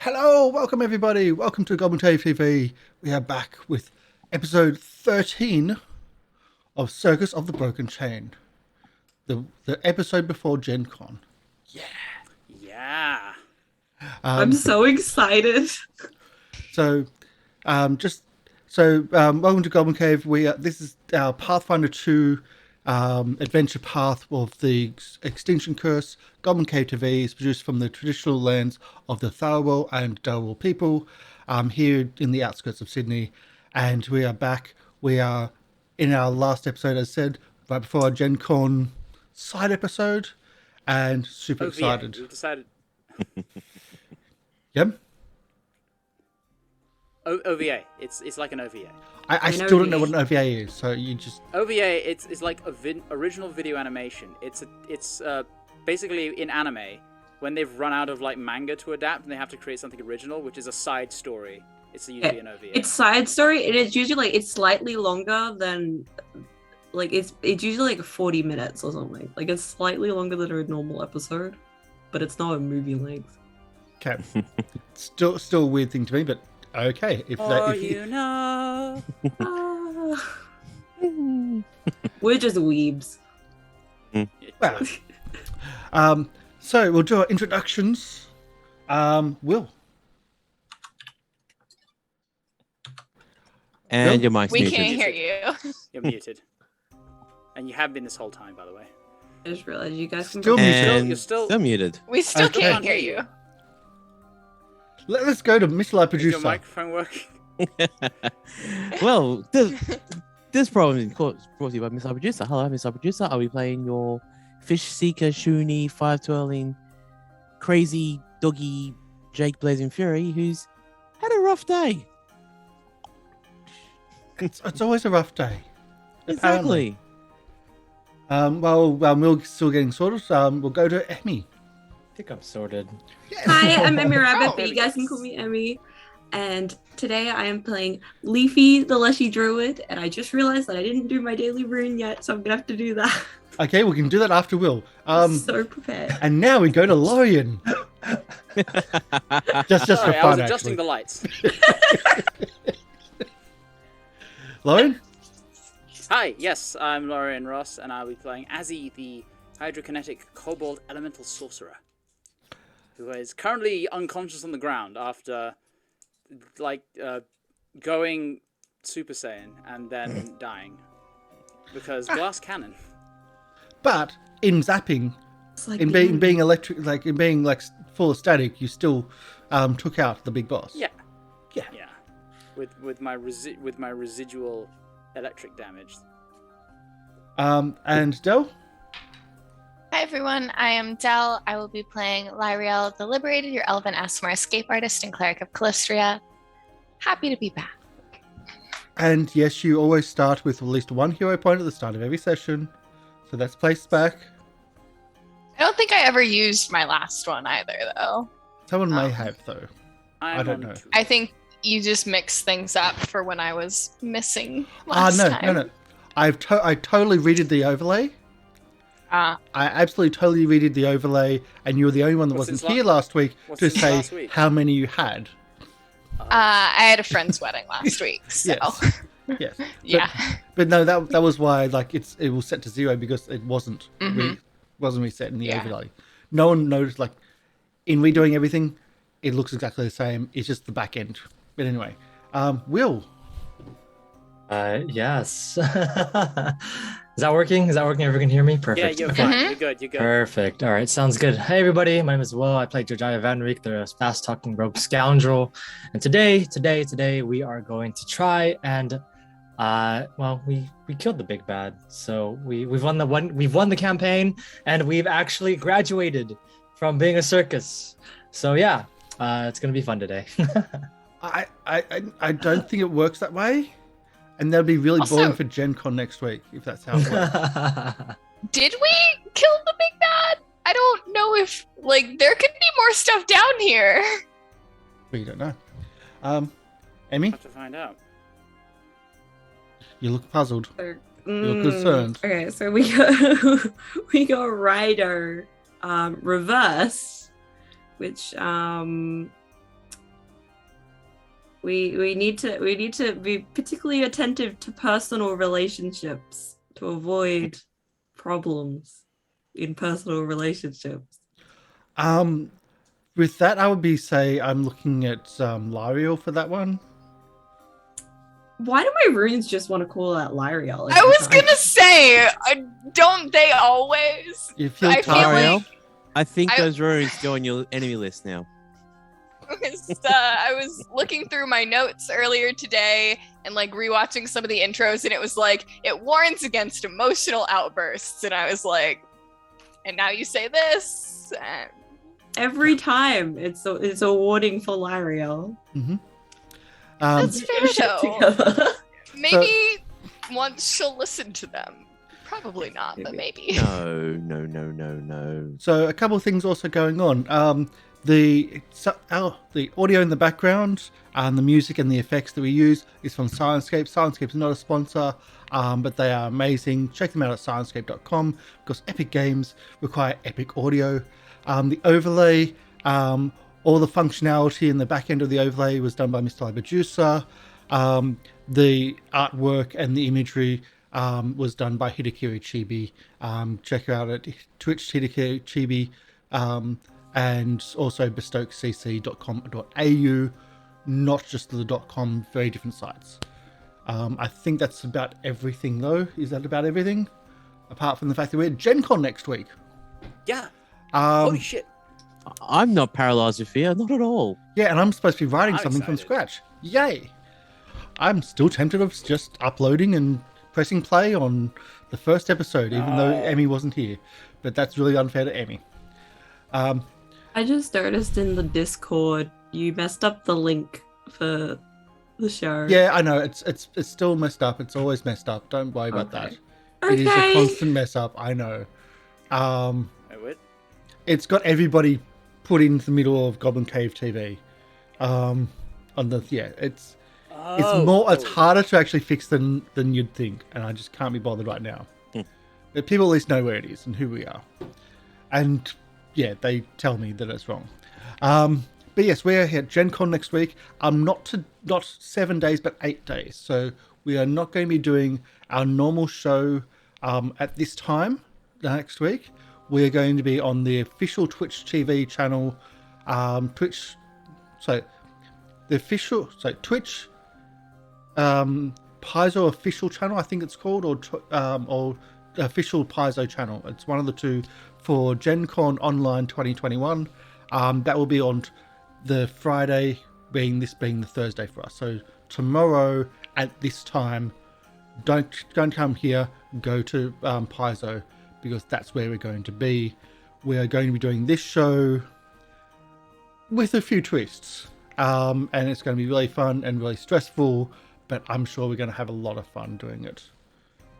Hello, welcome everybody. Welcome to GoblinCaveTV. We are back with episode 13 of Circus of the Broken Chain. The episode before Gen Con. Yeah. Yeah. I'm so excited. So, welcome to Goblin Cave. This is our Pathfinder 2 adventure path of the Extinction Curse. GoblinCaveTV is produced from the traditional lands of the Tharawal and Darawal people, here in the outskirts of Sydney. And we are back. We are in our last episode, as said, right before our Gen Con side episode, and super excited. We've decided. Yep. OVA. It's like an OVA. I still don't know what an OVA is, so you just... OVA, it's like a original video animation. It's basically in anime, when they've run out of like manga to adapt and they have to create something original, which is a side story. It's usually an OVA. It's side story, and it's usually like it's slightly longer than like it's usually like 40 minutes or something. Like it's slightly longer than a normal episode, but it's not a movie length. Okay. Still a weird thing to me, but okay. If you know. We're just weebs. Well, so we'll do our introductions. Will. And your mic's We muted. can't hear you. You're muted. And you have been this whole time, by the way. I just realized you guys can Still muted. And You're still muted. We still Okay. can't hear you. Let's go to MrLiveProducer. Is your microphone working? Well, this problem is brought to you by MrLiveProducer. Hello, MrLiveProducer. I'll be playing your fish seeker, Shuni, 512ing, crazy doggy Jake Blazing Fury, who's had a rough day. It's always a rough day. Exactly. While Will's still getting sorted, we'll go to Emi. I think I'm sorted. Hi, I'm Emi Rabbit, Oh, but you guys can call me Emi. And today I am playing Leafy, the Leshy Druid, and I just realized that I didn't do my daily rune yet, so I'm gonna have to do that. Okay, we can do that after Will. So prepared. And now we go to Lorian. just for Sorry, fun, I was adjusting actually. the lights. Lorian? Hi, yes, I'm Lorian Ross, and I'll be playing Azzy, the hydrokinetic kobold elemental sorcerer, who is currently unconscious on the ground after, going Super Saiyan and then dying. Because glass cannon. But in zapping, It's like in being electric, like in being like full of static, you still took out the big boss. Yeah. Yeah. Yeah. With my residual electric damage. And Del? Hi everyone, I am Del. I will be playing Lieriel, the Liberated, your elven ASMR escape artist and cleric of Calistria. Happy to be back. And yes, you always start with at least one hero point at the start of every session. So that's placed back. I don't think I ever used my last one either, though. Someone may have, though. I don't know. I think you just mixed things up for when I was missing last time. No. I totally redid the overlay. I absolutely totally redid the overlay, and you were the only one that What's wasn't since here last week what's to since say last week? how many you had. I had a friend's wedding last week, so Yes. Yes. yeah. But no, that was why it was set to 0 because it wasn't wasn't reset in the Yeah. overlay. No one noticed, like, in redoing everything, it looks exactly the same. It's just the back end. But anyway, Will. Yes. Is that working? Everyone can hear me? Perfect. Yeah, you're Okay. fine. You're good. You're good. Perfect. All right, sounds good. Hey everybody, my name is Will. I play Jojyre Van Reek, the fast-talking rogue scoundrel. And today, we are going to try and we killed the big bad. So we've won the campaign, and we've actually graduated from being a circus. So yeah, it's gonna be fun today. I don't think it works that way. And that'll be really Also- boring for Gen Con next week, if that's how it works. Did we kill the big bad? I don't know if, there could be more stuff down here. We don't know. Emi, Have to find out. you look puzzled. You're concerned. Okay, so we go Rider reverse, which We need to be particularly attentive to personal relationships to avoid problems in personal relationships. With that, I would say I'm looking at Lieriel for that one. Why do my runes just want to call out Lieriel? I was gonna say, don't they always? You feel I feel tired? like I think I- those runes go on your enemy list now. I was looking through my notes earlier today and like rewatching some of the intros, and it was like it warns against emotional outbursts, and I was like, and now you say this. Every time it's a warning for Lieriel. That's fair though. Together. Maybe once she'll listen to them. Probably not, but maybe. No. So a couple of things also going on. The audio in the background and the music and the effects that we use is from Syrinscape. Syrinscape is not a sponsor, but they are amazing. Check them out at syrinscape.com because epic games require epic audio. The overlay, all the functionality in the back end of the overlay was done by MrLiveProducer. The artwork and the imagery was done by Hidekiri Chibi. Check her out at Twitch Hidekiri Chibi. And also bestokecc.com.au, not just the .com, very different sites. I think that's about everything though. Is that about everything? Apart from the fact that we're at Gen Con next week. Yeah. Holy shit. I'm not paralyzed with fear, not at all. Yeah, and I'm supposed to be writing I'm something from excited. scratch. Yay! I'm still tempted of just uploading and pressing play on the first episode, even though Emi wasn't here. But that's really unfair to Emi. I just noticed in the Discord you messed up the link for the show. Yeah, I know. It's still messed up. It's always messed up. Don't worry about that. Okay. It is a constant mess up. I know. Wait, what? It's got everybody put into the middle of Goblin Cave TV. On the it's it's harder to actually fix than you'd think, and I just can't be bothered right now. But people at least know where it is and who we are, and yeah, they tell me that it's wrong. But yes, we're here at Gen Con next week. Not 7 days, but 8 days. So we are not going to be doing our normal show at this time next week. We are going to be on the official Twitch TV channel, Twitch Paizo official channel, I think it's called, or official Paizo channel. It's one of the two for Gen Con Online 2021. That will be on the Friday, being the Thursday for us. So tomorrow at this time, don't come here. Go to Paizo, because that's where we're going to be. We are going to be doing this show with a few twists, and it's going to be really fun and really stressful, but I'm sure we're going to have a lot of fun doing it.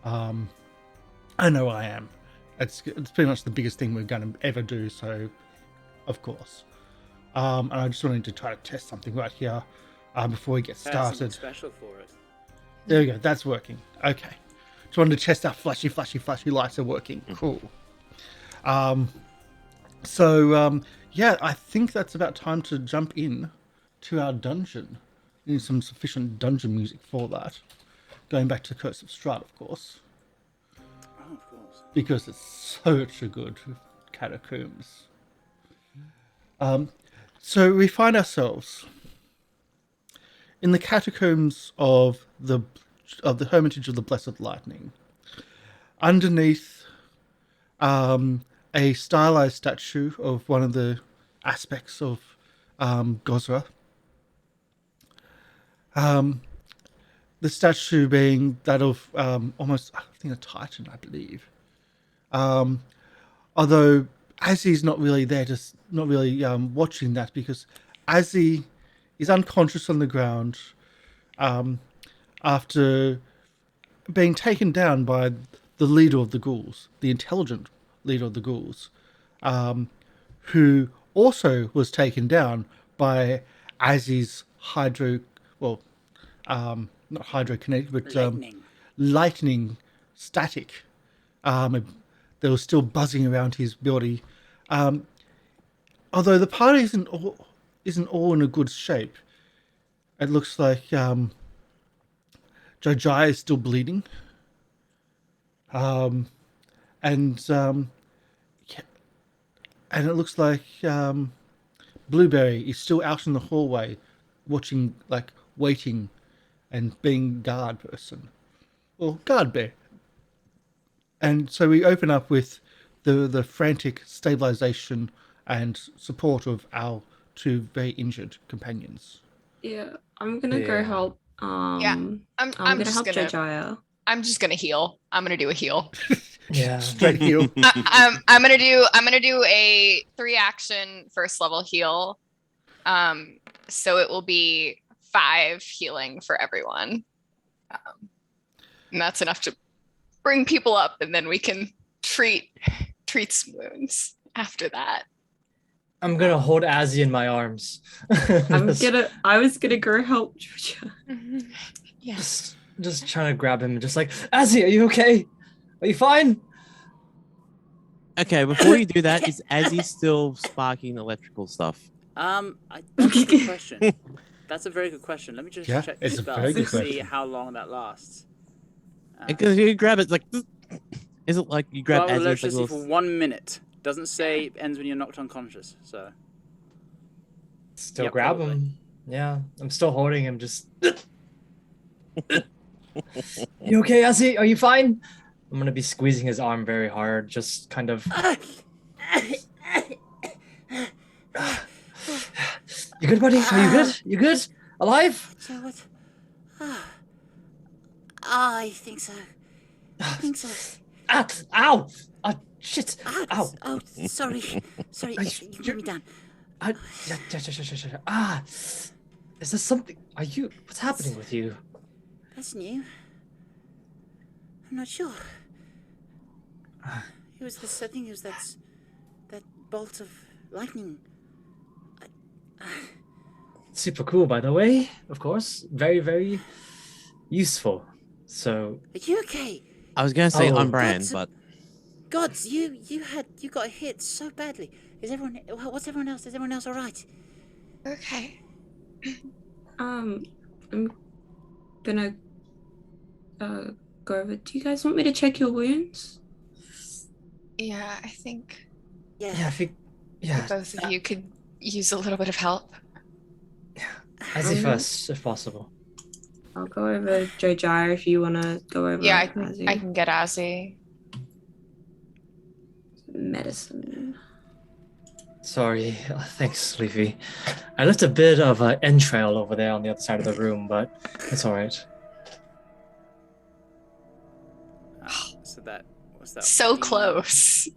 I know I am. It's pretty much the biggest thing we're going to ever do, so of course. And I just wanted to try to test something right here before we get started. Special for it. There we go. That's working. Okay. Just wanted to test our flashy lights are working. Cool. Yeah, I think that's about time to jump in to our dungeon. Need some sufficient dungeon music for that. Going back to Curse of Strahd, of course. Oh, of course. Because it's such a good catacombs. So we find ourselves in the catacombs of the Hermitage of the Blessed Lightning. Underneath a stylized statue of one of the aspects of Jojyre. The statue being that of almost, I think, a titan, I believe. Although Azzy's not really there, not really watching that, because Azzy is unconscious on the ground after being taken down by the leader of the ghouls, the intelligent leader of the ghouls, who also was taken down by Azzy's not hydrokinetic, but lightning static. That was still buzzing around his body. Although the party isn't all in a good shape. it looks like Jojyre is still bleeding. And it looks like Blueberry is still out in the hallway, watching, like waiting, and being guard person, or guard bear. And so we open up with the frantic stabilization and support of our two very injured companions. Yeah, I'm gonna go Yeah. help. I'm I'm gonna just help gonna- Jojyre. I'm just gonna heal. I'm gonna do a heal. Yeah. Straight heal. I'm gonna do a 3-action first level heal. So it will be 5 healing for everyone. And that's enough to bring people up, and then we can treat some wounds after that. I'm gonna hold Azzy in my arms. I was gonna go help Jojyre. Yes. Just trying to grab him, just like, Azzy, are you okay? Are you fine? Okay, before you do that, is Azzy still sparking electrical stuff? That's a good question. That's a very good question. Let me just Yeah, check the it's a spells very good to see question. how long that lasts. Because you grab it, like, is it like you grab Well, Azzy? It's like electricity little... for 1 minute. Doesn't say it ends when you're knocked unconscious. So Still Yeah, grab probably. him. Yeah, I'm still holding him. Just. You okay, Azzy? Are you fine? I'm gonna be squeezing his arm very hard, just kind of. You good, buddy? Are you good? You good? Alive? So what? I think so. I think so. Ah! Ow! Shit! Ow! Oh, sorry. Sorry, Are you put me down. Ah! Ah! Is there something? Are you? What's happening with you? That's new. I'm not sure. It was this. I think it was that bolt of lightning. Super cool, by the way. Of course, very, very useful. So, Are you okay? I was gonna say Oh. on brand, That's a- but Gods, you got hit so badly. What's everyone else? Is everyone else all right? Okay. I'm gonna go over. Do you guys want me to check your wounds? Yeah, I think yeah, if you, yeah, both of you could use a little bit of help. Azzy first, if possible. I'll go over Jojyre if you wanna go over. Yeah, Azzy. I can get Azzy. Medicine. Sorry, thanks, Leafy. I left a bit of an entrail over there on the other side of the room, but it's all right. So that what's that? So close.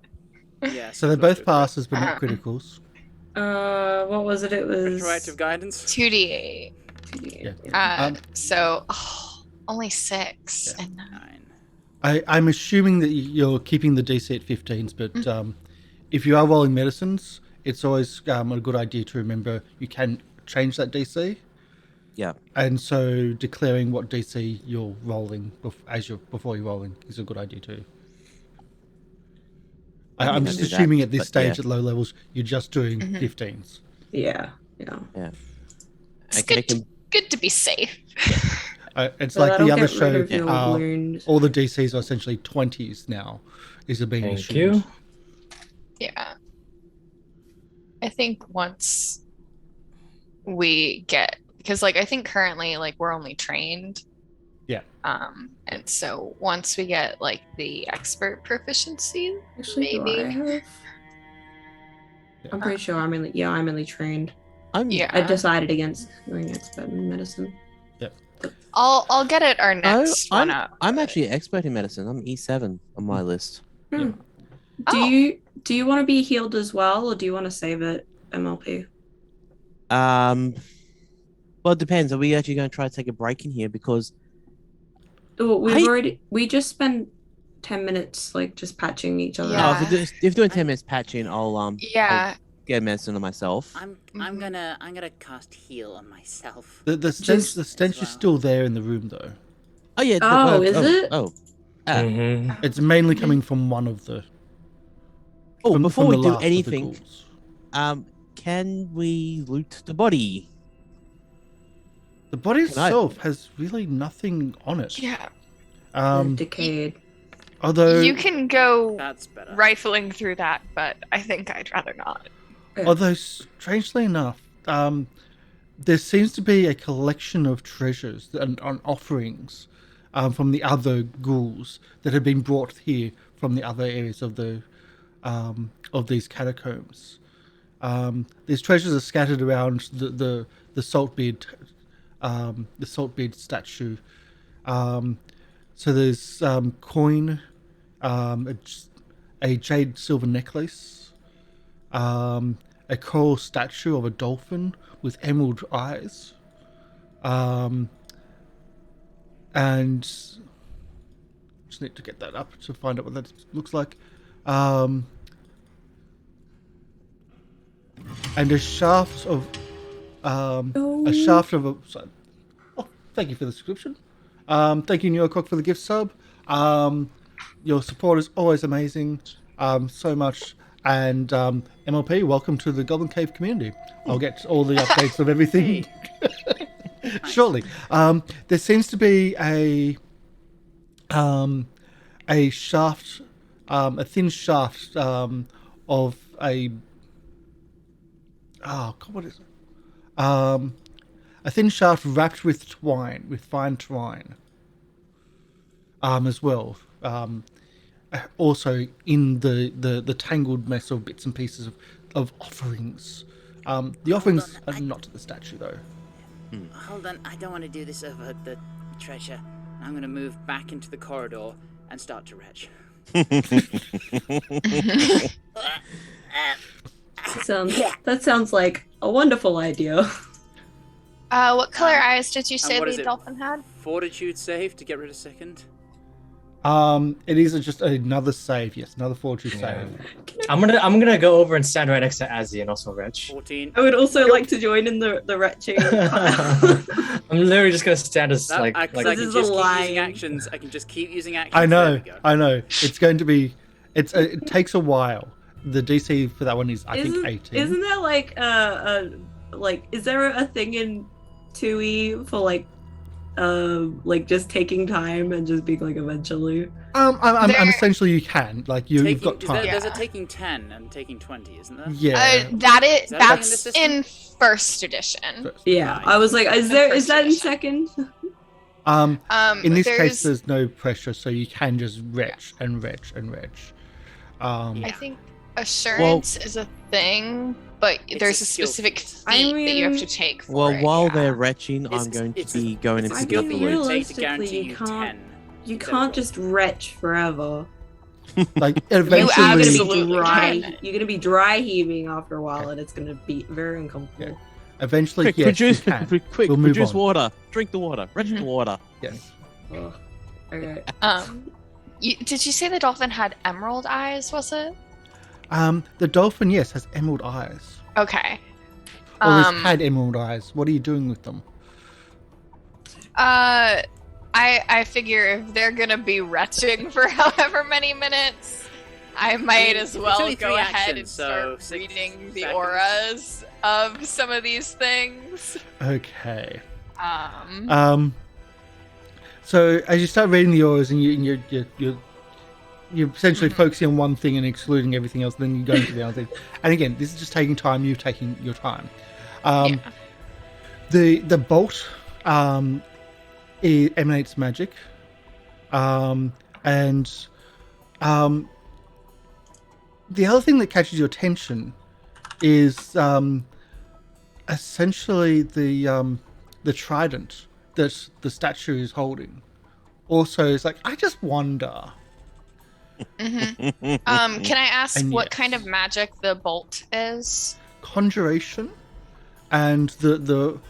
Yeah. So they're both passes, but not criticals. What was it? It was Retroactive guidance. 2d8. Yeah. So only 6 Yeah. and 9. I'm assuming that you're keeping the DC at 15s, but if you are rolling medicines, it's always a good idea to remember you can change that DC. yeah. And so declaring what DC you're rolling before you're rolling is a good idea too. I'm I just do that, assuming at this but stage yeah. at low levels you're just doing 15s. Yeah. it's Okay, good to be safe. It's So like the that'll other get rid show. of your wound. All the DCs are essentially 20s now. Is it being Thank assumed? you. Yeah. I think once we get, because like I think currently like we're only trained. Yeah. And so once we get like the expert proficiency, Actually, do maybe. I have? I'm pretty sure I'm only trained. Yeah. I decided against going expert in medicine. I'll get it our No, next one up. I'm actually an expert in medicine. I'm E7 on my list. Hmm. Oh. Do you want to be healed as well, or do you want to save it, MLP? Well, it depends. Are we actually going to try to take a break in here? Because Well, we just spent 10 minutes like just patching each other. Yeah. up. if you're doing 10 minutes patching, I'll Yeah. get medicine on myself. I'm gonna cast heal on myself. The stench is still there in the room though. Oh yeah. Oh, is it? Oh. Mhm. It's mainly coming from one of the. Oh, before we the do last of the anything, ghouls. can we loot the body? The body Can I- itself has really nothing on it. Yeah. Decayed. Although You can go That's better. rifling through that, but I think I'd rather not. Although, strangely enough, there seems to be a collection of treasures and offerings from the other ghouls that have been brought here from the other areas of these catacombs. These treasures are scattered around the saltbeard statue. So there's coin, a jade silver necklace, a coral statue of a dolphin with emerald eyes, and just need to get that up to find out what that looks like. And a shaft of sorry. Oh, thank you for the subscription. Thank you, New York Cock, for the gift sub. Your support is always amazing. So much. And MLP, welcome to the Goblin Cave community. I'll get all the updates of everything shortly. There seems to be a shaft, a thin shaft of a what is it? A thin shaft wrapped with twine, with fine twine, as well. Also in the tangled mess of bits and pieces of offerings. The offerings are not to the statue, though. Hold on, I don't want to do this over the treasure. I'm going to move back into the corridor and start to retch. That sounds like a wonderful idea. What color eyes did you say what is the it? dolphin had? Fortitude save to get rid of second. It is just another save. Yes, another fortitude save. I'm gonna go over and stand right next to Azzy and also Rich. 14. I would also like to join in the retching. I'm literally just gonna stand as I like. can This is just a keep lie. using actions. I can just keep using actions. I There know, we go. I know. It's going to be. It takes a while. The DC for that one is, I think, 18. Isn't there like is there a thing in 2E for like just taking time and just being like eventually? I'm essentially you can you've got time. There's a taking 10 and taking 20, isn't there? Yeah. that That's in in first edition. Yeah, Right. I was like, is First that in edition. second? In this case, there's- there's no pressure, so you can just retch and retch and retch. I think assurance is a thing, but It's there's a a skill specific feat. feat I that you have mean- to take for Well, it, while yeah. they're retching, It's- I'm going it's to a- be going it's into a I the skill mean, feat loop. take to realistically, guarantee you you can't- 10. You instead can't of just retch forever. Like You eventually, absolutely dry. can. You're gonna be dry heaving after a while, and it's gonna be very uncomfortable. eventually, Quick, yes, produce, you can. quick, We'll move produce on. water. Drink the water. Retch the water. Yes. Ugh. Okay. Did you say the dolphin had emerald eyes? Was it? The dolphin, yes, has emerald eyes. Okay. Or has had emerald eyes. What are you doing with them? I figure if they're gonna be retching for however many minutes, I might as it's well only go 3 ahead actions, and so start 6 reading the seconds. auras of some of these things. Okay. Um, So as you start reading the auras and you're essentially focusing on one thing and excluding everything else, then you go into the other thing. And again, this is just taking time. You're taking your time. yeah. The bolt it emanates magic, and the other thing that catches your attention is essentially the trident that the statue is holding. Also, it's like, I just wonder. Can I ask And what yes. kind of magic the bolt is? Conjuration, and the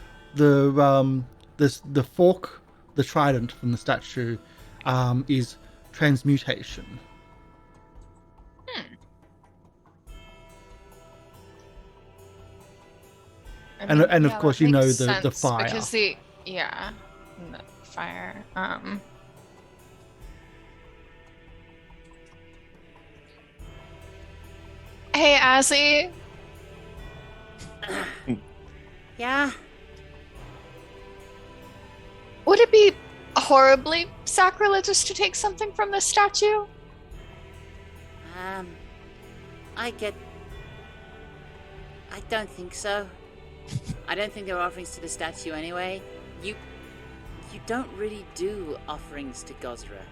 fork, the trident from the statue, is transmutation. And of yeah, course that you know makes the sense, fire. because the fire. Hey, Azzy. Yeah. be horribly sacrilegious to take something from this statue? I don't think so. I don't think there are offerings to the statue anyway. You don't really do offerings to Jojyre.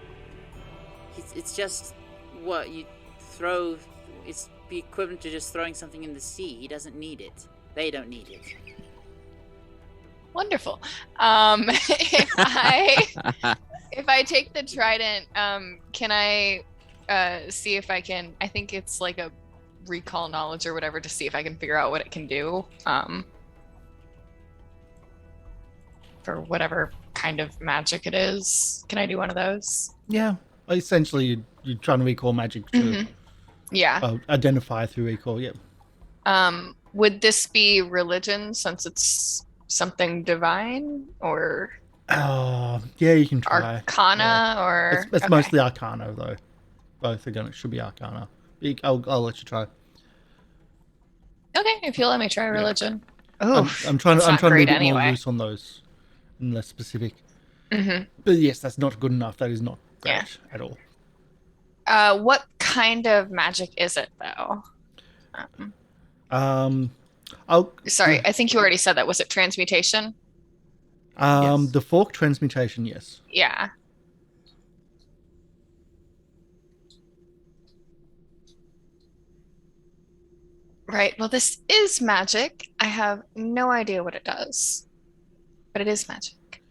It's just what you throw. It's the equivalent to just throwing something in the sea. He doesn't need it. They don't need it. Wonderful. If I take the trident, can I see if I can? I think it's like a recall knowledge or whatever to see if I can figure out what it can do. For whatever kind of magic it is. Can I do one of those? Yeah. Essentially, you're trying to recall magic to Yeah. identify through recall. Yeah. Would this be religion since it's something divine, or Yeah, you can try. Arcana, or It's okay. mostly Arcana though. Both are should be Arcana. I'll let you try. Okay, if you let me try religion. I'm trying it's to not be a great bit more anyway. loose on those and less specific. Mm-hmm. But yes, that's not good enough. That is not great at all. What kind of magic is it, though? Sorry, I think you already said that. Was it transmutation? Yes. The fork transmutation, yes. Yeah. Right. Well, this is magic. I have no idea what it does, but it is magic.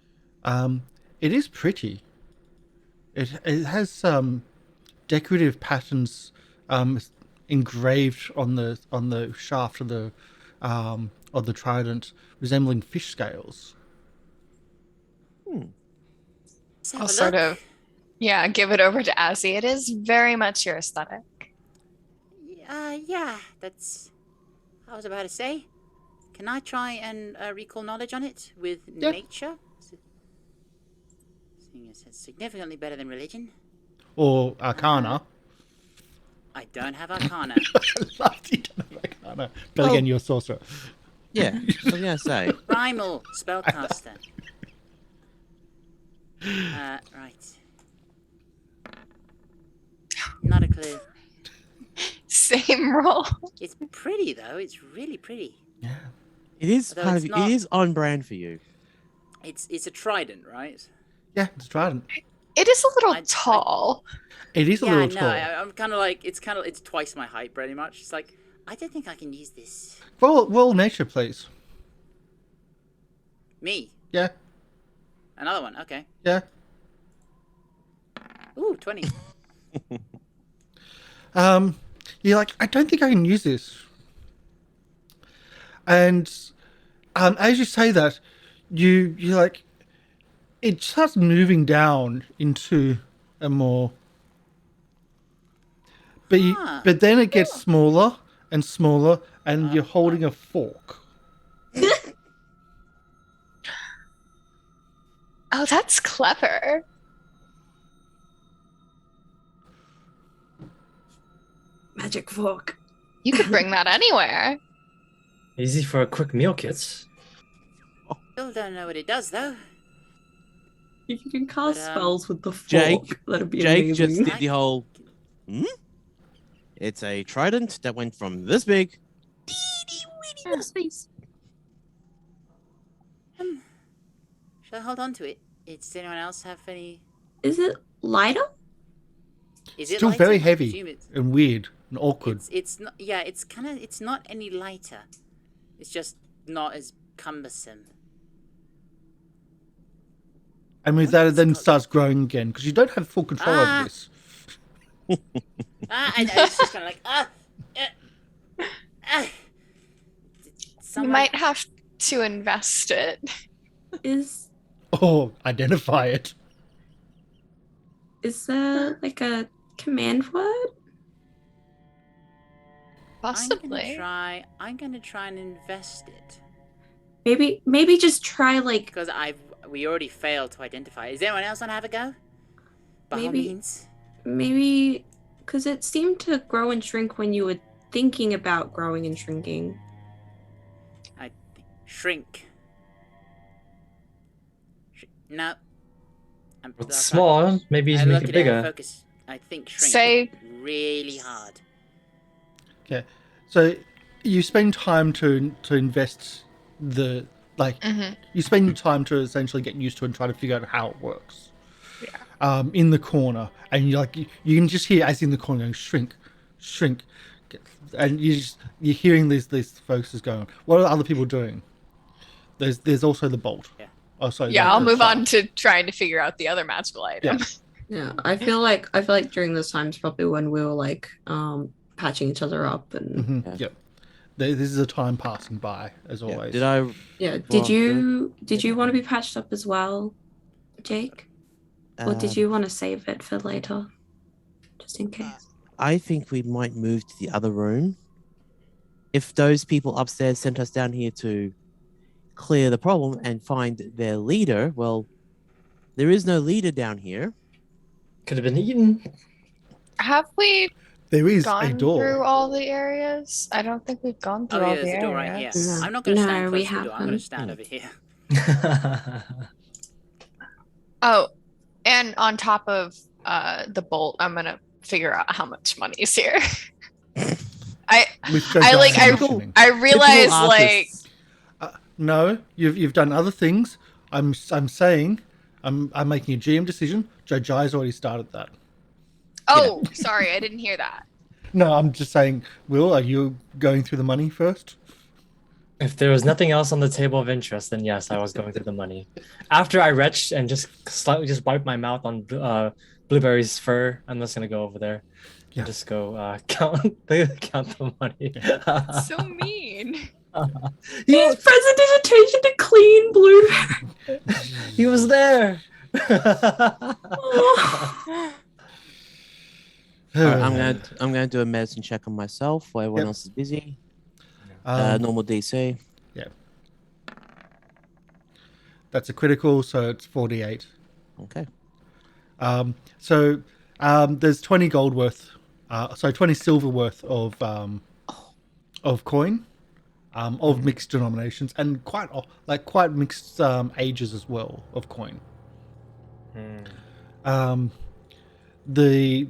It is pretty. It has decorative patterns engraved on the shaft of the trident, resembling fish scales. I'll sort of, give it over to Azzy. It is very much your aesthetic. Yeah, that's... I was about to say. Can I try and recall knowledge on it with nature? Seeing as it's significantly better than religion. Or Arcana. I don't have Arcana. I loved you don't have Arcana. But again, you're a sorcerer. Yeah, I was gonna say. Primal spellcaster. Right. Not a clue. Same roll. It's pretty though. It's really pretty. Yeah. It is Although it's not- it is on brand for you. It's a trident, right? Yeah, it's a trident. It is a little tall. It is a Yeah, little no, tall. I'm kind of like it's twice my height, pretty much. It's like I don't think I can use this. Roll nature, please. Me, Yeah. another one. Okay. Yeah. Ooh, 20. You're like, I don't think I can use this. And as you say that, you're like, it starts moving down into a more. But then it gets smaller and smaller, and you're holding a fork. Oh, that's clever. Magic fork. You could bring that anywhere. Easy for a quick meal, kids. Still don't know what it does though. If you can cast But, spells with the fork, Jake- that'd be Jake amazing. just did the whole. It's a trident that went from this big. Shall I hold on to it? Does anyone else have any? Is it lighter? Is it Still lighter? very I heavy presume it's- and weird and awkward. It's not. Yeah, it's not any lighter. It's just not as cumbersome. And with that, it then starts growing again because you don't have full control over this. I know. It's just kind of like You Someone... might have to invest it. Is Identify it. there like a command word? Possibly. I'm gonna try and invest it Maybe just try like because we already failed to identify. Is anyone else wanna have a go? By all Maybe- means. maybe because it seemed to grow and shrink when you were thinking about growing and shrinking. Shrink. No, It's small. Maybe you I should make look it at it and bigger. focus. I think shrink Say- really hard. Okay, so you spend time to invest the you spend your time to essentially get used to it and try to figure out how it works. In the corner, and you can just hear as in the corner going shrink, shrink, and you're hearing these focuses going. What are other people doing? There's also the bolt. Yeah. Oh, sorry. Yeah, the- I'll the move on shaft. to trying to figure out the other magical item. Yeah, I feel like during this time is probably when we were like patching each other up and Mhm, Yep. This is a time passing by as Yeah. always. Did I? yeah. Well, Did you want to be patched up as well, Jake? Or did you want to save it for later? Just in case. I think we might move to the other room. If those people upstairs sent us down here to clear the problem and find their leader, well, there is no leader down here. Could have been eaten. Have we There is a gone door. through all the areas? I don't think we've gone through Oh all yeah, the there's a door right here. areas. No. I'm not going to stand No, close we to the door. I'm going to stand haven't. over here. Oh, and on top of the bolt, I'm gonna figure out how much money is here. With I like mentioning. I realize Typical like artists. No, you've done other things. I'm saying I'm making a GM decision. Jojyre's already started that. oh sorry, I didn't hear that. No, I'm just saying. Will, are you going through the money first? If there was nothing else on the table of interest, then yes, I was going through the money. After I retched and just slightly just wiped my mouth on Blueberry's fur, I'm just gonna go over there Yeah. and just go count the money. So mean. His presentation to clean blue. He was there. Alright, I'm gonna do a medicine check on myself while everyone Yep. else is busy. Um, Normal DC. that's a critical, so it's 48. Okay. So there's 20 gold worth, 20 silver worth of coin, of mixed denominations and quite mixed ages as well of coin. The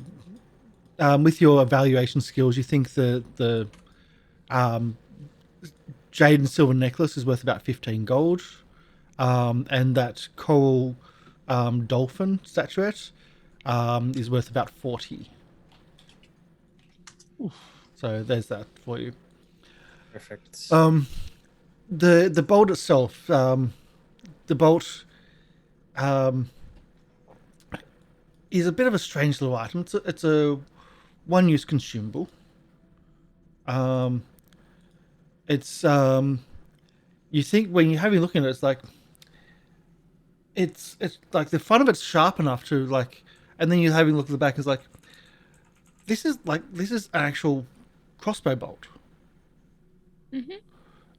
with your evaluation skills, you think the jade and silver necklace is worth about 15 gold, and that coral dolphin statuette is worth about 40. So there's that for you. Perfect. The bolt itself, the bolt is a bit of a strange little item. It's a one-use consumable. It's you think when you're having a look at it, it's like it's like the front of it's sharp enough to like, and then you're having a look at the back. It's like this is an actual crossbow bolt.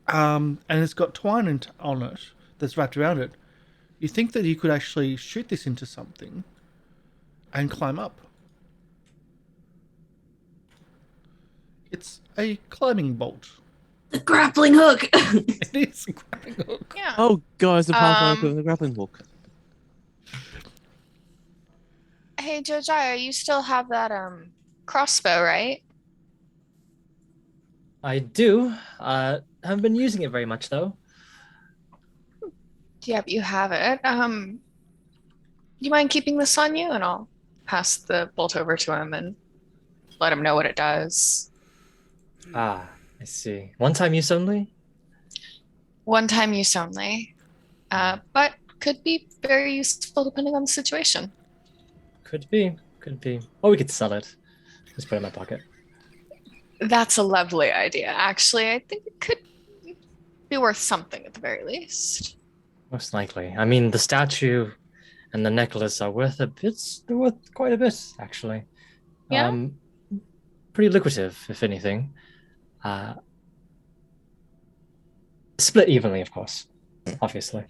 And it's got twine on it that's wrapped around it. You think that you could actually shoot this into something and climb up. It's a climbing bolt. The grappling hook. It is a grappling hook. Yeah. Oh, guys, the Pathfinder with the grappling hook. Hey Jojyre, you still have that crossbow, right? I do. Haven't been using it very much though. Yep, you have it. Do you mind keeping this on you? And I'll pass the bolt over to him and let him know what it does. Ah, I see. One time use only? One time use only. But could be very useful depending on the situation. Could be. Or we could sell it. Just put it in my pocket. That's a lovely idea. Actually, I think it could be worth something at the very least. Most likely. I mean, the statue and the necklace are worth a bit. They're worth quite a bit, actually. Yeah? Pretty lucrative, if anything. Split evenly, of course. Obviously.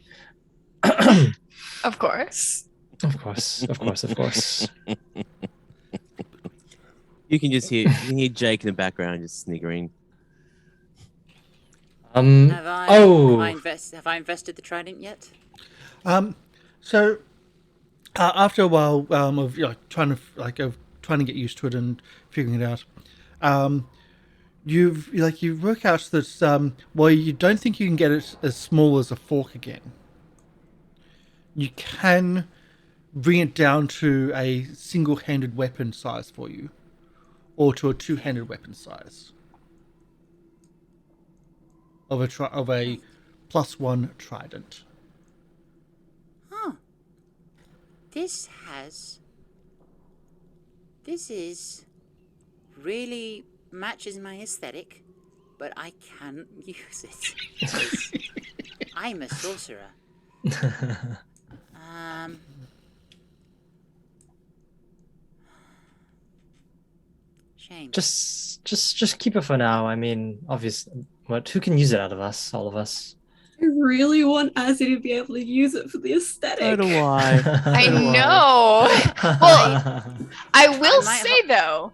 Of course. Of course. You can hear Jake in the background just sniggering. Have I invested the trident yet? So after a while of trying to get used to it and figuring it out, you work out that you don't think you can get it as small as a fork again. You can bring it down to a single-handed weapon size for you, or to a two-handed weapon size of a +1 trident. Huh. This is really matches my aesthetic, but I can't use it because I'm a sorcerer. Shame. Just keep it for now. I mean, obviously, who can use it out of us? All of us. I really want Azzy to be able to use it for the aesthetic. So do I. I know. Well, I will say though,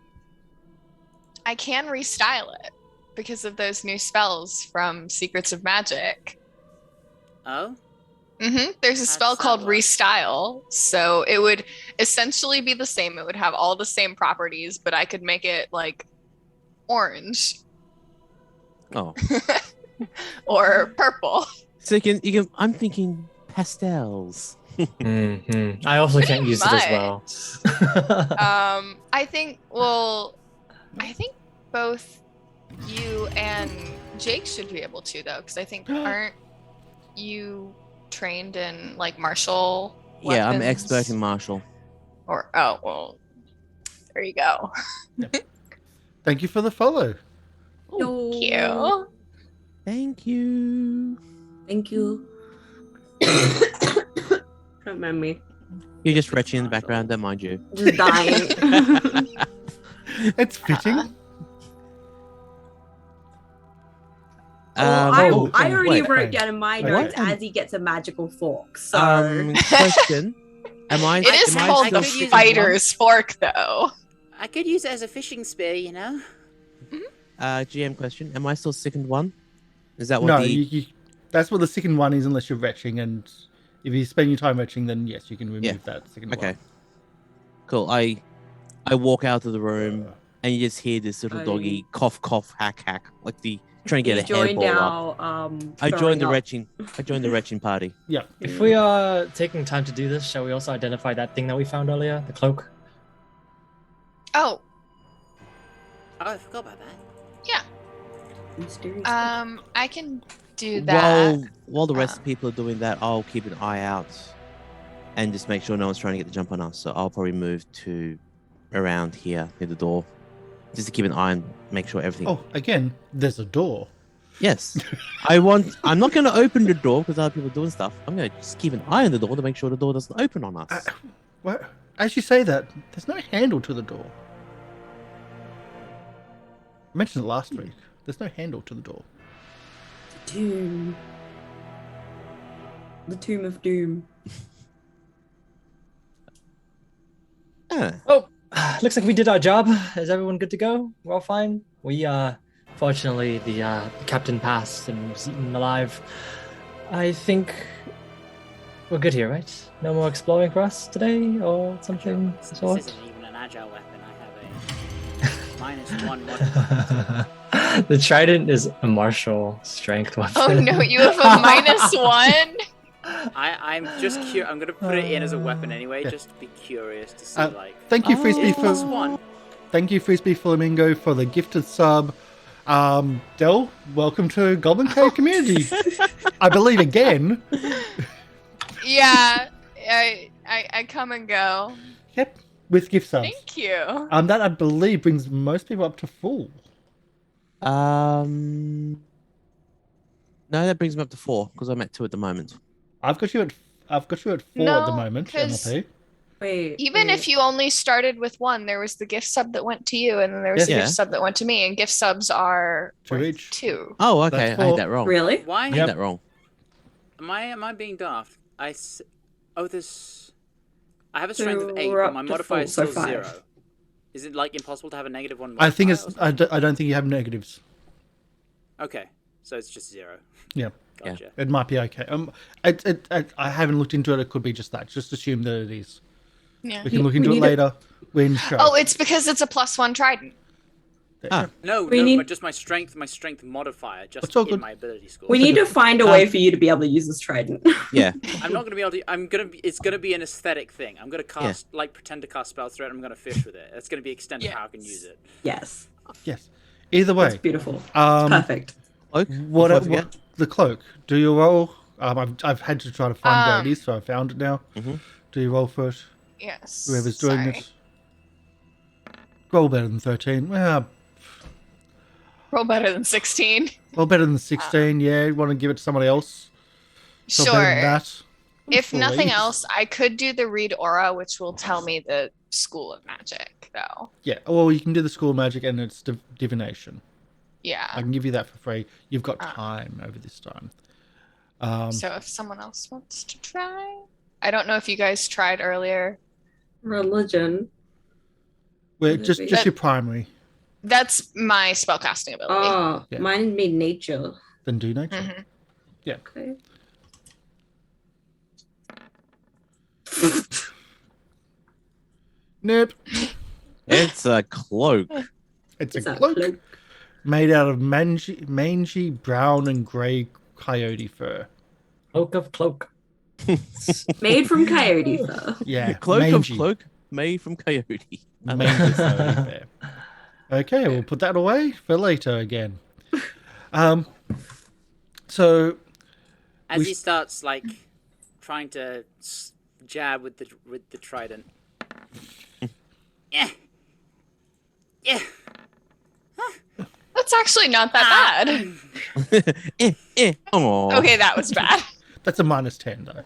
I can restyle it because of those new spells from Secrets of Magic. Oh? There's a spell called Restyle, so it would essentially be the same. It would have all the same properties, but I could make it like orange. Oh. Or purple. So you can. I'm thinking pastels. I also can't use it as well. I think both you and Jake should be able to though, because I think aren't you trained in like martial weapons? Yeah, I'm expert in martial. Or well, there you go. Thank you for the follow. Thank you. Thank you. Thank you. Don't mind me. You're just retching in the background, don't mind you. Just dying. It's fitting. I already wait. wrote down in my notes What? Azzy gets a magical fork. So Question. It is am I called still the sticking fighter's fork, though. I could use it as a fishing spear, you know? GM question. Am I still second one? Is that what No, the... that's what the second one is, unless you're retching, and if you spend your time retching, then yes, you can remove that second one. Okay. Cool. I walk out of the room, and you just hear this little doggy cough, cough, hack, hack, like the trying to get a hairball up. I joined the retching. I joined the retching party. Yeah. If we are taking time to do this, shall we also identify that thing that we found earlier, the cloak? Oh, I forgot about that. yeah. mysterious. I can do that. While the rest of the people are doing that, I'll keep an eye out and just make sure no one's trying to get the jump on us. So I'll probably move to around here near the door, just to keep an eye and make sure everything. Oh, again, there's a door. Yes, I'm not going to open the door because other people are doing stuff. I'm going to just keep an eye on the door to make sure the door doesn't open on us. What? As you say that, there's no handle to the door. I mentioned it last week. There's no handle to the door. Tomb. The Tomb of Doom. Oh, looks like we did our job. Is everyone good to go? We're all fine. We fortunately the captain passed and was eaten alive. I think we're good here, right? No more exploring for us today or something of the sort. This isn't even an agile weapon. I have a -1 modifier. The trident is a martial strength weapon. Oh no, you have a -1? I'm just curious. I'm gonna put it in as a weapon anyway, just to be curious to see Thank you, Frisbee, +1. Thank you, Frisbee Flamingo, for the gifted sub. Del, welcome to Goblin Cave community. I believe again. Yeah, I come and go. Yep, with gift subs. Thank you. That I believe brings most people up to full. No, that brings me up to 4 because I'm at 2 at the moment. I've got you at 4 at the moment. 'cause MLP. Wait. Even if you only started with 1, there was the gift sub that went to you, and then there was the Yeah. gift sub that went to me, and gift subs are 2 worth each. 2. Oh, okay. That's I had 4. that wrong. Really? Why? I had that wrong. Am I being daft? I have a So strength of 8, we're but up my to modifier is 4, still so 5. 0. Is it like impossible to have a -1 I think modifier it's. or something? I don't think you have negatives. Okay, so it's just 0. Yeah, Gotcha. it might be okay. I haven't looked into it. It could be just that. Just assume that it is. Yeah. We can look We into it need to- later. When show. Oh, it's because it's a +1 trident. No, We no, need- but just my strength modifier, just It's all in good. my ability score. We need to find a way for you to be able to use this trident. Yeah. I'm not gonna be able to. It's gonna be an aesthetic thing. I'm gonna cast pretend to cast spells through it. And I'm gonna fish with it. That's gonna be extended how I can use it. Yes, Yes. Either that's way, beautiful. um, Perfect. Cloak. what before I forget. the cloak? Do you roll? I've had to try to find where it is, so I found it now. Mhm. Do you roll for it? Yes. Whoever's doing sorry. it. Roll better than 13. Well, Roll better than 16. roll better than 16. Yeah, you want to give it to somebody else? Roll better than Sure. that. If nothing Please. else, I could do the read aura, which will tell me the school of magic, though. Yeah. Well, you can do the school magic and it's divination. I Yeah. can give you that for free. You've got time over this time. So if someone else wants to try, I don't know if you guys tried earlier. Religion. Well, Would it just be- your primary. That's my spellcasting ability. Oh, Yeah. mine made nature. Then do nature. Mhm. Okay. Nope. It's a cloak. It's It's a a cloak cloak. made out of mangy brown and grey coyote fur. Cloak of cloak. Made from coyote fur. Yeah, Cloak mangy. of cloak made from coyote. Mangy coyote fur. Okay, we'll put that away for later again. So As We- he starts trying to jab with the trident. Yeah. Yeah. That's actually not that bad. Oh. Okay, that was bad. that's a -10 though.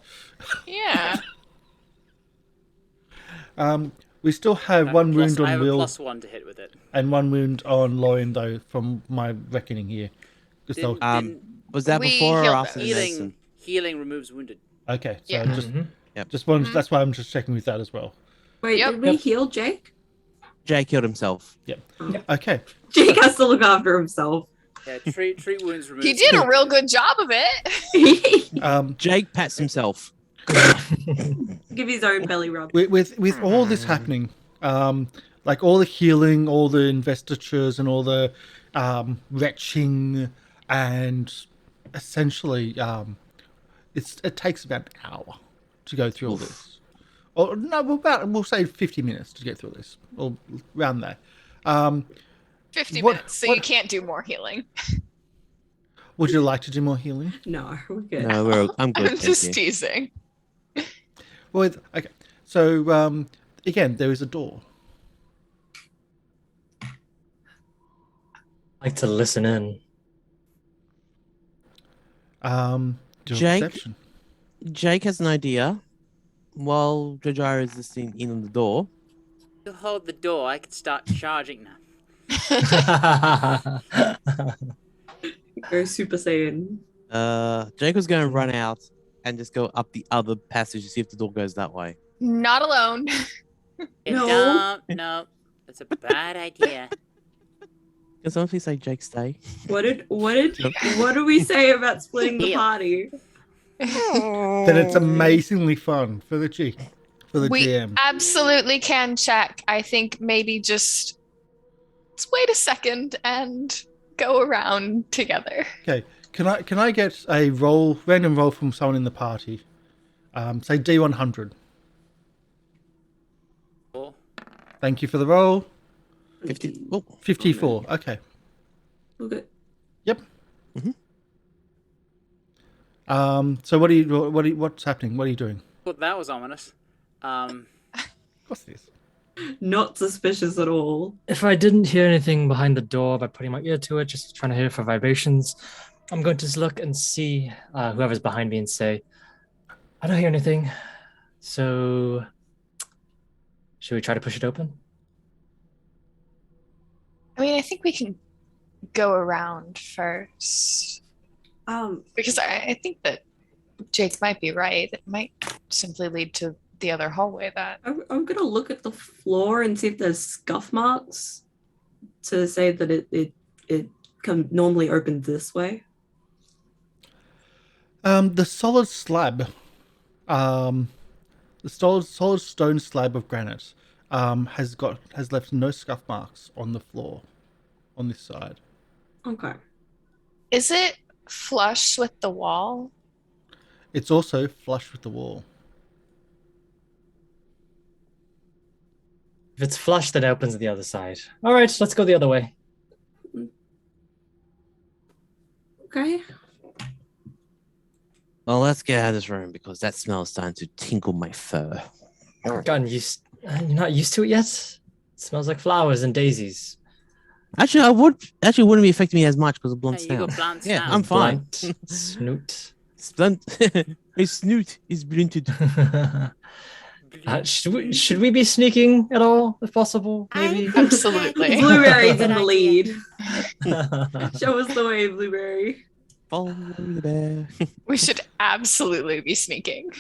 Yeah. We still have one wound I on have a Will +1 to hit with it. and one wound on Lorian though, from my reckoning here. Just Didn't- I'll- didn't- Was that We before or healed after the medicine? healing removes wounded. okay, so Yeah. just wanted, that's why I'm just checking with that as well. Wait, Yep. did we heal Jake? Jay killed himself. Okay, Jake has to look after himself. Yeah, treat wounds removed. He did a real good job of it. Jake pats himself. Give his own belly rub. with all this happening, like all the healing, all the investitures, and all the retching, and essentially, it takes about an hour to go through all this. Or no, we'll say 50 minutes to get through this, or around there. 50 What- minutes, so what- you can't do more healing. Would you like to do more healing? No, we're good. No, I'm good. I'm thank just you. teasing. Well, okay. So again, there is a door. I like to listen in. Do a Jake? perception. Jake has an idea. While Jojyre is listening in on the door, To hold the door, I could start charging now. Go Super Saiyan. Jake was going to run out and just go up the other passage to see if the door goes that way. Not alone. No. No, that's a bad idea. Can someone please say Jake stay? What did we say about splitting the Heal. party? Then it's amazingly fun for the We GM. absolutely can check. I think maybe just let's wait a second and go around together. Okay, can I get a random roll from someone in the party? Say D100. Or Thank you for the roll. 50. Oh, 54. Okay. Okay. Yep. Mhm. So what's happening? What are you doing? well, that was ominous. What's this? Not suspicious at all. If I didn't hear anything behind the door by putting my ear to it, just trying to hear for vibrations, I'm going to just look and see whoever's behind me and say, I don't hear anything. So, should we try to push it open? I mean, I think we can go around first because I think that Jake might be right. It might simply lead to the other hallway that I'm gonna look at the floor and see if there's scuff marks to say that it can normally open this way. The solid slab The solid stone slab of granite has left no scuff marks on the floor on this side. Okay. Is it flush with the wall? It's also flush with the wall. If it's flush, then it opens the other side. All right, let's go the other way. Okay. Well, let's get out of this room because that smell is starting to tinkle my fur. Gotten used. You're not used to it yet. It smells like flowers and daisies. Actually, wouldn't be affecting me as much because of blunt You snout. got blunt Yeah, snout. I'm fine. Blunt snoot. His snoot is blunted. Should we be sneaking at all, if possible? Maybe. Absolutely. Blueberry's in the lead. Show us the way, Blueberry. Follow the bear. We should absolutely be sneaking.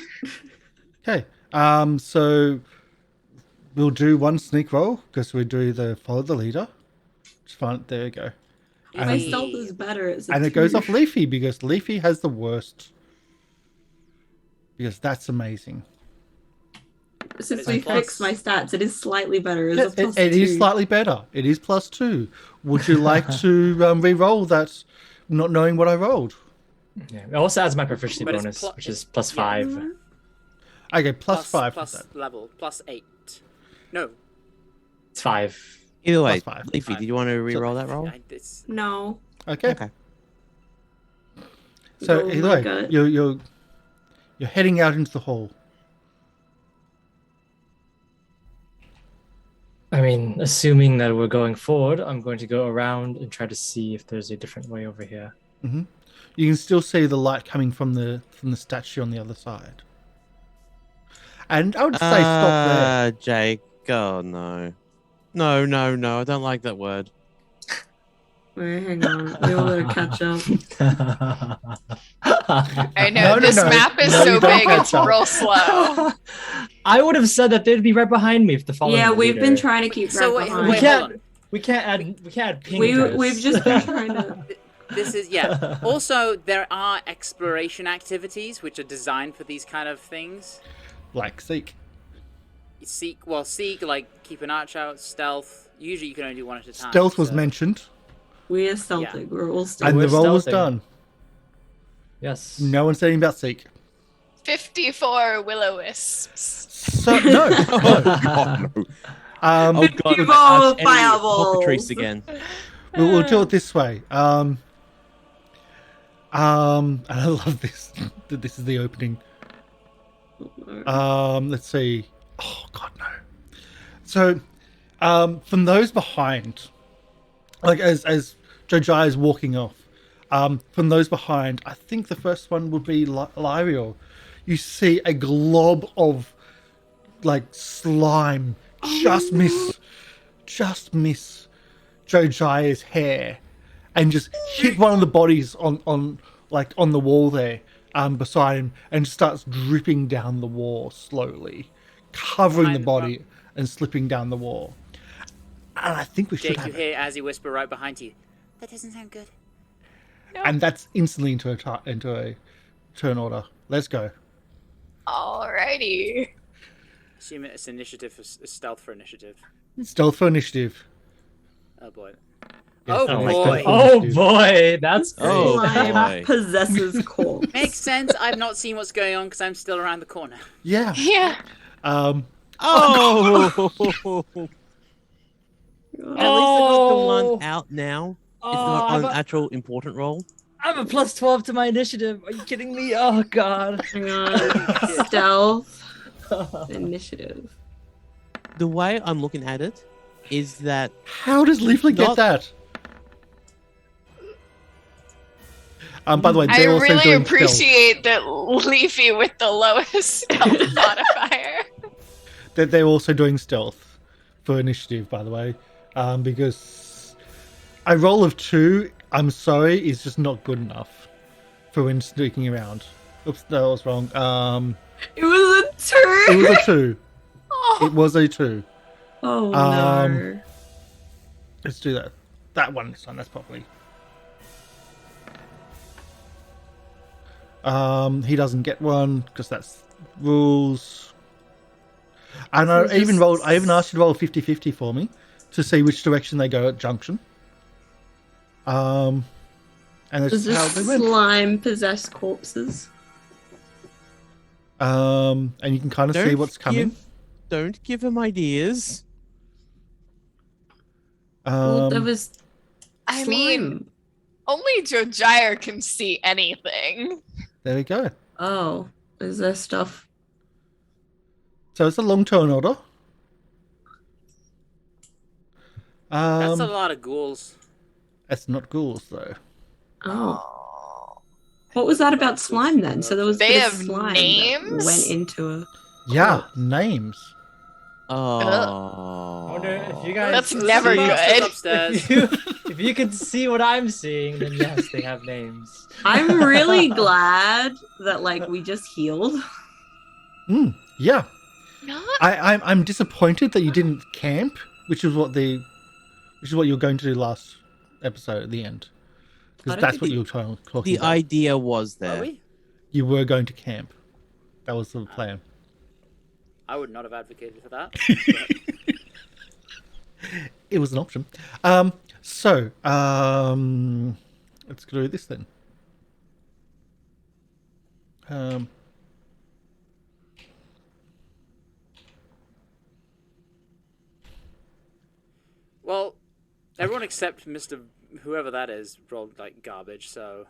Okay. So we'll do one sneak roll because we do the follow the leader. It's fine. There we go. My And, stealth is better. It's a and it goes 2. off Leafy because Leafy has the worst. Because that's amazing. Since But we it's a fixed my stats, it is slightly better. It's a plus It is 2. slightly better. It is +2. Would you like to re-roll that, not knowing what I rolled? Yeah, it also adds my proficiency But it's bonus, pl- which is yeah. +5. Okay, +5. Plus level. +8. No. It's 5. Either way, +5. Leafy, did you want to re-roll that roll? It's, No. Okay. Go So with either my way, gut. you're heading out into the hall. I mean, assuming that we're going forward, I'm going to go around and try to see if there's a different way over here. Hmm. You can still see the light coming from the statue on the other side. And I would say stop there. Jake. Oh no. No, I don't like that word. Wait, hang on. We all gotta catch up. I know, No, this map is No, so you don't big, catch it's up. real slow. I would have said that they'd be right behind me if the following. Yeah, the we've been leader. trying to keep So right wait, behind. We wait, can't. hold on. We can't add ping. to this. We've just been trying to. This is, yeah. Also, there are exploration activities which are designed for these kind of things. Like seek. Seek, like keep an arch out, stealth. Usually you can only do one at a time. Stealth was so- mentioned, We are stealthing. We're all and stealthing. the we're roll was stealthing. done. Yes. No one's saying about seek. 54 will-o-wisps. So no. God, no. Um, Oh god, You that arch enemy fireballs. cockatrice again. we'll do it this way. And I love this. That this is the opening. Let's see. Oh God, no. So, from those behind, like as Jojyre is walking off, from those behind, I think the first one would be Lieriel. You see a glob of like slime just miss Jojyre's hair, and just hit one of the bodies on the wall there, beside him, and starts dripping down the wall slowly, covering the body and slipping down the wall. And I think we should Jake, have you it. hear Azzy whisper right behind you. That doesn't sound good. And that's instantly into a turn order. Let's go. Alrighty. Assume it's initiative for stealth for initiative. Stealth for initiative. Oh boy. Yes, Oh, I like boy. stealth for Oh initiative. boy, that's Oh, great. Slime boy. possesses corpse. Makes sense. I've not seen what's going on because I'm still around the corner. Yeah. Yeah. Oh! At least I got the Oh. one out now. It's Oh, not I'm an a- actual important role. I'm a +12 to my initiative. Are you kidding me? Oh god. Hang on. Stealth. Initiative. The way I'm looking at it is that How does Leafly get Not- that? By the way, I they're also really doing appreciate that Leafy with the lowest stealth modifier. They're also doing stealth for initiative, by the way, because a roll of 2, I'm sorry, is just not good enough for when sneaking around. Oops, that was wrong. It was a 2. It was a 2. Oh, It was a 2. Oh no. Let's do that. That one this time. That's probably. He doesn't get one because that's rules. And So I even just- asked you to roll 50-50 for me to see which direction they go at junction. And Does that's how this they went. slime possess corpses? And you can kind of see what's coming. Don't give him ideas. Well, there Um, was I slime. mean, only Jojyre can see anything. there we go. Oh, is there stuff? So it's a long turn order. That's a lot of ghouls. It's not ghouls though. Oh. What was that about slime then? So there was a They bit of have slime names? that went into a. Yeah, names. Oh. I wonder if you guys. That's never see- good. Upstairs. If you could see what I'm seeing, then yes, they have names. I'm really glad that like we just healed. Yeah. Not I'm disappointed that you didn't camp, which is what you were going to do last episode at the end. I Because don't that's think what it- you were talking The about. idea was Are there. we? You were going to camp. That was the plan. I would not have advocated for that. It was an option. So, let's do this then. Well, everyone except Mr. Whoever that is rolled like garbage, so.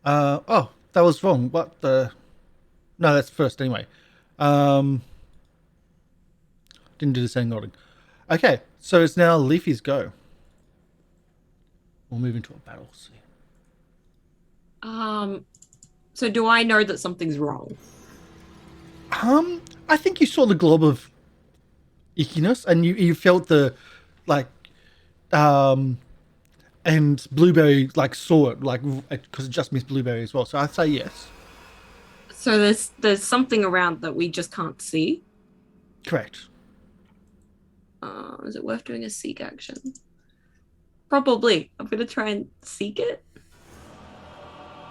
Oh, that was wrong. What the? No, that's first anyway. Didn't do the same nodding. Okay, so it's now Leafy's go. We'll move into a battle scene. So do I know that something's wrong? I think you saw the glob of ickiness, and you felt the, like, and Blueberry like saw it, like, because it just missed Blueberry as well. So I'd say yes. So there's something around that we just can't see. Correct. Is it worth doing a seek action? Probably. I'm gonna try and seek it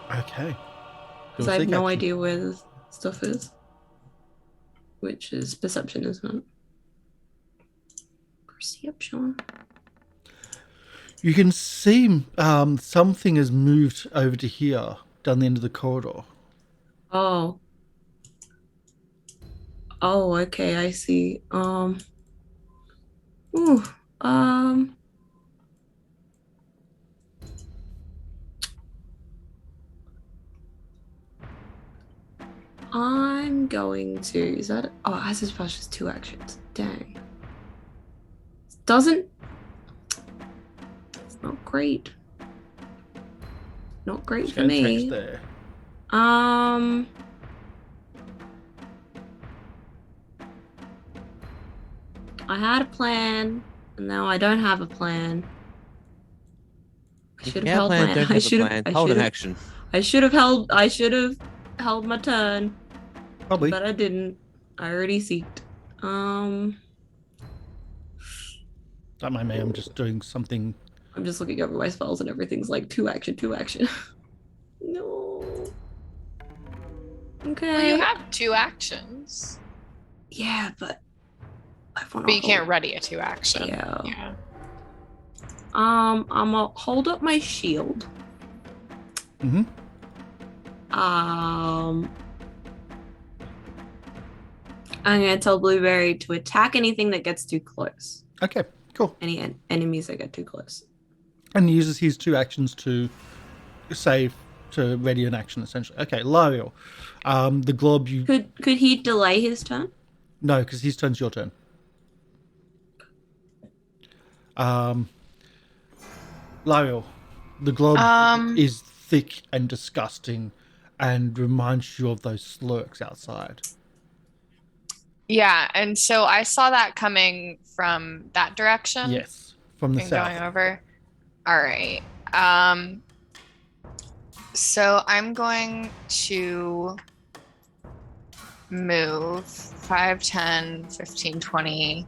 Okay. because I have no idea where the stuff is. Which is perception, isn't it? Perception. You can see something has moved over to here, down the end of the corridor. Oh. Oh, okay, I see. Ooh, I'm going to. Is that? Oh, as his flash is 2 actions. Dang. Doesn't. It's not great. Not great Just for gonna text me. there. I had a plan, and now I don't have a plan. I should have Yeah, held plan, my. don't I have a should plan. have. Hold an action. I should have held. I should have held my turn, Probably. but I didn't. I already seeked. Don't mind me, I'm just doing something. I'm just looking over my spells, and everything's like 2 action, 2 action. No. Well, Okay. you have 2 actions, Yeah, but I want but you can't ready a 2 action. Yeah. I'm gonna hold up my shield. Mm-hmm. I'm gonna tell Blueberry to attack anything that gets too close. Okay, cool. Any enemies that get too close. And he uses his 2 actions to save, to ready an action, essentially. Okay, Lieriel. The glob you... Could he delay his turn? No, because his turn's your turn. Lieriel, the glob is thick and disgusting and reminds you of those slurks outside. Yeah, and so I saw that coming from that direction. Yes, from the And south. going over. All right. So I'm going to move 5, 10, 15, 20,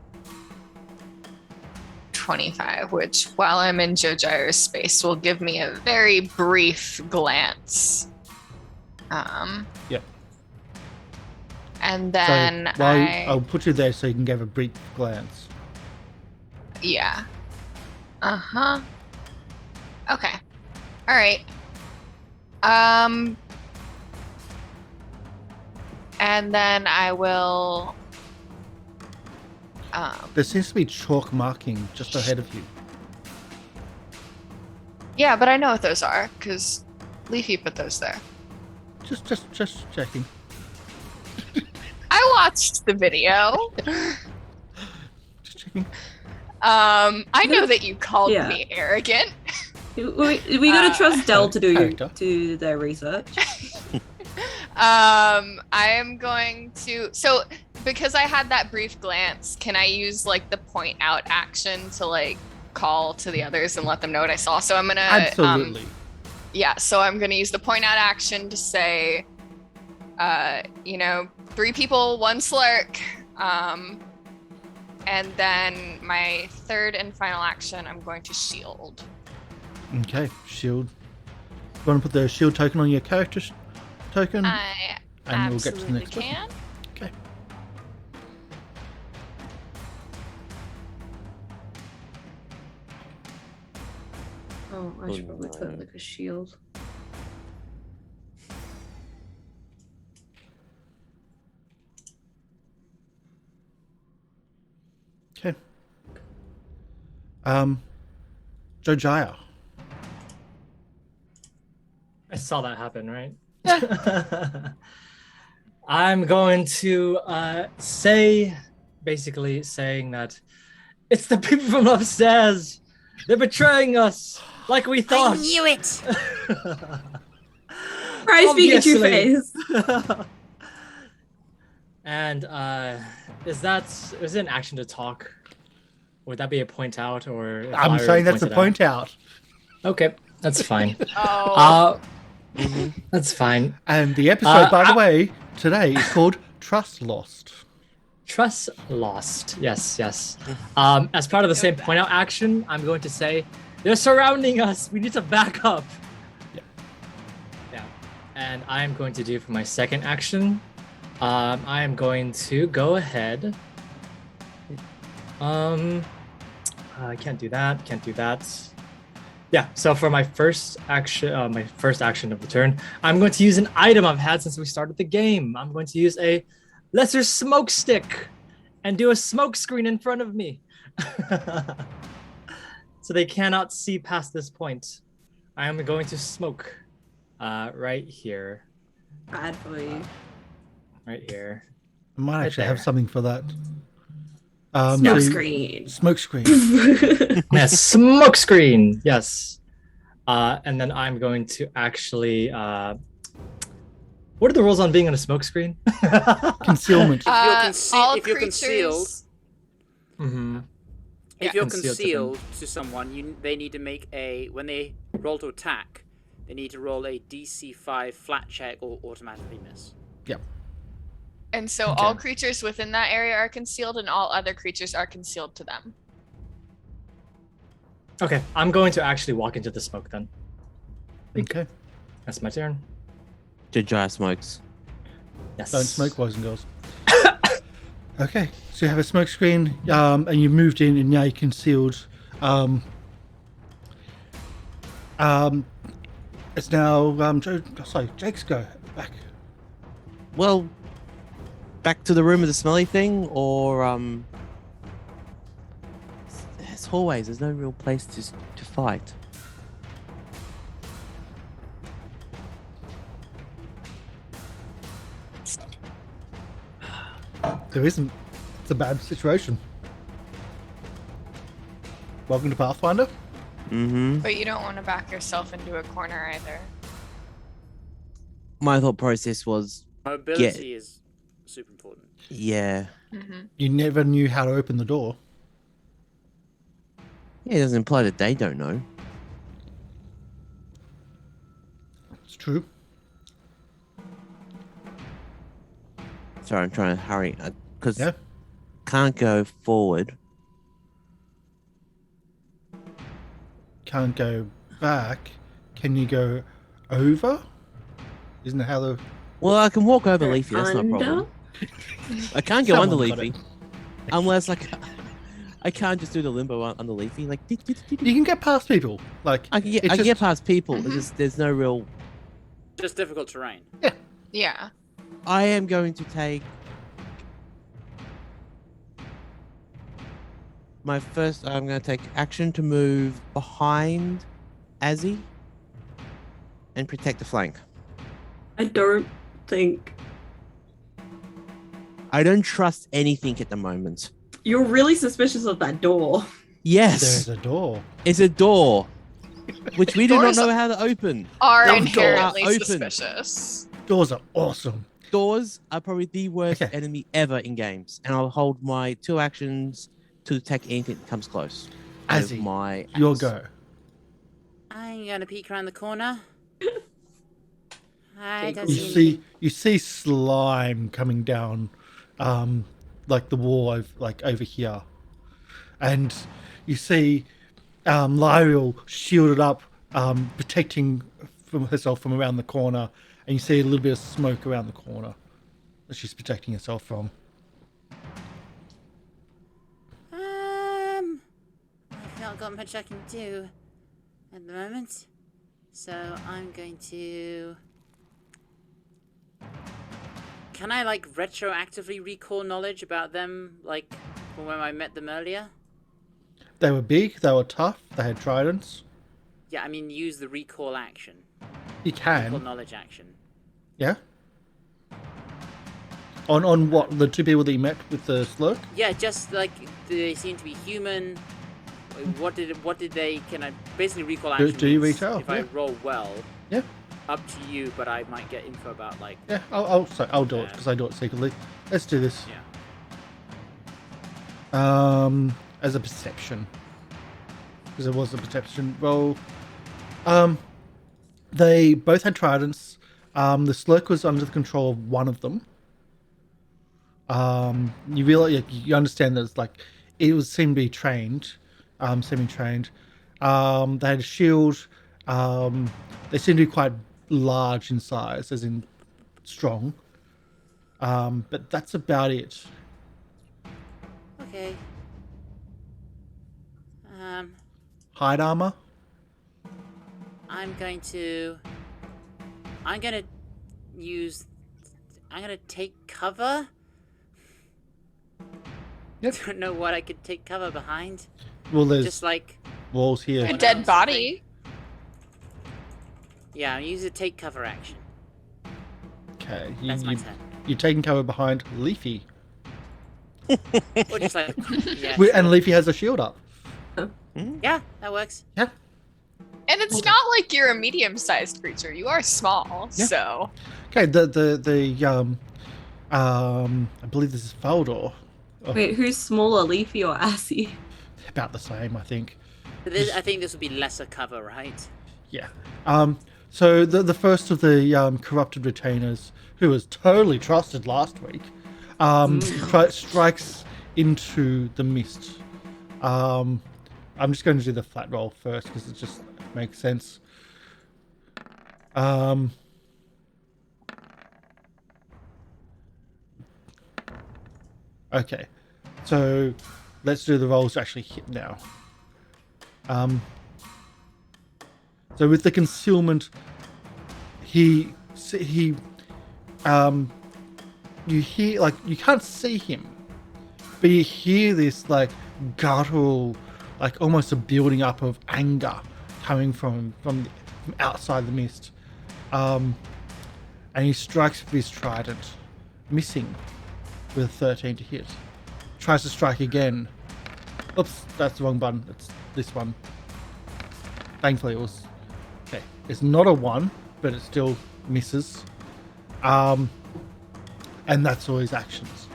25, which while I'm in Jojyre's space will give me a very brief glance. Yep. And then so I'll put you there so you can give a brief glance. Yeah. Uh-huh. Okay. All right. And then I will There seems to be chalk marking just ahead of you. yeah, but I know what those are because Leafy put those there. Just checking. I watched the video. Just checking. I know that you called Yeah. me arrogant. We gotta trust Dell to character. do their research. I am going to because I had that brief glance, can I use like the point out action to like call to the others and let them know what I saw? So I'm gonna Absolutely. yeah, so I'm gonna use the point out action to say 3 people, 1 slurk. And then my third and final action, I'm going to shield. Okay, shield. You want to put the shield token on your character token? I And we'll get to the absolutely next one. can. Okay. Oh, I should probably put like a shield. Okay. Jojyre. I saw that happen, right? I'm going to basically saying that it's the people from upstairs. They're betraying us like we thought. I knew it. Right, Pikachu Obviously. face. And is it an action to talk? Would that be a point out or? if I'm I saying that's a pointed point out. out? Okay, that's fine. Oh, That's fine. And the episode, by the I- way, today is called Trust Lost. Trust lost. Yes. As part of the same point out action, I'm going to say they're surrounding us. We need to back up. Yeah. And I am going to do for my second action. I am going to go ahead. I can't do that. Can't do that. Yeah. So for my first action of the turn, I'm going to use an item I've had since we started the game. I'm going to use a lesser smoke stick and do a smoke screen in front of me. So they cannot see past this point. I am going to smoke right here. Bad for you. Right here. I might Right actually have there. something for that. Smoke so- screen. Smoke screen. Yes, smoke screen. Yes. And then I'm going to actually. What are the rules on being on a smoke screen? Concealment. all if you're concealed, creatures- Mm-hmm. if you're Concealed to them. concealed to someone, they need to make when they roll to attack, they need to roll a DC 5 flat check or automatically miss. Yep. And so all creatures within that area are concealed, and all other creatures are concealed to them. Okay, I'm going to actually walk into the smoke then. Okay. That's my turn. Jojyre smokes. Yes. Don't smoke, boys and girls. Okay, so you have a smoke screen, and you've moved in, and now you're concealed. It's now Jake's go back. Well, back to the room of the smelly thing, or there's hallways. There's no real place to fight. There isn't. It's a bad situation. Welcome to Pathfinder. Mm-hmm. But you don't want to back yourself into a corner either. My thought process was, Mobility is super important. yeah, You never knew how to open the door. it doesn't imply that they don't know. It's true. Sorry, I'm trying to hurry because Yeah. can't go forward. Can't go back. Can you go over? Isn't that how the... Well, I can walk over Leafy. That's not a Under? problem. I can't go under Someone got Leafy it. unless I can't just do the limbo under Leafy. Like You can get past people. Like I can it's get just- past people. Mhm. It's just there's no real. Just difficult terrain. Yeah. I am going to take my first. I'm going to take action to move behind Azzy and protect the flank. I don't think I don't trust anything at the moment. you're really suspicious of that door. Yes, There's a door. it's a door, which we do not Doors know how to open. Are Those inherently doors are open. suspicious. Doors are awesome. Doors are probably the worst Okay. enemy ever in games, and I'll hold my 2 actions to attack anything that comes close. with Azzy, my your axe. go. I'm gonna peek around the corner. I don't You see see, anything. you see slime coming down, like the wall, over here, and you see Lieriel shielded up, protecting herself from around the corner, and you see a little bit of smoke around the corner that she's protecting herself from. I've not got much I can do at the moment, so I'm going to. Can I like retroactively recall knowledge about them, like from when I met them earlier? They were big, they were tough, they had tridents. Yeah, I mean use the recall action, You recall can, knowledge action. yeah. On what, the 2 people that you met with the slurk? Yeah, just like they seem to be human. What did they? Can I basically recall action? do you means reach out? If I Yeah. roll well, Yeah. up to you, but I might get info about like. Yeah, I'll do it Yeah. because I do it secretly. Let's do this. Yeah. As a perception, because it was a perception roll. They both had tridents. The slurk was under the control of one of them. You realize, you understand that it's like it was seemed to be trained, semi-trained. They had a shield. They seemed to be quite large in size, as in strong. But that's about it. Okay. Hide armor. I'm gonna use. I'm gonna take cover. Yep. Don't know what I could take cover behind. Well, there's Just like. walls here. A dead body. Yeah, use a take cover action. Okay, That's my turn. you're taking cover behind Leafy. Or just like. Yeah. And Leafy has a shield up. Yeah, that works. Yeah. And it's not like you're a medium-sized creature. You are small, Yeah. so Okay, I believe this is Faldor. Wait, who's smaller, Leafy or Azzy? About the same, I think. But this, I think this will be lesser cover, right? Yeah. So the first of the corrupted retainers, who was totally trusted last week, strikes into the mist. I'm just going to do the flat roll first because it just makes sense. Okay, so let's do the rolls to actually hit now. So with the concealment, you hear, like, you can't see him, but you hear this like guttural, like almost a building up of anger coming from outside the mist. And he strikes with his trident, missing with a 13 to hit. Tries to strike again. Oops, that's the wrong button. It's this one. Thankfully it was... Okay, it's not a 1, but it still misses. And that's all his actions.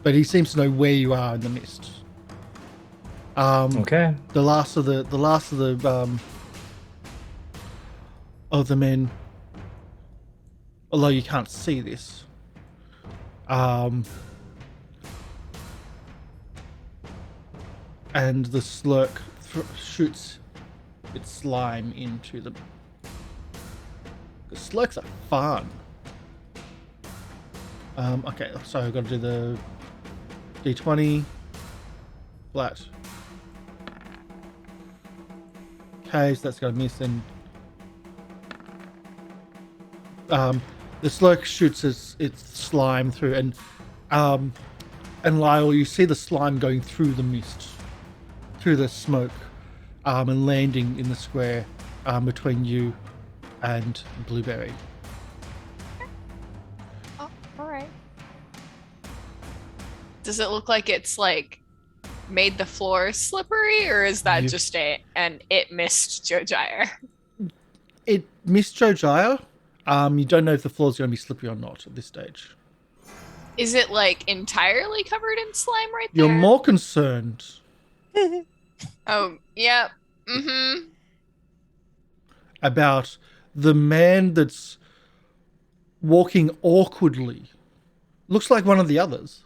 But he seems to know where you are in the mist. Okay. The last of the men, although you can't see this, and the slurk shoots its slime into them. The slurks are fun. Okay, so I've got to do the D20 flat. Okay, so that's going to miss. And the slurk shoots its slime through, and Lyle, you see the slime going through the mist, through the smoke, and landing in the square between you and Blueberry. Oh, all right. Does it look like it's like made the floor slippery, or is that just and it missed Jojyre? It missed Jojyre. You don't know if the floor's going to be slippery or not at this stage. Is it like entirely covered in slime right there? You're more concerned Oh, yeah. Mm-hmm. about the man that's walking awkwardly. Looks like one of the others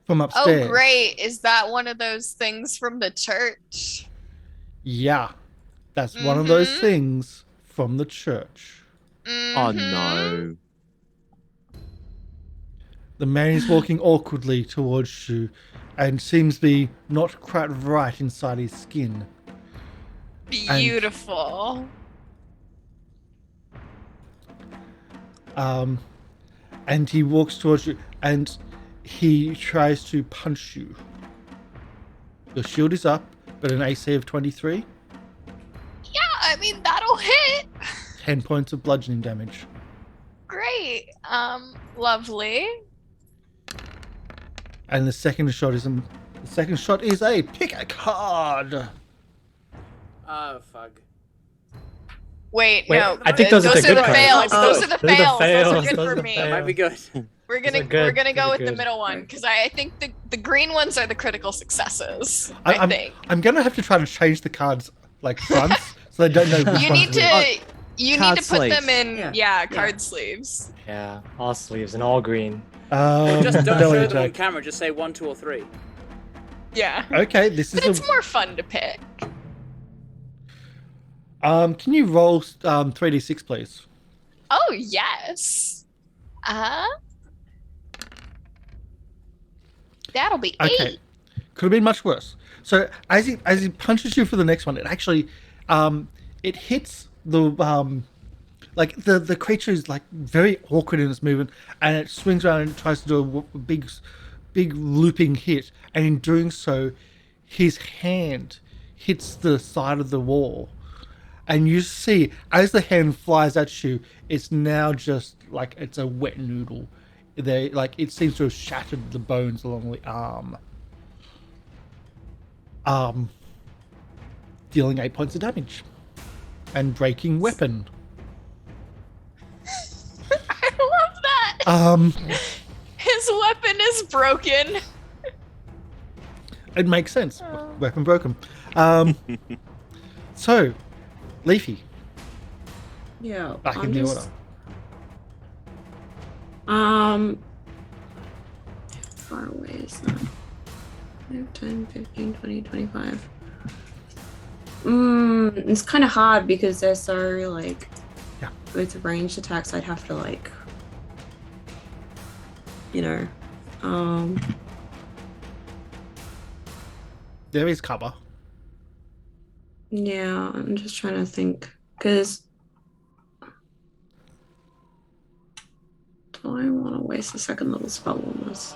from upstairs. Oh, great. Is that one of those things from the church? Yeah, that's one of those things from the church. Oh no. The man is walking awkwardly towards you and seems to be not quite right inside his skin. Beautiful. And he walks towards you and he tries to punch you. Your shield is up, but an AC of 23. Yeah, I mean, that'll hit. 10 points of bludgeoning damage. Great. Lovely. And the second shot is a pick a card. Oh, fuck. Wait, Wait, no. I think those are the good cards. fails. Oh, Those are the those are the fails. Those fails. are good Those are for the me. fails. Might be good. We're Those are gonna good. go Those are with the good. middle one because I think the green ones are the critical successes. I'm think gonna have to try to change the cards like fronts so they don't know which you one's need which. to Card put them sleeves. in Yeah. card sleeves. Yeah, all sleeves and all green. Just don't no, show them on Jack. camera. Just say 1, 2, or 3. Yeah. Okay, this But is it's more fun to pick. Can you roll 3d6, please? Oh yes. That'll be Okay. 8. Could have been much worse. So as he punches you for the next one, it actually it hits the like the creature is like very awkward in its movement, and it swings around and tries to do a big looping hit, and in doing so, his hand hits the side of the wall, and you see as the hand flies at you, it's now just like it's a wet noodle. It seems to have shattered the bones along the arm. Dealing 8 points of damage and breaking weapon. I love that. His weapon is broken. It makes sense. Weapon broken. So, Leafy, Yeah. back I'm in the just- order. How far away is that? 5, 10, 15, 20, 25. It's kind of hard because they're so like. Yeah. With ranged attacks, I'd have to like. You know. There is cover. Yeah, I'm just trying to think because. Do I want to waste a second level spell on this?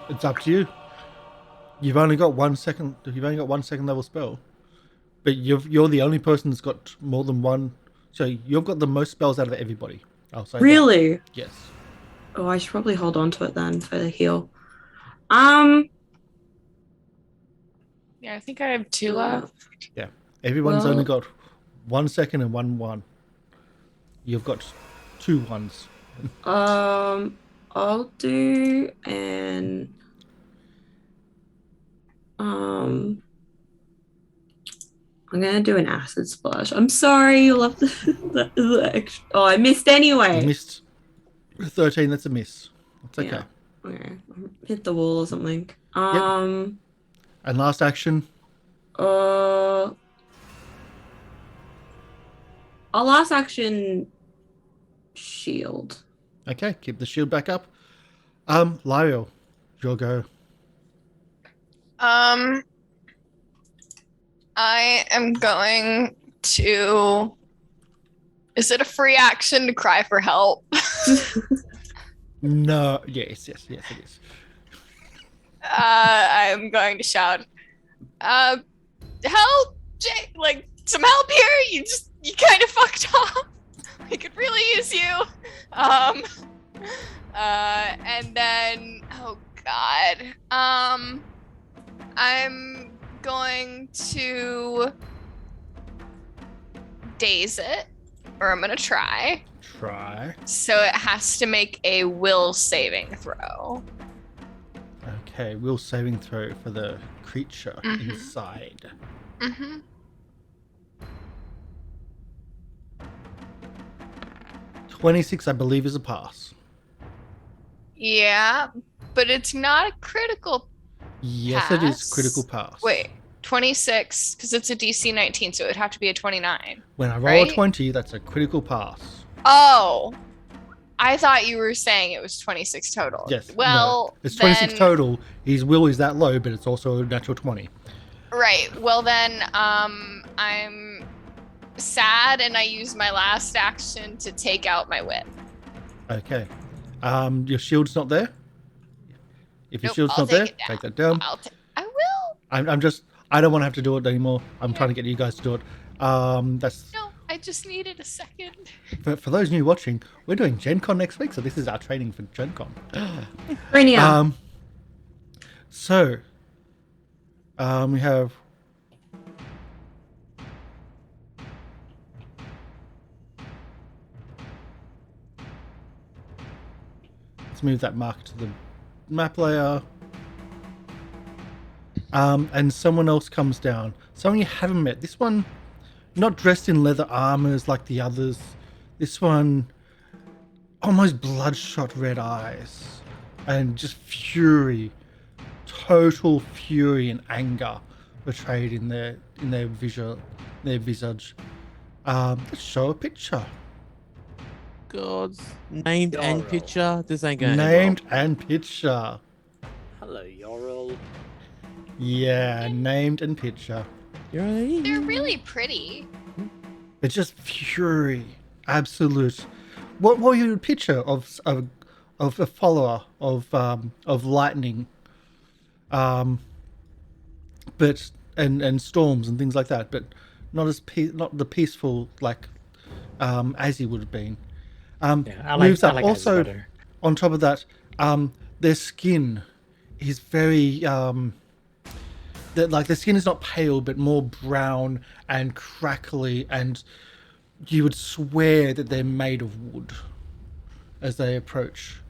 It's up to you. You've only got 1 second. You've only got 1 second level spell, but you're the only person that's got more than one. So you've got the most spells out of everybody. I'll say. Really? That. Yes. Oh, I should probably hold on to it then for the heal. Yeah, I think I have 2 left. Yeah. Everyone's only Well- got 1 second and 1. You've got 2 ones. I'll do an I'm gonna do an acid splash. I'm sorry, you left the extra. Oh, I missed You anyway. missed 13. That's a miss. It's okay. Yeah. Okay, hit the wall or something. And last action. Our last action shield. Okay, keep the shield back up. Lieriel, your go. I am going to. Is it a free action to cry for help? No, yes, it is. I'm going to shout, help, Jake! Like, some help here! You kind of fucked up. I could really use you. And then, oh god. I'm going to daze it, or I'm gonna try. Try. So it has to make a will saving throw. Okay, will saving throw for the creature inside. Mm-hmm. 26, I believe, is a pass. Yeah, but it's not a critical. Yes, it is Pass. critical pass. Wait, 26, because it's a DC 19, so it would have to be a 29. When I roll a right? 20, that's a critical pass. Oh, I thought you were saying it was 26 total. Yes. Well, no, it's 26 then, total. His will is that low, but it's also a natural 20. Right. Well, then, I'm sad, and I use my last action to take out my whip. Okay. Your shield's not there? If your Nope, shield's I'll not there, take it down. take that down. I will. I'm just, I don't want to have to do it anymore. I'm trying to get you guys to do it. That's No, I just needed a second. for those new watching, we're doing Gen Con next week, so this is our training for Gen Con. Brainiac. So, we have let's move that marker to the map layer. And someone else comes down. Someone you haven't met. This one, not dressed in leather armors like the others. This one, almost bloodshot red eyes, and just fury, total fury and anger portrayed in their visage. Let's show a picture. God's named and Jojyre. picture. This ain't going Named and picture. Hello, Jojyre. Yeah, named and picture. They're really pretty. It's just fury, absolute. What were your picture of a follower of lightning, but and storms and things like that, but not the peaceful like Azzy would have been. Yeah, Moves I up. like Also, Azzy better. on top of that, their skin is very their skin is not pale but more brown and crackly, and you would swear that they're made of wood as they approach.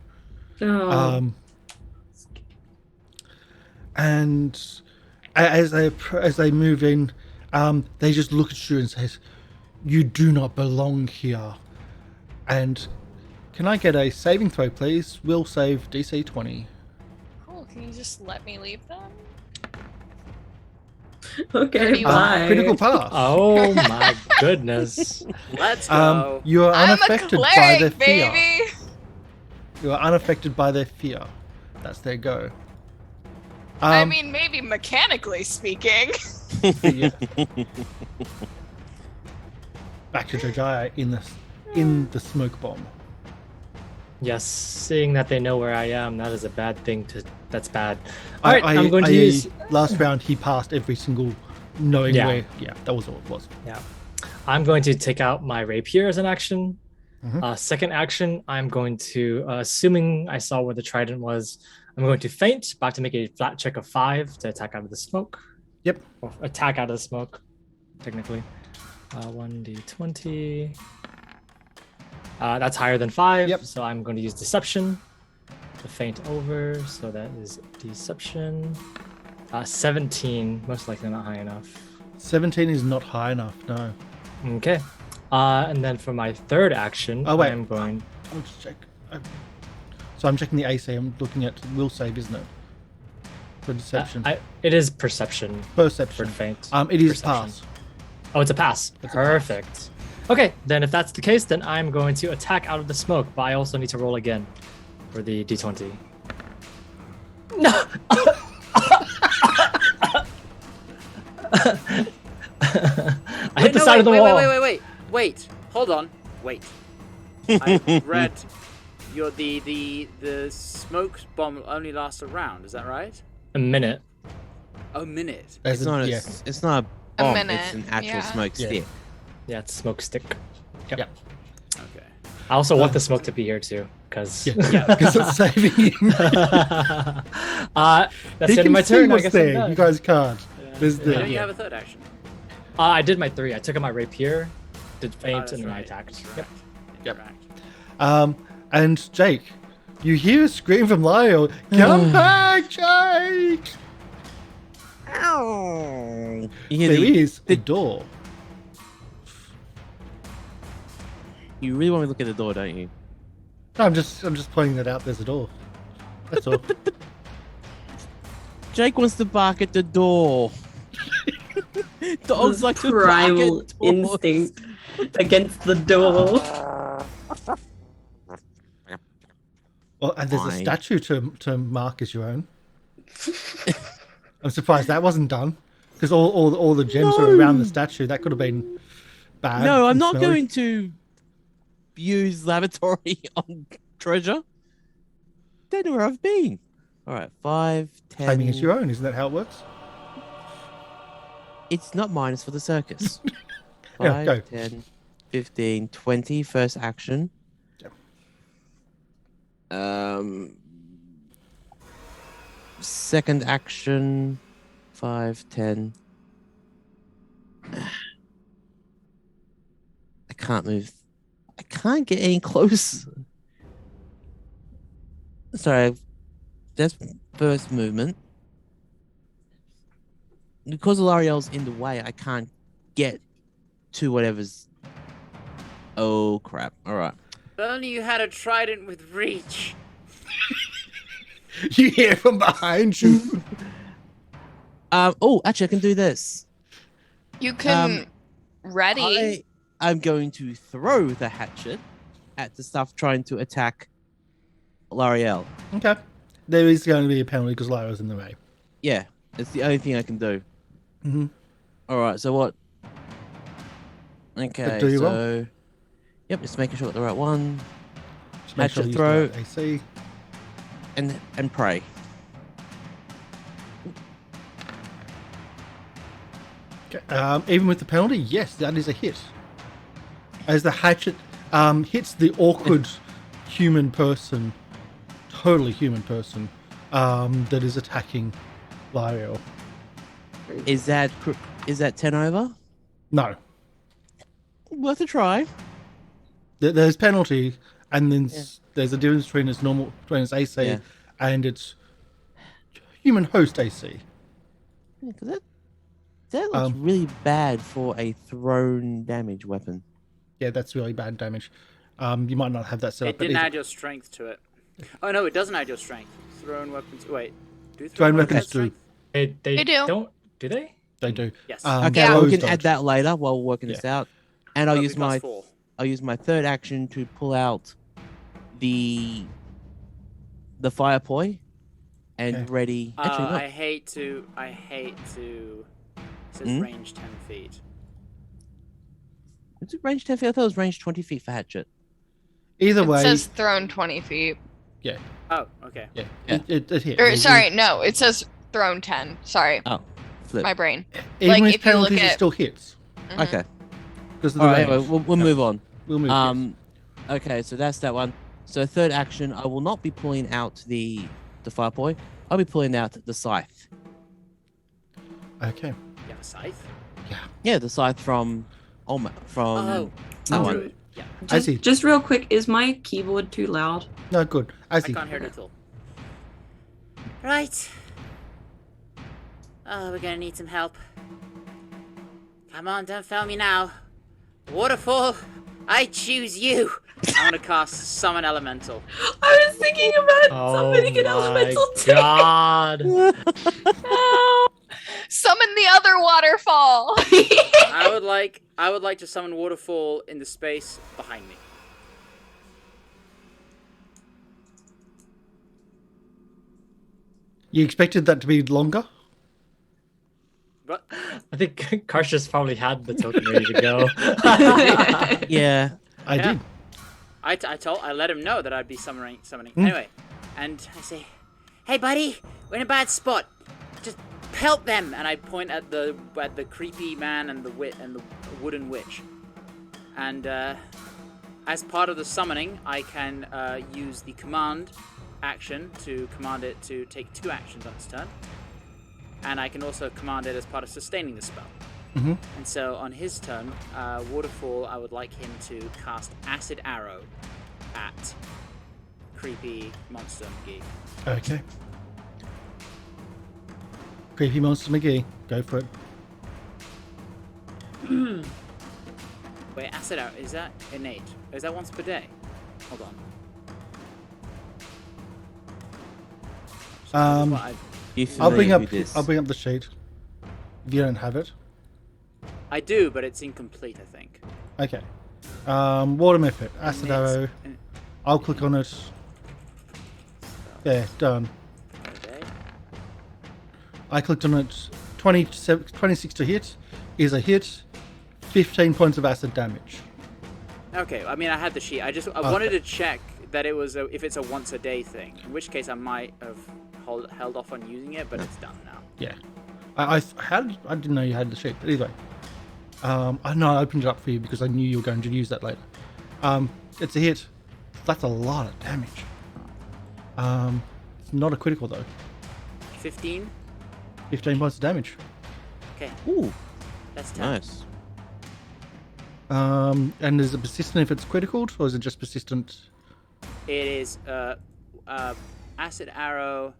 Oh. And as they move in, they just look at you and says, "You do not belong here." And can I get a saving throw, please? Will save DC 20. Cool. Can you just let me leave them? Okay, 31. bye. Critical pass. Oh my goodness. Let's go. You are I'm a unaffected by cleric, their fear. baby. You are unaffected by their fear. That's their go. I mean, maybe mechanically speaking. Yeah. Back to Jojyre in the smoke bomb. Yes, seeing that they know where I am, that is a bad thing that's bad. All right, I'm going to use. Last round, he passed every single knowing Yeah. where. Yeah, that was all it was. Yeah, I'm going to take out my rapier as an action. Second action, I'm going to, assuming I saw where the trident was, I'm going to feint, back to make a flat check of 5 to attack out of the smoke. Yep. Or attack out of the smoke, technically. 1d20. That's higher than 5, Yep. so I'm going to use deception to feint over. So that is deception. 17, most likely not high enough. 17 is not high enough. No. Okay. And then for my third action, Oh, wait. I'm going. I'll just check. So I'm checking the AC. I'm looking at will save, isn't it? For deception. It is perception Perception. for feint. It is Perception. pass. Oh, it's a pass. It's a pass. Perfect. Okay, then if that's the case, then I'm going to attack out of the smoke, but I also need to roll again for the d20. No. I hit the side of the wall. Wait. Hold on. Wait. I read the smoke bomb only lasts a round. Is that right? A minute. A minute. It's not. Yeah. It's not a bomb. minute, It's an actual yeah. smoke Yeah. stick. Yeah, it's smoke stick. Yep. Yep. Okay. I also want the smoke to be here too, because Yeah, because it's saving him. that's He the end of can my see turn. I what's guess I'm there. done. You guys can't. There's the, Don't you yeah. have a third action? I did my 3. I took out my rapier, did Oh, feint, that's and then I right. attacked. That's Yep. right. Yep. Right. And Jake, you hear a scream from Lieriel. Come back, Jake! Ow! You hear There the, is a door. You really want me to look at the door, don't you? No, I'm just pointing that out. There's a door. That's all. Jake wants to bark at the door. Dogs like to bark primal at doors. instinct against the door. Well, and there's a Fine. statue to mark as your own. I'm surprised that wasn't done because all the gems are around the statue. That could have been bad. No, I'm and not smelly. going to use lavatory on treasure. Don't know where I've been. All right, 5, 10. Claiming it's your own. Isn't that how it works? It's not mine, it's for the circus. Yeah, 5, go. 10, 15, 20. First action. Second action. 5, 10. I can't move. I can't get any close. Sorry. That's first movement. Because Lieriel's in the way, I can't get to whatever's. Oh crap! All right. If only you had a trident with reach. You hear from behind you. Oh, actually, I can do this. You can ready. I'm going to throw the hatchet at the stuff trying to attack Lieriel. Okay. There is going to be a penalty because Lyra's in the way. Yeah, it's the only thing I can do. Mm-hmm. All right. So what? Okay. do you roll? So. Yep, just making sure I got the right one. Just make sure Hatchet you throw. use the AC. And pray. Okay. Even with the penalty, yes, that is a hit. As the hatchet hits the awkward human person, totally human person, that is attacking Lieriel. Is that 10 over? No. Worth a try. There's penalty, and then there's a difference between its AC Yeah. and its human host AC. Yeah, 'cause that looks really bad for a thrown damage weapon. Yeah, that's really bad damage. You might not have that set up. It but didn't either- add your strength to it. Oh no, it doesn't add your strength. Thrown weapons. Wait. Do Thrown weapons weapons add do. strength? They They do. don't, do they? They do. Yes. Okay, Yeah. well, we those can add don't. that later while we're working this out. And I'll That'll use be plus my 4. I'll use my third action to pull out the fire poi and Okay. ready. Actually, no. I hate to. It says Hmm? range 10 feet. Is it range 10 feet? I thought it was range 20 feet for hatchet. Either It way, says thrown 20 feet. yeah, Oh, okay. yeah, Yeah. It hit. Or sorry, no, it says thrown 10. Sorry, Oh, flip. my brain. Even like, with if you look penalties, it at- still hits Mhm. Okay. because of the All right. range. Anyway, we'll move on. We'll move. yes. Okay, so that's that one. So third action, I will not be pulling out the fire poi. I'll be pulling out the scythe. Okay. You have a scythe? Yeah, the scythe from Oh, that one. druid. Yeah. Azzy. Just real quick, is my keyboard too loud? No, good. I Azzy. can't hear it at all. Right. Oh, we're gonna need some help. Come on, don't fail me now. Waterfall, I choose you. I want to cast Summon Elemental. I was thinking about Oh summoning an my elemental too. god. Summon the other waterfall. I would like to summon Waterfall in the space behind me. You expected that to be longer? But I think Karsh just probably had the token ready to go. Yeah. I Yeah. did. I let him know that I'd be summoning. Anyway, and I say, "Hey, buddy, we're in a bad spot. Just help them." And I point at the creepy man and the wooden witch. And as part of the summoning, I can use the command action to command it to take 2 actions on its turn. And I can also command it as part of sustaining the spell. Mm-hmm. And so on his turn, Waterfall, I would like him to cast Acid Arrow at Creepy Monster McGee. Okay. Creepy Monster McGee. Go for it. Wait, Acid Arrow, is that innate? Is that once per day? Hold on. What I- You I'll bring familiar up. with this? I'll bring up the sheet. If you don't have it. I do, but it's incomplete, I think. Okay. Water method. Acid Innate- arrow. I'll click on it. There, done. Okay. I clicked on it. 26 to hit is a hit. 15 points of acid damage. Okay, I mean, I had the sheet. I wanted to check that it was if it's a once a day thing. In which case, I might have held off on using it, but it's done now. Yeah. I didn't know you had the sheet, but anyway. I know I opened it up for you because I knew you were going to use that later. It's a hit. That's a lot of damage. It's not a critical though. 15. 15 points of damage. Okay, Ooh, that's 10. nice. And is it persistent if it's critical, or is it just persistent? It is acid arrow.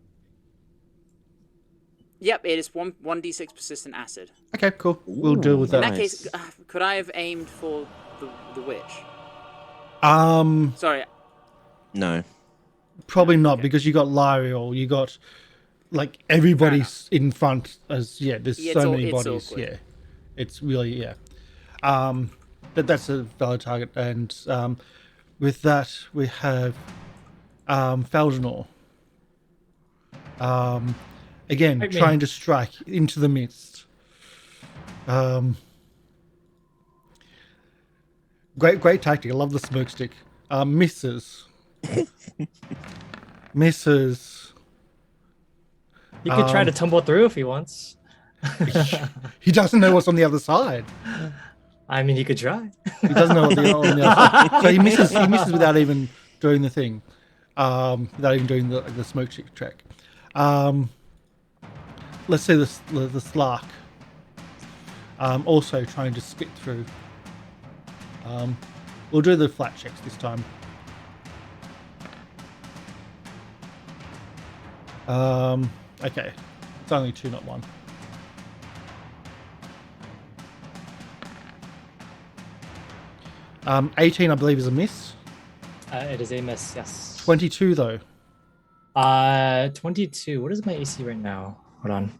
Yep, it is 1d6 persistent acid. Okay, cool. We'll deal with In that. that Nice. case, could I have aimed for the witch? Sorry. No. Probably not, because you got Lieriel, you got like everybody's in front. There's Yeah, so many it's bodies. awkward. Yeah, it's really but that's a valid target. And with that, we have Falgenor. Again, Right, trying to strike into the midst. Great tactic. I love the smoke stick. Misses. Misses. He could try to tumble through if he wants. He doesn't know what's on the other side. I mean, he could try. He doesn't know what's on the other side. So he misses without even doing the thing. Without even doing the smoke stick track. Let's say the Slark. Also trying to spit through. We'll do the flat checks this time. Okay. It's only 2, not 1. Um, 18, I believe, is a miss. It is a miss, yes. 22, though. 22. What is my AC right now? Hold on.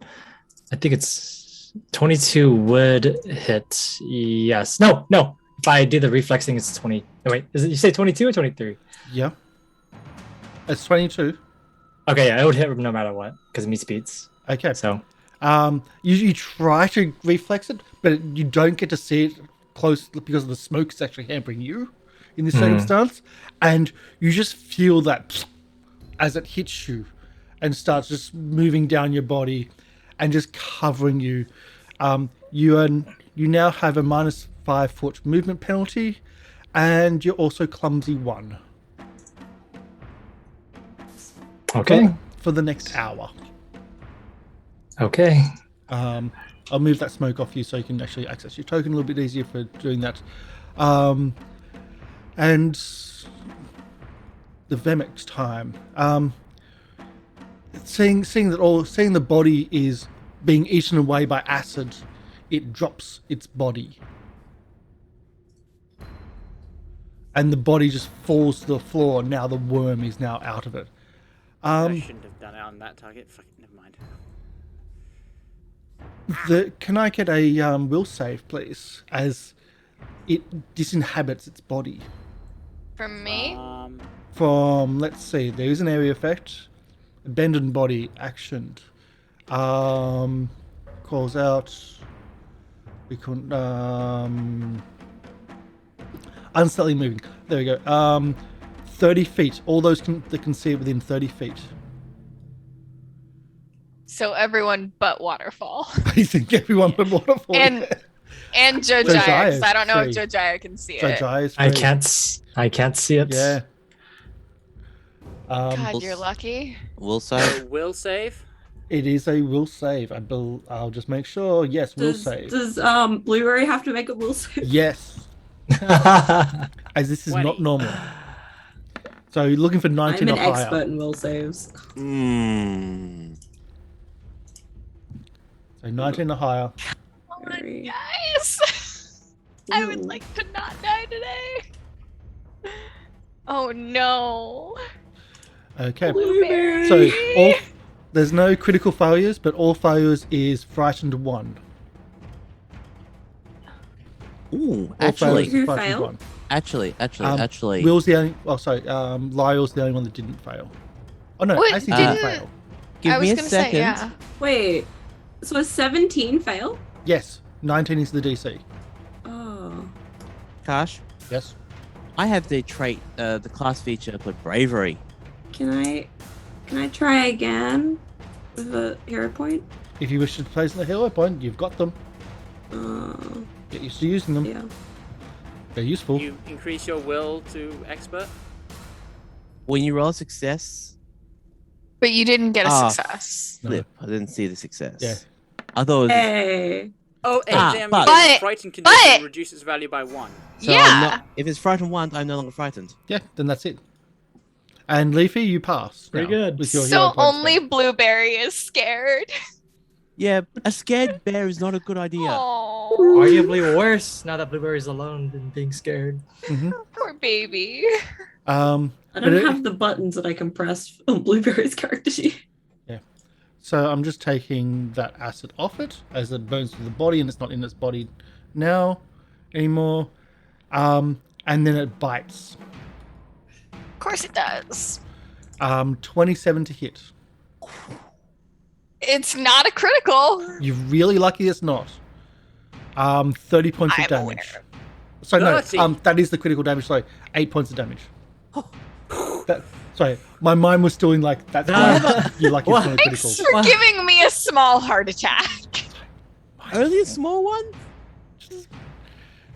I think it's 22 would hit. Yes. No. If I do the reflex thing, it's 20. No, wait. Is it, you say 22 or 23? Yeah. It's 22. Okay, yeah, it would hit no matter what because it meets beats. Okay. So, You try to reflex it, but you don't get to see it close because the smoke is actually hampering you in this circumstance. And you just feel that as it hits you and starts just moving down your body and just covering you. You now have a -5 foot movement penalty, and you're also clumsy 1. okay. For the next hour. Okay. I'll move that smoke off you so you can actually access your token a little bit easier for doing that. And the Vemix time. Seeing the body is being eaten away by acid, it drops its body. And the body just falls to the floor. Now the worm is now out of it. I shouldn't have done it on that target. Fuck it, never mind. Can I get a will save, please? As it disinhabits its body. From me? From, let's see, there is an area effect. abandoned body actioned. Calls out. We couldn't. Unsteadily moving. There we go. 30 feet. All those that can see it within 30 feet. So everyone but Waterfall. I think everyone but Waterfall. And Jojyre, because I don't know if free. Jojyre can see it. Jojyre is I free. can't see it. Yeah. God, you're lucky. Will So save. will save. It is a will save. I'll just make sure. Yes, will save. Does Blueberry have to make a will save? Yes, as this is 20. not normal. So you're looking for 19 I'm or an higher. expert in will saves. So 19 or higher. Come on, Very- guys. I would Ew. like to not die today. Oh no. Okay. Blueberry. So there's no critical failures, but all failures is frightened 1. Ooh, All actually, failures is Who frightened failed? 1. actually. Will's the only. Oh, sorry. Lyle's the only one that didn't fail. Oh no, What? Azzy Didn't- didn't fail. Give I was me a gonna second. say, yeah. Wait, so a 17 fail? Yes, 19 is the DC. Oh. Karsh, Yes. I have the trait, the class feature called Bravery. Can I try again with a hero point? If you wish to place the hero point, you've got them. Uh, Get used to using them. yeah. They're useful. You increase your will to expert. When you roll a success, But you didn't get a Ah. success. No. flip. I didn't see the success. Yeah. I thought it was. Hey. Oh, Ah, anytime but- you get a But- frightened condition but- reduces value by 1. So Yeah. I'm not, if it's frightened 1, I'm no longer frightened. Yeah, then that's it. And Leafy, you pass. Pretty now good. With your hero So points only spent. Blueberry is scared. Yeah, a scared bear is not a good idea. Oh, Arguably worse now that Blueberry's alone than being scared. Mhm. poor baby. Um, I but don't it- have the buttons that I can press on Blueberry's character sheet. So I'm just taking that acid off it as it burns through the body, and it's not in its body now anymore. And then it bites. Of course it does. 27 to hit. It's not a critical. You're really lucky it's not. 30 points of I'm damage. aware. So no, 30. that is the critical damage. Sorry, 8 points of damage. Sorry, my mind was still in like that's why you're lucky it's not a critical. Thanks for giving me a small heart attack. Only a small one?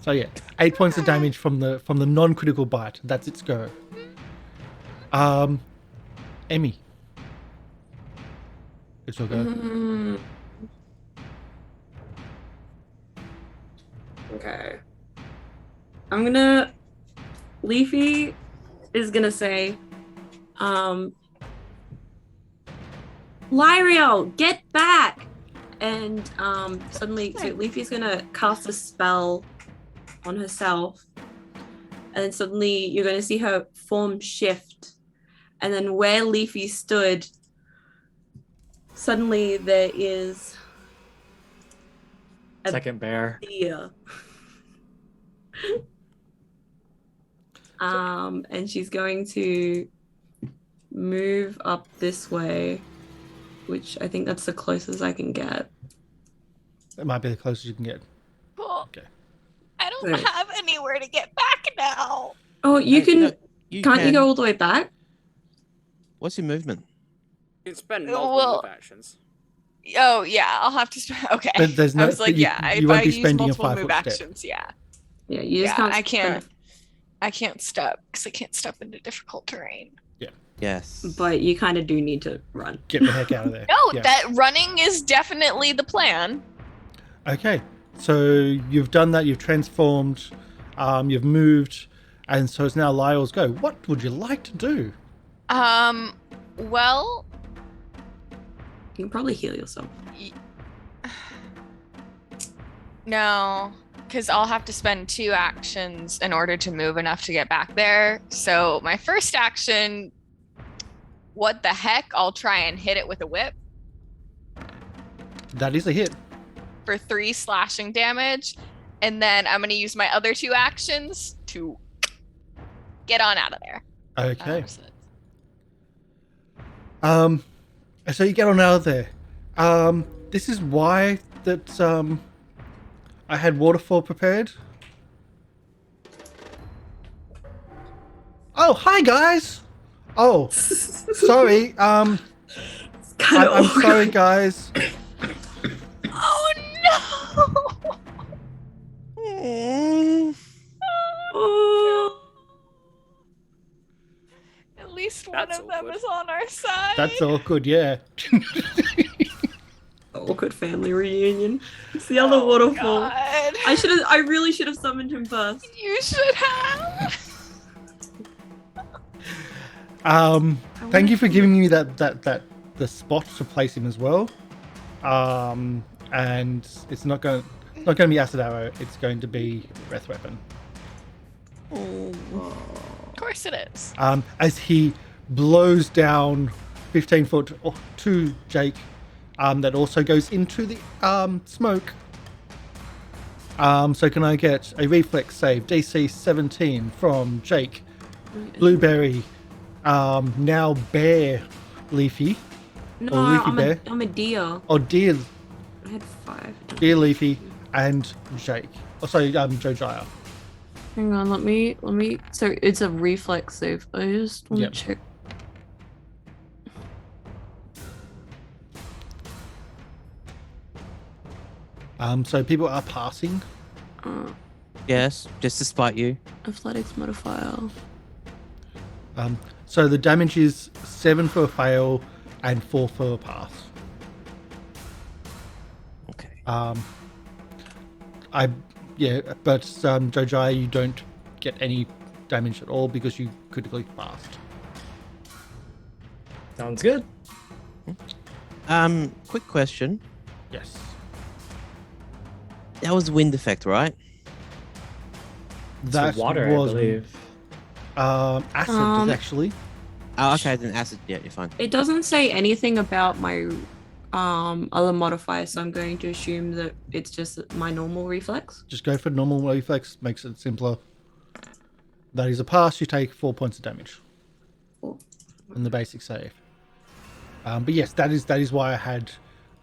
So yeah, 8 points of damage from the non-critical bite. That's its go. Emi, it's your go. Mm. Okay. I'm gonna. Leafy is gonna say, Lieriel, get back! And suddenly, so Leafy's gonna cast a spell on herself, and then suddenly you're gonna see her form shift, and then where Leafy stood, suddenly there is a Second bear. deer. And she's going to move up this way, which I think that's the closest I can get. It might be the closest you can get. Well, Okay. I don't Right. have anywhere to get back now. Oh, you Hey, can. no, you Can't you can- go all the way back? What's your movement? You can spend Well- multiple move actions. Oh yeah, I'll have to. Okay. But there's no- I was like, but you- yeah, you if won't I be use spending a multiple 5 move foot step. actions, yeah, Yeah, you just yeah, can't. I can't. I can't step because I can't step into difficult terrain. Yes. But you kind of do need to run. Get the heck out of there. No, Yeah. that running is definitely the plan. Okay, so you've done that. You've transformed. You've moved, and so it's now Lyle's go. What would you like to do? Well, You can probably heal yourself. no, because I'll have to spend 2 actions in order to move enough to get back there. So my first action, what the heck? I'll try and hit it with a whip That is a hit. for 3 slashing damage, and then I'm gonna use my other 2 actions to get on out of there. Okay. So- So you get on out of there. This is why that I had waterfall prepared. Oh, hi guys. Oh, sorry. I'm sorry, guys. Oh no! Oh, At least one That's of them awkward. is on our side. That's awkward, yeah. awkward family reunion. It's the other waterfall. God. I really should have summoned him first. You should have. Thank you for giving me the spot to place him as well. And it's not going to be acid arrow. It's going to be breath weapon. Of course it is. As he blows down 15 foot to Jake, that also goes into the smoke. So can I get a reflex save, DC 17 from Jake? Blueberry, now bear, Leafy. No, Or Leafy bear. I'm a deer. Oh, dear, I had 5. dear Leafy, and Jake. Oh, sorry, Jojyre. Hang on, let me. So it's a reflex save. I just want to Yep. check. So people are passing. Yes, just to spite you. Athletics modifier. So the damage is 7 for a fail and 4 for a pass. Okay. But Jojyre, you don't get any damage at all because you critically passed. Sounds good. Quick question. Yes. That was wind effect, right? That It's water, I was believe. acid actually. Oh, okay, then acid. Yeah, you're fine. It doesn't say anything about my other modifier, so I'm going to assume that it's just my normal reflex. Just go for normal reflex, makes it simpler. That is a pass. You take 4 points of damage Cool. in the basic save. But yes, that is why I had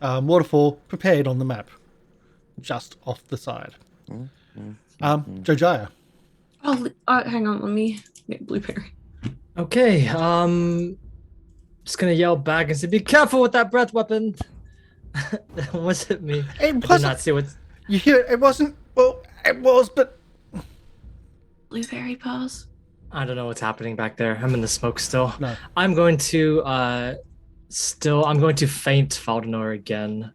waterfall prepared on the map, just off the side. Jojyre. Oh, hang on, let me get blueberry. Okay, just gonna yell back and say, "Be careful with that breath weapon." Was it me? It I did wasn't. not see what. You hear it? It wasn't. Well, it was, but Blueberry pass. I don't know what's happening back there. I'm in the smoke still. no. I'm going to I'm going to feint Faldenor again.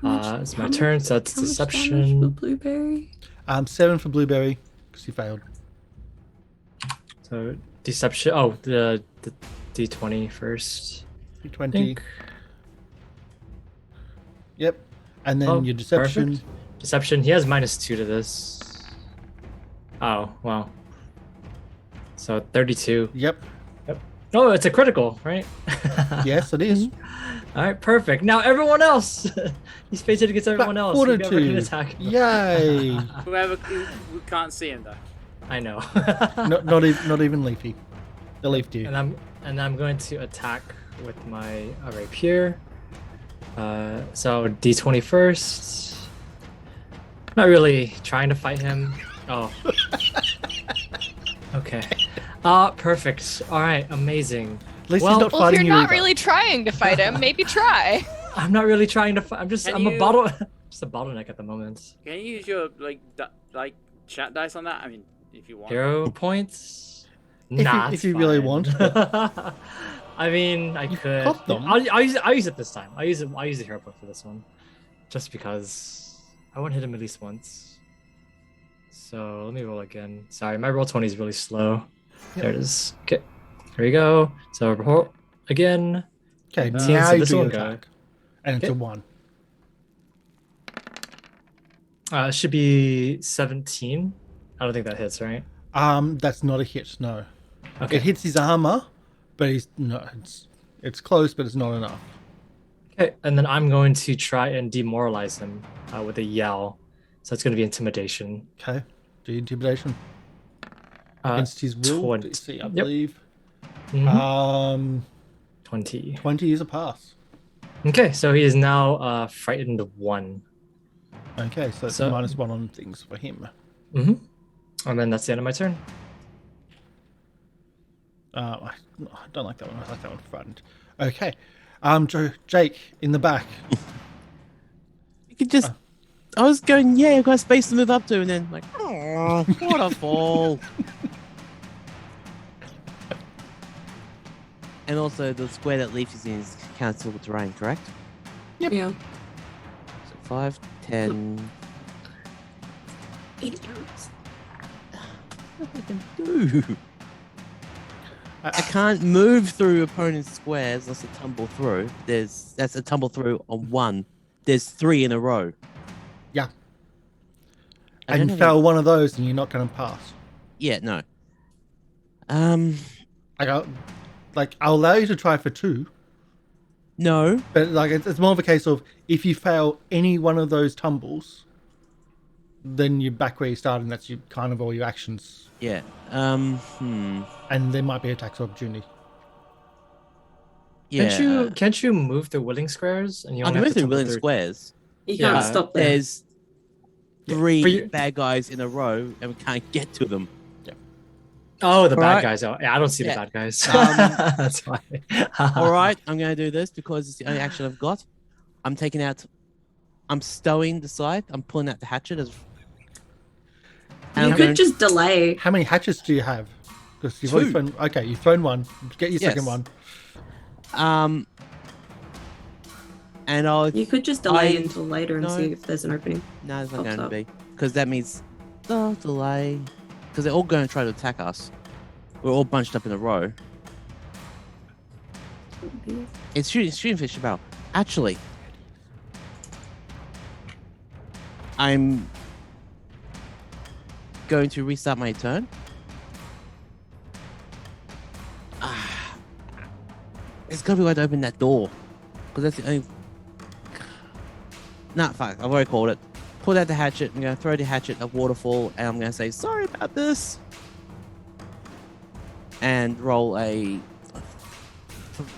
It's my turn, so it's How much damage for deception. blueberry? 7 for blueberry because you failed. So deception. Oh, the D20 first. 20. Think. Yep. And then your deception. Perfect. Deception. He has -2 to this. Oh wow. So 32. Yep. Oh, it's a critical, right? Yes, it is. All right, perfect. Now everyone else. He's facing against everyone else. Whoever can Fortitude. attack him. Yay. We can't see him though. I know. not even Leafy. The leaf do. and I'm going to attack with my rapier. So D20 first. Not really trying to fight him. Oh. Okay. Perfect. All right, amazing. At least Well- he's not Well, if fighting you're you not either. really trying to fight him, maybe try. I'm not really trying to fight. I'm Can a you- just a bottleneck at the moment. Can you use your like chat dice on that? I mean, if you want. 0 points. If you really want, I mean, I could. got them. I'll use it this time. I'll use the hero point for this one, just because I want to hit him at least once. So let me roll again. Sorry, my roll 20 is really slow. There it is. Okay, here we go. So roll again. Okay, So now you this do your one go. attack. And it's Okay. a 1. It should be 17. I don't think that hits, right? That's not a hit, no. Okay. It hits his armor, but it's close, but it's not enough. Okay, and then I'm going to try and demoralize him with a yell. So it's going to be intimidation. Okay. Do intimidation. Uh, Against his will, 20. DC, I Yep. believe. Mhm. 20 20. 20 is a pass. Okay, so he is now frightened 1. Okay, so it's So- -1 on things for him. Mm-hmm. And then that's the end of my turn. I don't like that one. I like that one frightened. Okay. Jake in the back. You could just. I was going, yeah, I've got space to move up to, and then like, oh, waterfall. And also, the square that Leafy's in is countable terrain, correct? Yeah. So 5, 10. 80 pounds. What I can do? I can't move through opponent's squares. That's a tumble through. That's a tumble through on 1. There's 3 in a row. Yeah. I And don't you have fail one of those, and you're not going to pass. Yeah, no. I'll allow you to try for 2, No. but like it's more of a case of if you fail any one of those tumbles, then you're back where you started, and that's your kind of all your actions. Yeah. And there might be attacks of opportunity. Yeah. Can't you move the willing squares? And you I only can have move to through tumble willing through. squares. You Yeah. can't stop there. There's Yeah, 3 for you- bad guys in a row, and we can't get to them. Oh, the bad Alright. guys. Oh, yeah, I don't see Yeah. the bad guys. That's why. All right, I'm going to do this because it's the only action I've got. I'm stowing the scythe. I'm pulling out the hatchet. And You I'm could going- just delay. How many hatchets do you have? Because you've already 2. thrown. Okay, you've thrown 1. Get your second Yes. one. And I'll. You could just delay I- until later and no. see if there's an opening. No, it's not Pops going to up. be because that means delay. Because they're all going to try to attack us. We're all bunched up in a row. It's shooting fish about. Actually, I'm going to restart my turn. It's got to be way to open that door. Because that's the only... Nah, fuck. I've already called it. Pull out the hatchet. I'm going to throw the hatchet at waterfall. And I'm going to say, sorry about this. And roll a...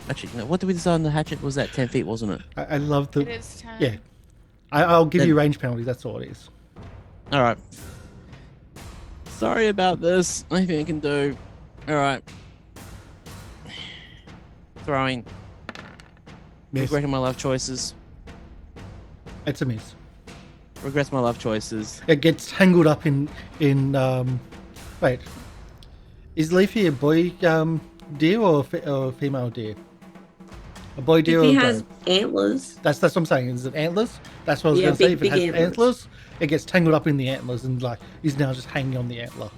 Actually, no, what did we decide on the hatchet? Was that 10 feet, wasn't it? I love the. It is 10. Yeah. I'll give Then- you range penalty. That's all it is. Alright. Sorry about this. Anything I can do. Alright. Throwing. Miss. Regretting my life choices. It's a miss. Regrets my life choices. It gets tangled up in. Wait. Is Leafy a boy deer or a female deer? A boy deer If or he a has doe? antlers, That's what I'm saying. Is it antlers? That's what I was Yeah, going to say. big- If it big has antlers. antlers, it gets tangled up in the antlers and like he's now just hanging on the antler.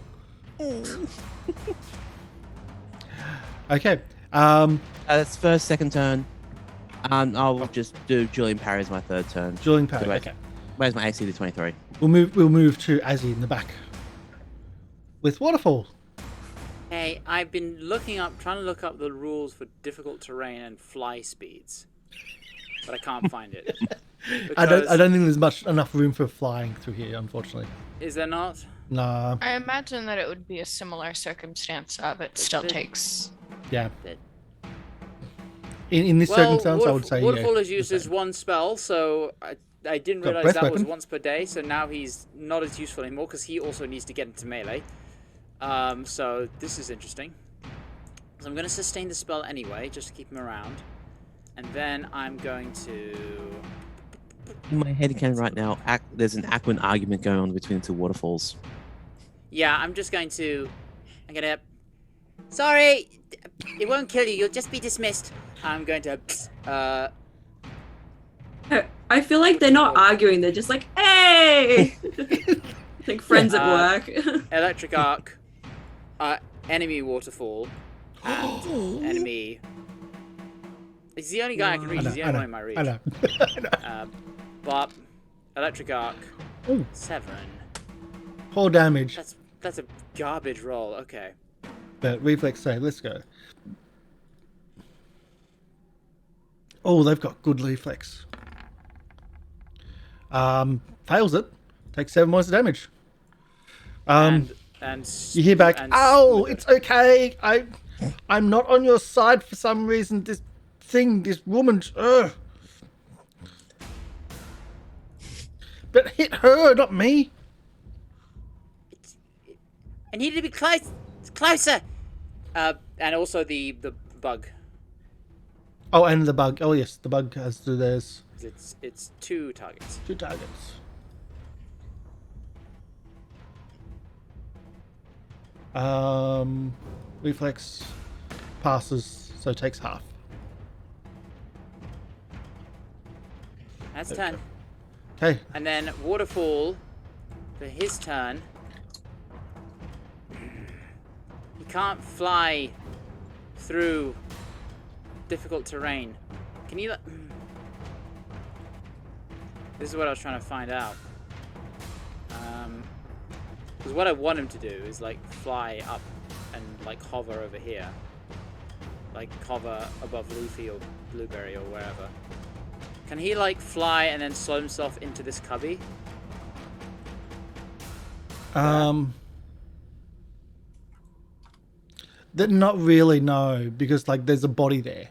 Okay. That's first, second turn. I'll just do Julian Parry as my third turn. Julian Parry. Wait. Okay. Where's my AC to 23? We'll move to Azzy in the back. With waterfall. Hey, I've been trying to look up the rules for difficult terrain and fly speeds, but I can't find it. I Because- don't think there's enough room for flying through here, unfortunately. Is there not? Nah. I imagine that it would be a similar circumstance of it still takes. Yeah. That- In this circumstance, I would say Waterfall yeah. is used as one spell, so I didn't Got realize breath that was weapon. once per day. So now he's not as useful anymore because he also needs to get into melee. So this is interesting. So I'm going to sustain the spell anyway, just to keep him around, and then I'm going to. In my head canon right now, there's an Aquan argument going on between the two waterfalls. Yeah, I'm just going to. I'm gonna. Sorry, it won't kill you. You'll just be dismissed. I'm going to. I feel like they're not arguing. They're just like, hey, like friends at work. Electric arc, enemy waterfall, and enemy. He's the only guy I can reach. He's the only one in my reach. I know. Bop, electric arc, Ooh. 7. 4 damage. That's a garbage roll. Okay. But reflex save. Let's go. Oh, they've got good reflex. Fails it. Takes 7 points of damage. And You hear back, and "Oh, smooth it. it's okay. I'm not on your side for some reason. This woman. Ugh. But hit her, not me. I need to be closer. And also the bug. Oh, and the bug. Oh yes, the bug has to do theirs. It's 2 targets. 2 targets. Reflex passes, so takes half. That's turn. Okay. And then waterfall for his turn. He can't fly through difficult terrain. Can you? This is what I was trying to find out. Because what I want him to do is like fly up and like hover over here, like hover above Leafy or Blueberry or wherever. Can he like fly and then slow himself into this cubby? Not really, no, because like there's a body there.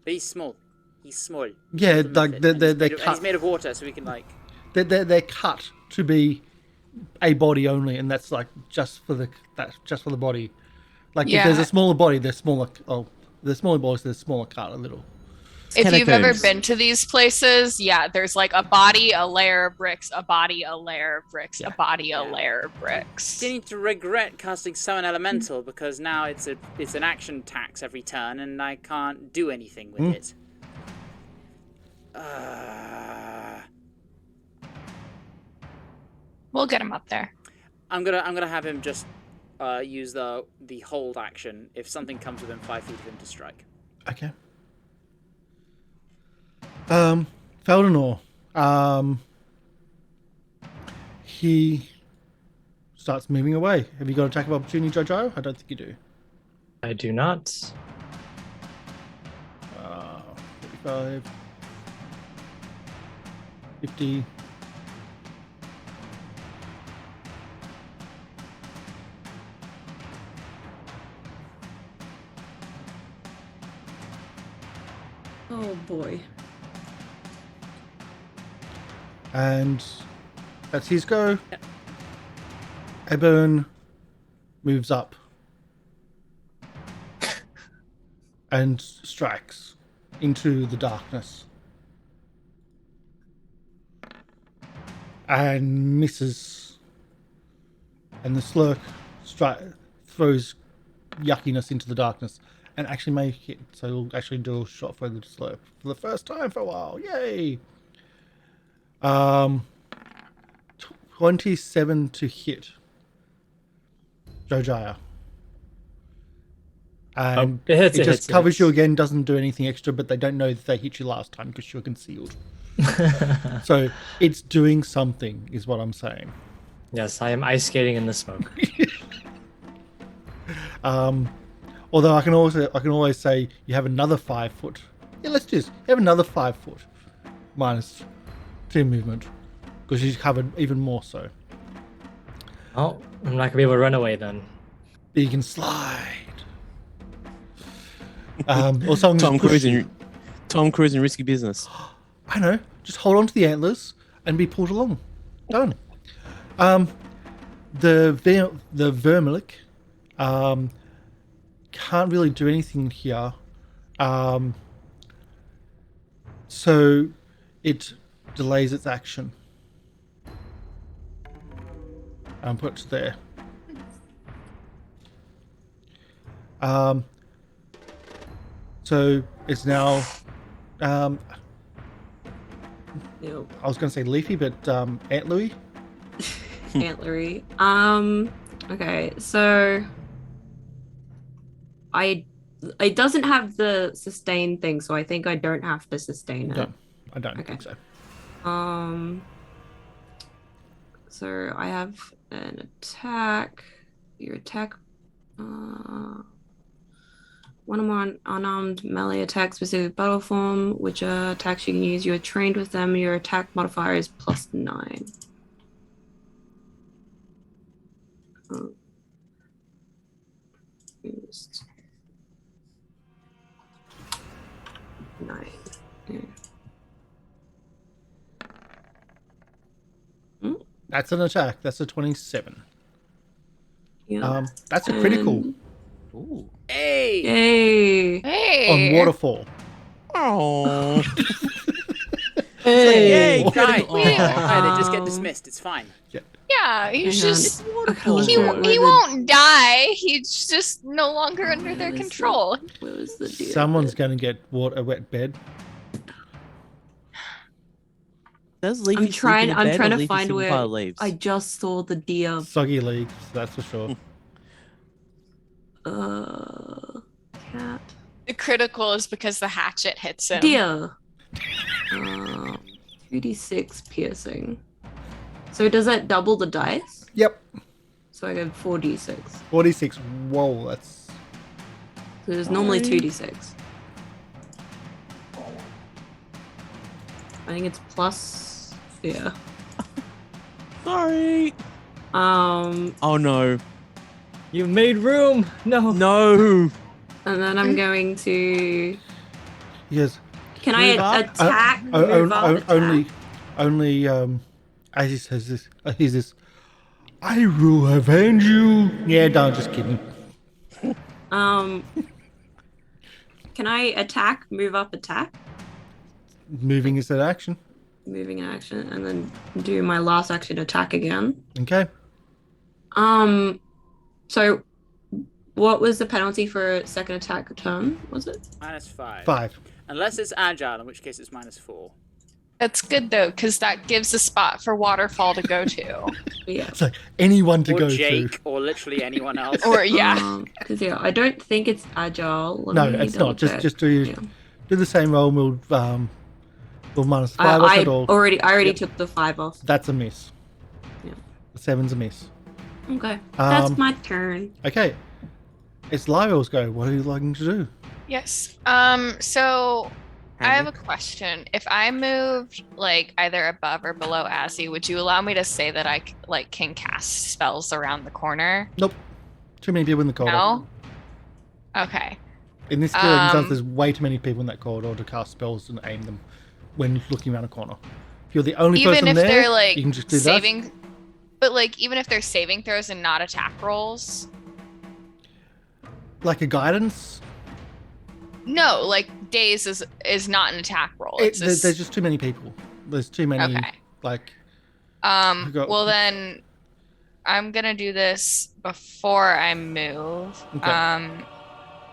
But he's small. He's small. Yeah, like they're and cut. he's made of water, so we can like. They're cut to be a body only, and that's like just for the body. Like if there's a smaller body, they're smaller. Oh, the smaller bodies, they're smaller cut a little. If you've ever been to these places, there's like a body, a layer of bricks, a body, a layer of bricks, a body, a layer of bricks. You need to regret casting Summon Elemental because now it's an action tax every turn, and I can't do anything with it. We'll get him up there. I'm gonna have him just use the hold action if something comes within 5 feet of him to strike. Okay. Feldenor, he starts moving away. Have you got attack of opportunity, Jojyre? I don't think you do. I do not. 45, 50. Oh boy. And that's his go. Ebon moves up and strikes into the darkness and misses, and the slurk throws yuckiness into the darkness and actually may hit, so he'll actually do a shot for the slurk for the first time for a while. Yay! 27 to hit Jojyre. And it just hits, covers you again, doesn't do anything extra, but they don't know that they hit you last time because you're concealed. So it's doing something, is what I'm saying. Yes, I am ice skating in the smoke. Although I can always say you have another 5 foot. Yeah, let's just have another 5 foot minus 2 movement because she's covered even more so. Oh, I'm not gonna be able to run away then. You can slide. Or someone Tom just push Cruise you. in Tom Cruise in Risky Business. I know. Just hold on to the antlers and be pulled along. Done. The Vermilic can't really do anything here. So it delays its action. And puts there. So it's now Nope. I was going to say Leafy, but Aunt Louie. Antlery. Okay, so it doesn't have the sustain thing, so I think I don't have to sustain it. No, I don't think so. So I have an attack. Your attack. One of my unarmed melee attacks specific battle form, which attacks you can use. You are trained with them. Your attack modifier is +9. Used 9. Yeah. That's an attack. That's a 27. Yeah. That's a critical Ooh. Hey! Yay! Hey. on waterfall. Oh. Hey. Yay, critical. Fine, they just get Um, dismissed. It's fine. Yeah, he's Hang on. just Waterfall. he won't die. He's just no longer under their Where is control. Where was the deer? Someone's going to get a wet bed. Does Leafy I'm trying. sleep in I'm the bed, trying or to Leafy find sleep in where pile of leaves? I just saw the deer. Soggy leaves, that's for sure. Cat. The critical is because the hatchet hits him. Deer. 2d6 piercing. So does that double the dice? Yep. So I go 4d6. 46. Whoa, that's... So there's normally 2d6. I think it's plus fear. Sorry. Oh no. You made room. No. No. And then I'm going to. Yes. Can I Move up? attack? Move up, attack? Only, Azzy says this. He's this. I will avenge you. Yeah, no, just kidding. Can I attack? Move up, attack? Moving is that action. Moving in action, and then do my last action attack again. Okay. So what was the penalty for a second attack turn? Was it? -5. 5. Unless it's agile, in which case it's -4. That's good though, because that gives a spot for waterfall to go to. Yeah. It's like anyone to Or go Jake, to. or literally anyone else. Or yeah. Because I don't think it's agile. Let No, me it's not. double check. Just do Yeah. do the same roll. We'll minus 5 off I it all. already Yep. took the 5 off. That's a miss. Yeah. The 7's a miss. Okay, that's Um, my turn. Okay. It's Lieriel's go. What are you liking to do? Yes. So I have a question. If I moved like either above or below Azzy, would you allow me to say that I can cast spells around the corner? Nope. Too many people in the corridor. No. Okay. In this circumstance, there's way too many people in that corridor to cast spells and aim them when looking around a corner. If you're the only Even person if there, they're like you can just do saving, but like even if they're saving throws and not attack rolls. that. Like a guidance. No, like daze is not an attack roll. It's There's just too many people. There's too many. Okay. Like. got- Well then, I'm gonna do this before I move. Okay.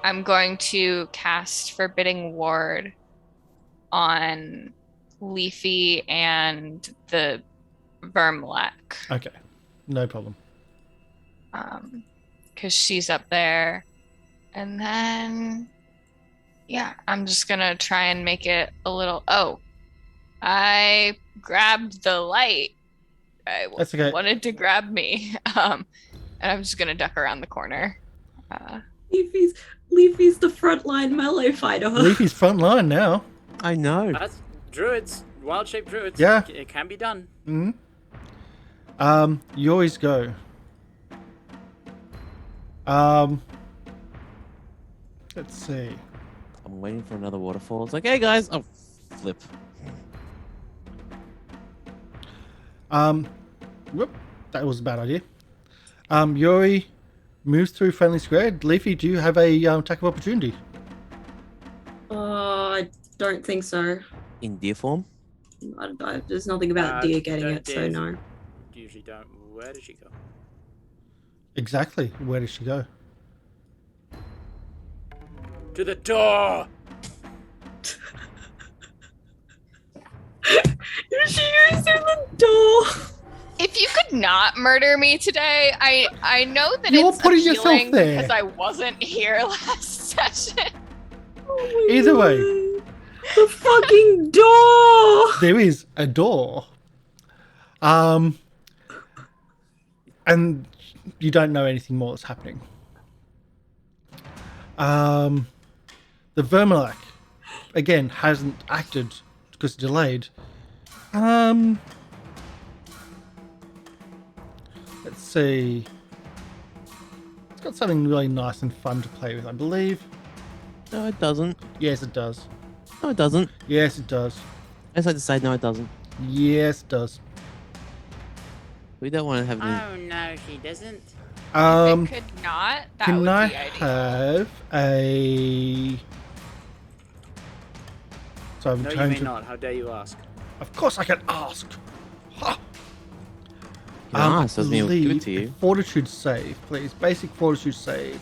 I'm going to cast Forbidding Ward on Leafy and the Vermlek. Okay. No problem. Because she's up there. And then, yeah, I'm just gonna try and make it a little. Oh, I grabbed the light. That's okay. Wanted to grab me. And I'm just gonna duck around the corner. Leafy's the frontline melee fighter. Leafy's front line now. I know. That's druids, wild-shaped druids. Yeah. It can be done. Mm-hmm. Yours go. Let's see. I'm waiting for another waterfall. It's like, hey guys, oh, flip. Whoop, that was a bad idea. Yuri moves through friendly square. Leafy, do you have a attack of opportunity? I don't think so. In deer form. There's nothing about deer getting don't it, so deers no. Usually don't. Where did she go? Exactly. Where does she go? To the door! She goes through the door. If you could not murder me today, I know that You're it's putting yourself appealing there. because I wasn't here last session. Oh my Either way. God. The fucking door. There is a door. And you don't know anything more that's happening. The Vermlek, again, hasn't acted because delayed. Let's see. It's got something really nice and fun to play with, I believe. No, it doesn't. Yes, it does. No, it doesn't. Yes, it does. I just like to say no, it doesn't. Yes, it does. We don't want to have any. Oh no, she doesn't. If it could not, that Can would I be ideal. have a? So I'm No, you trying may to. not. How dare you ask? Of course, I can ask. Ha! Nice, doesn't mean we'll give it believe to you. a Fortitude save, please. Basic fortitude save.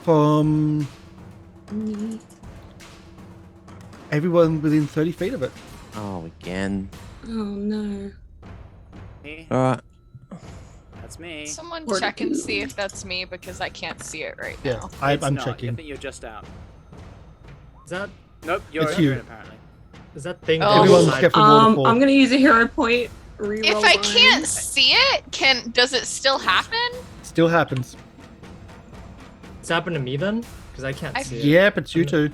From everyone within 30 feet of it. Oh, again. Oh no. Me? All right. That's me. Someone Or- check and see if that's me because I can't see it right Yeah, now. It's I'm not. I checking. think you're just out. Is that Nope, you're It's in you. apparently. thing? Oh. Everyone's outside? kept a waterfall. I'm gonna use a hero point. Reroll If I one. can't see it, does it still happen? Still happens. It's happened to me then, because I can't I- see it. Yep, it's you too.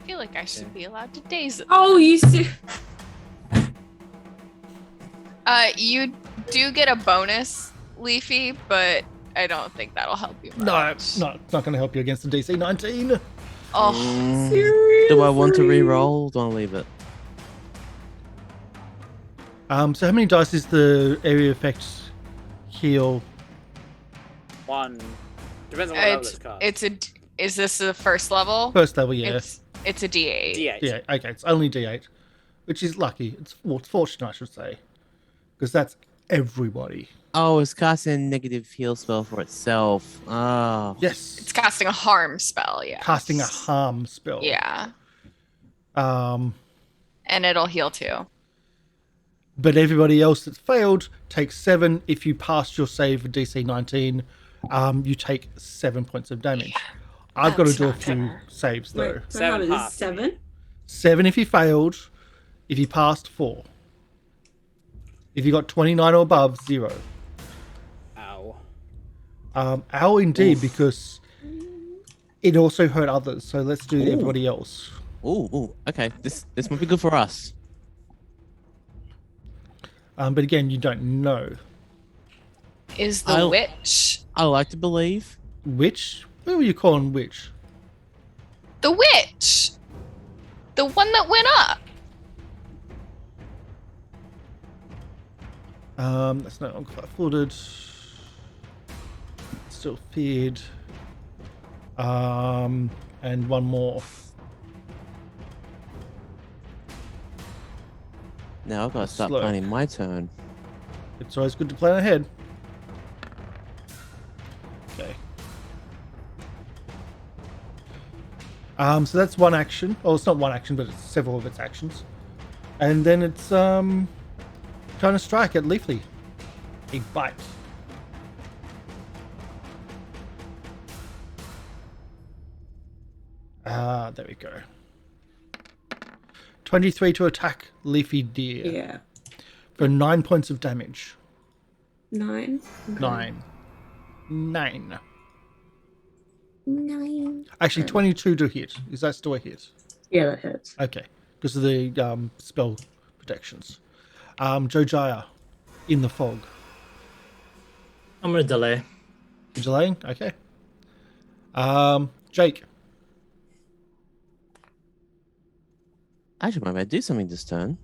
I feel like I should be allowed to daze it. Oh, you see. You do get a bonus, Leafy, but I don't think that'll help you No, much. it's not going to help you against the DC 19. Oh, Mm, Seriously? do I want to re-roll? Do I leave it? So how many dice is the area effects heal? 1. Depends on what level it's cast. is this the first level? First level, yeah. It's a D8. D8. Yeah, okay, it's only D8, which is lucky. It's fortunate, I should say, because that's everybody. Oh, it's casting a negative heal spell for itself. Oh. Yes. It's casting a harm spell, yeah. Casting a harm spell. Yeah, Um, and it'll heal too. but everybody else that's failed takes 7. If you pass your save for DC 19, you take 7 points of damage. I've got to That's do a not few fair. saves though. Wait, so 7 how is half, you 7? mean. 7 if you failed. If you passed, 4. If you got 29 or above, 0. Ow. Ow indeed, because it also hurt others. So let's do Ooh. everybody else. Ooh, okay. This might be good for us. But again, you don't know. Is the I'll- witch? I like to believe. Which? What were you calling which? The witch! The one that went up! That's not flat-footed. Still feared. And one more. Now I've got to start Slow. planning my turn. It's always good to plan ahead. Okay. So that's one action. Oh, it's not one action, but it's several of its actions. And then it's trying to strike at Leafy. A bite. There we go. 23 to attack Leafy Deer Yeah. for 9 points of damage. 9. Okay. 9. 9. 9. Actually, 22 to hit. Is that still a hit? Yeah, that hits. Okay, because of the spell protections. Jojyre, in the fog. I'm gonna delay. Delaying? Okay. Jake. Actually, I might do something this turn.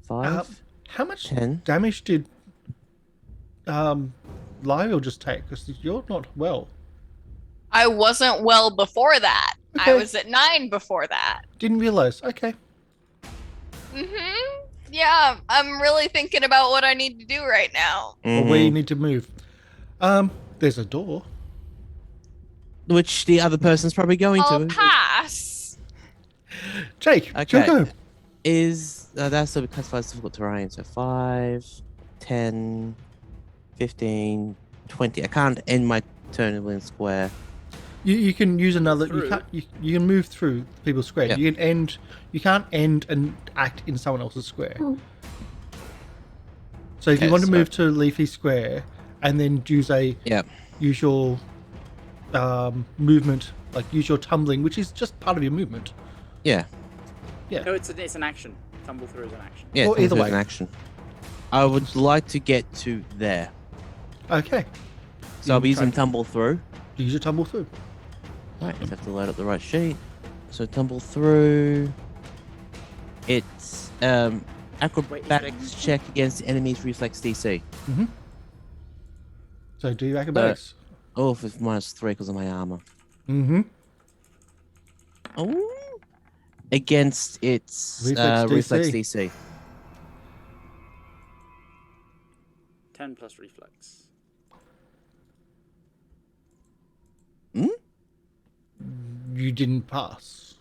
5. How much 10. damage did Lieriel just take? Because you're not well. I wasn't well before that. I Okay. was at 9 before that. Didn't realize. Okay. Yeah, I'm really thinking about what I need to do right now. Or where you need to move. There's a door. Which the other person's probably going I'll to. pass. Jake, it's your Okay. go. Is that's still classified as difficult terrain. So 5, 10, 15, 20. I can't end my turn within square. You can use another. You Through. can't. You can move through people's square. Yep. You can end. You can't end and act in someone else's square. Oh. So if you Okay, want to so- move to Leafy Square and then use Yep. your movement, like use your tumbling, which is just part of your movement. Yeah. No, it's an action. Tumble through is an action. Yeah. Or either either way. an action. I would like to get to there. Okay. So I'll be You using try- tumble through. Use your tumble through. Right, just have to load up the right sheet. So tumble through. It's acrobatics check against the enemy's reflex DC. So do your acrobatics. Oh, if it's -3 because of my armor. Oh. Against its reflex DC. 10 plus reflex. You didn't pass.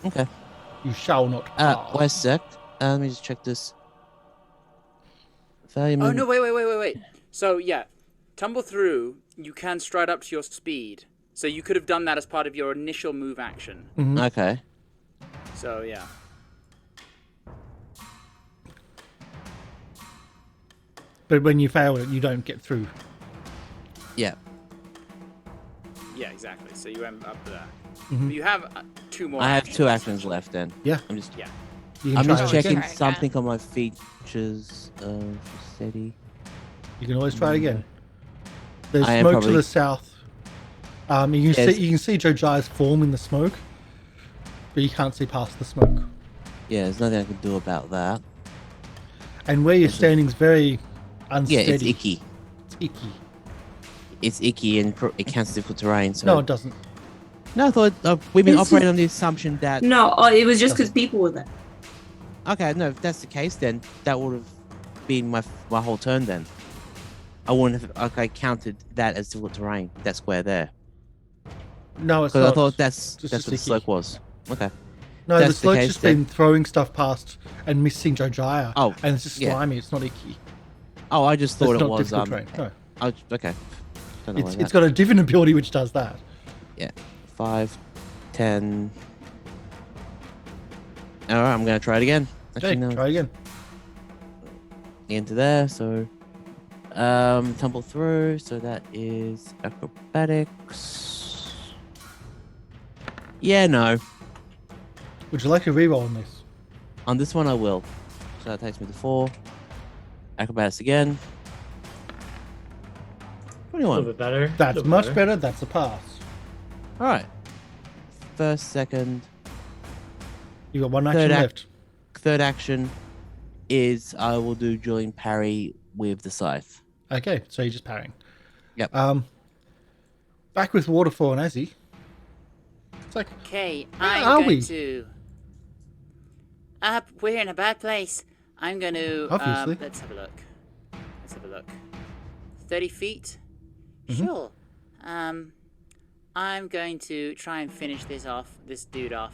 Okay. You shall not pass. Wait a sec. Let me just check this. Failure Oh, movement. no, wait. So, yeah. Tumble through, you can stride up to your speed. So you could have done that as part of your initial move action. Okay. So, yeah. But when you fail it, you don't get through. Yeah. Yeah, exactly. So you end up there. But you have 2 more I have actions, 2 actions left then. Yeah. I'm just Yeah. You can I'm try just it checking again. something on my features of steady. You can always try it again. There's I am smoke to probably- the south. You can see Jojyre's form in the smoke, but you can't see past the smoke. Yeah, there's nothing I can do about that. And where you're standing is very Yeah, unsteady. it's icky. It's icky. It's icky and it counts as difficult terrain. So No, it doesn't. No, I thought we've been It's operating on the assumption that. No, it was just because people were there. Okay, no, if that's the case, then that would have been my whole turn. Then I wouldn't have counted that as difficult terrain. That square there, No, it's because not. I thought that's It's what just the icky. slope was. Okay. No, that's the the slope's case, just then. been throwing stuff past and missing Jojyre. Oh, and it's just yeah. slimy. It's not icky. Oh, I just thought It's it not was difficult terrain. No, okay. Don't know why it's got a different ability which does that. Yeah. 5, 10. All right, I'm gonna try it again. Okay, Actually, no. try again. Into there, so tumble through, so that is acrobatics. Yeah, no. Would you like a reroll on this? On this one I will. So that takes me to 4. Acrobatics again. A little 21. bit better. That's much better. That's a pass. Alright. First, second, You got one action left. third action is I will do dueling parry with the scythe. Okay, so you're just parrying. Yep. Back with Waterfall and Azzy. It's like, Okay, Where I'm are going we? to. We're in a bad place. I'm going to. Obviously. Let's have a look. 30 feet. Mm-hmm. Sure. I'm going to try and finish this dude off,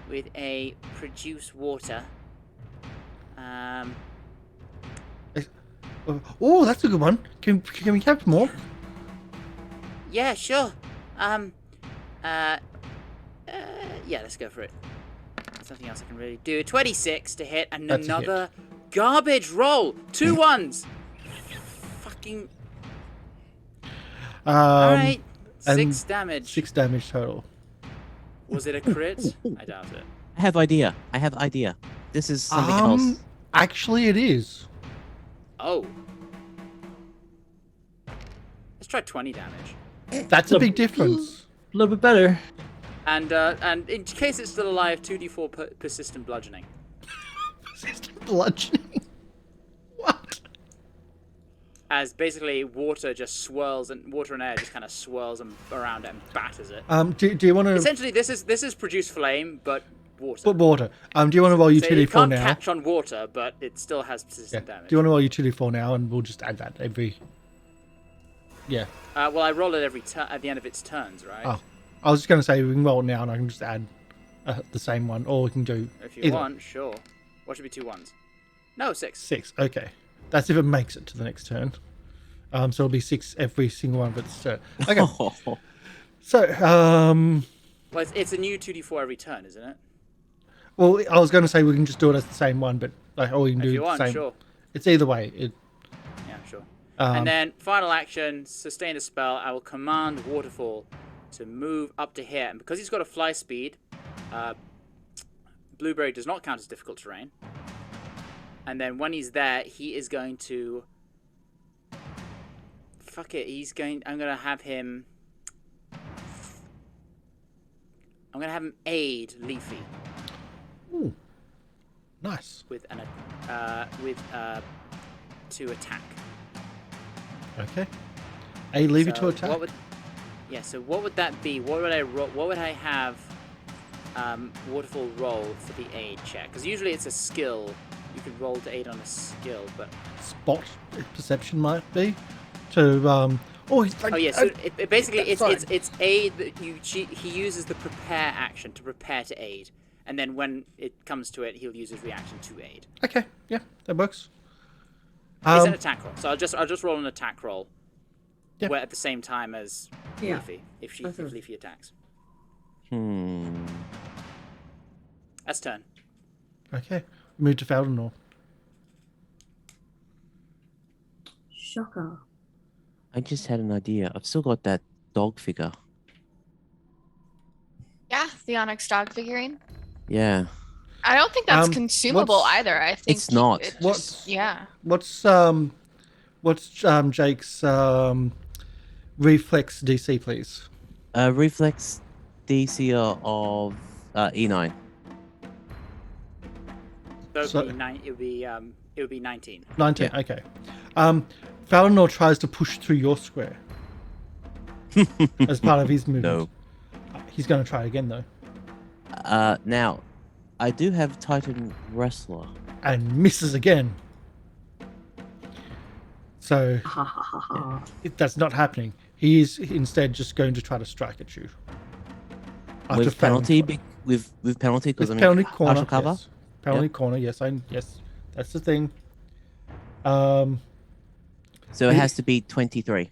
with a produce water. oh, that's a good one. Can we have more? Yeah, sure. Yeah, let's go for it. Something else I can really do. 26 to hit, and That's a hit. another garbage roll. 2 ones. Fucking. Alright. and 6 damage. 6 damage total. Was it a crit? I doubt it. I have idea. This is something else. Actually, it is. Oh. Let's try 20 damage. That's a big difference. A little bit better. And in case it's still alive, 2d4 persistent bludgeoning. Persistent bludgeoning. What? As basically water and air just kind of swirls around it and batters it. Do you want to? Essentially, this is produce flame, but water. But water. Do you want to roll So utility it 4 can't now? catch on water, but it still has Yeah. persistent damage. Do you want to roll utility 4 now, and we'll just add that every. Yeah. Well, I roll it at the end of its turns, right? Oh, I was just going to say we can roll it now, and I can just add the same one, or we can do. If you either. want, sure. What should be 2 1s? No, 6. 6. Okay, that's if it makes it to the next turn. So it'll be 6 every single one of its turn. Okay. So Well, it's a new 2d4 every turn, isn't it? well, I was going to say we can just do it as the same one, but or we can If do you the want, same. sure. It's either way. Yeah, sure. And then final action, sustain a spell. I will command Waterfall to move up to here, and because he's got a fly speed, Blueberry does not count as difficult terrain. And then when he's there, he is going to. Fuck it. I'm gonna have him aid Leafy. Ooh. Nice. with to attack. Okay. A Leafy So to attack. So what would that be? What would I have Waterfall roll for the aid check? Because usually it's a skill. You could roll to aid on a skill, but Spot perception might be. To he's like. oh yeah. So it basically sorry. it's aid that he uses the prepare action to prepare to aid, and then when it comes to it, he'll use his reaction to aid. Okay. Yeah, that works. It's an attack roll, so I'll just roll an attack roll. Yeah. Where at the same time as Yeah. Leafy, if Leafy attacks. That's turn. Okay. Move to Feldenor. Shocker. I just had an idea. I've still got that dog figure. Yeah, the Onyx dog figurine. Yeah. I don't think that's consumable either. I think It's not. Yeah. What's Jake's reflex DC, please? Reflex DC of E9. So it would be 19. 19. Yeah. Okay. Feldenor tries to push through your square as part of his movement. No. He's going to try again though, Now, I do have Titan Wrestler. and misses again. So Ha ha ha ha. that's not happening. He is instead just going to try to strike at you. After With failing penalty, twice. with penalty, because With I'm penalty in corner. partial cover. Yes. Penalty corner. Yes, yes, that's the thing. Um, So it has to be 23.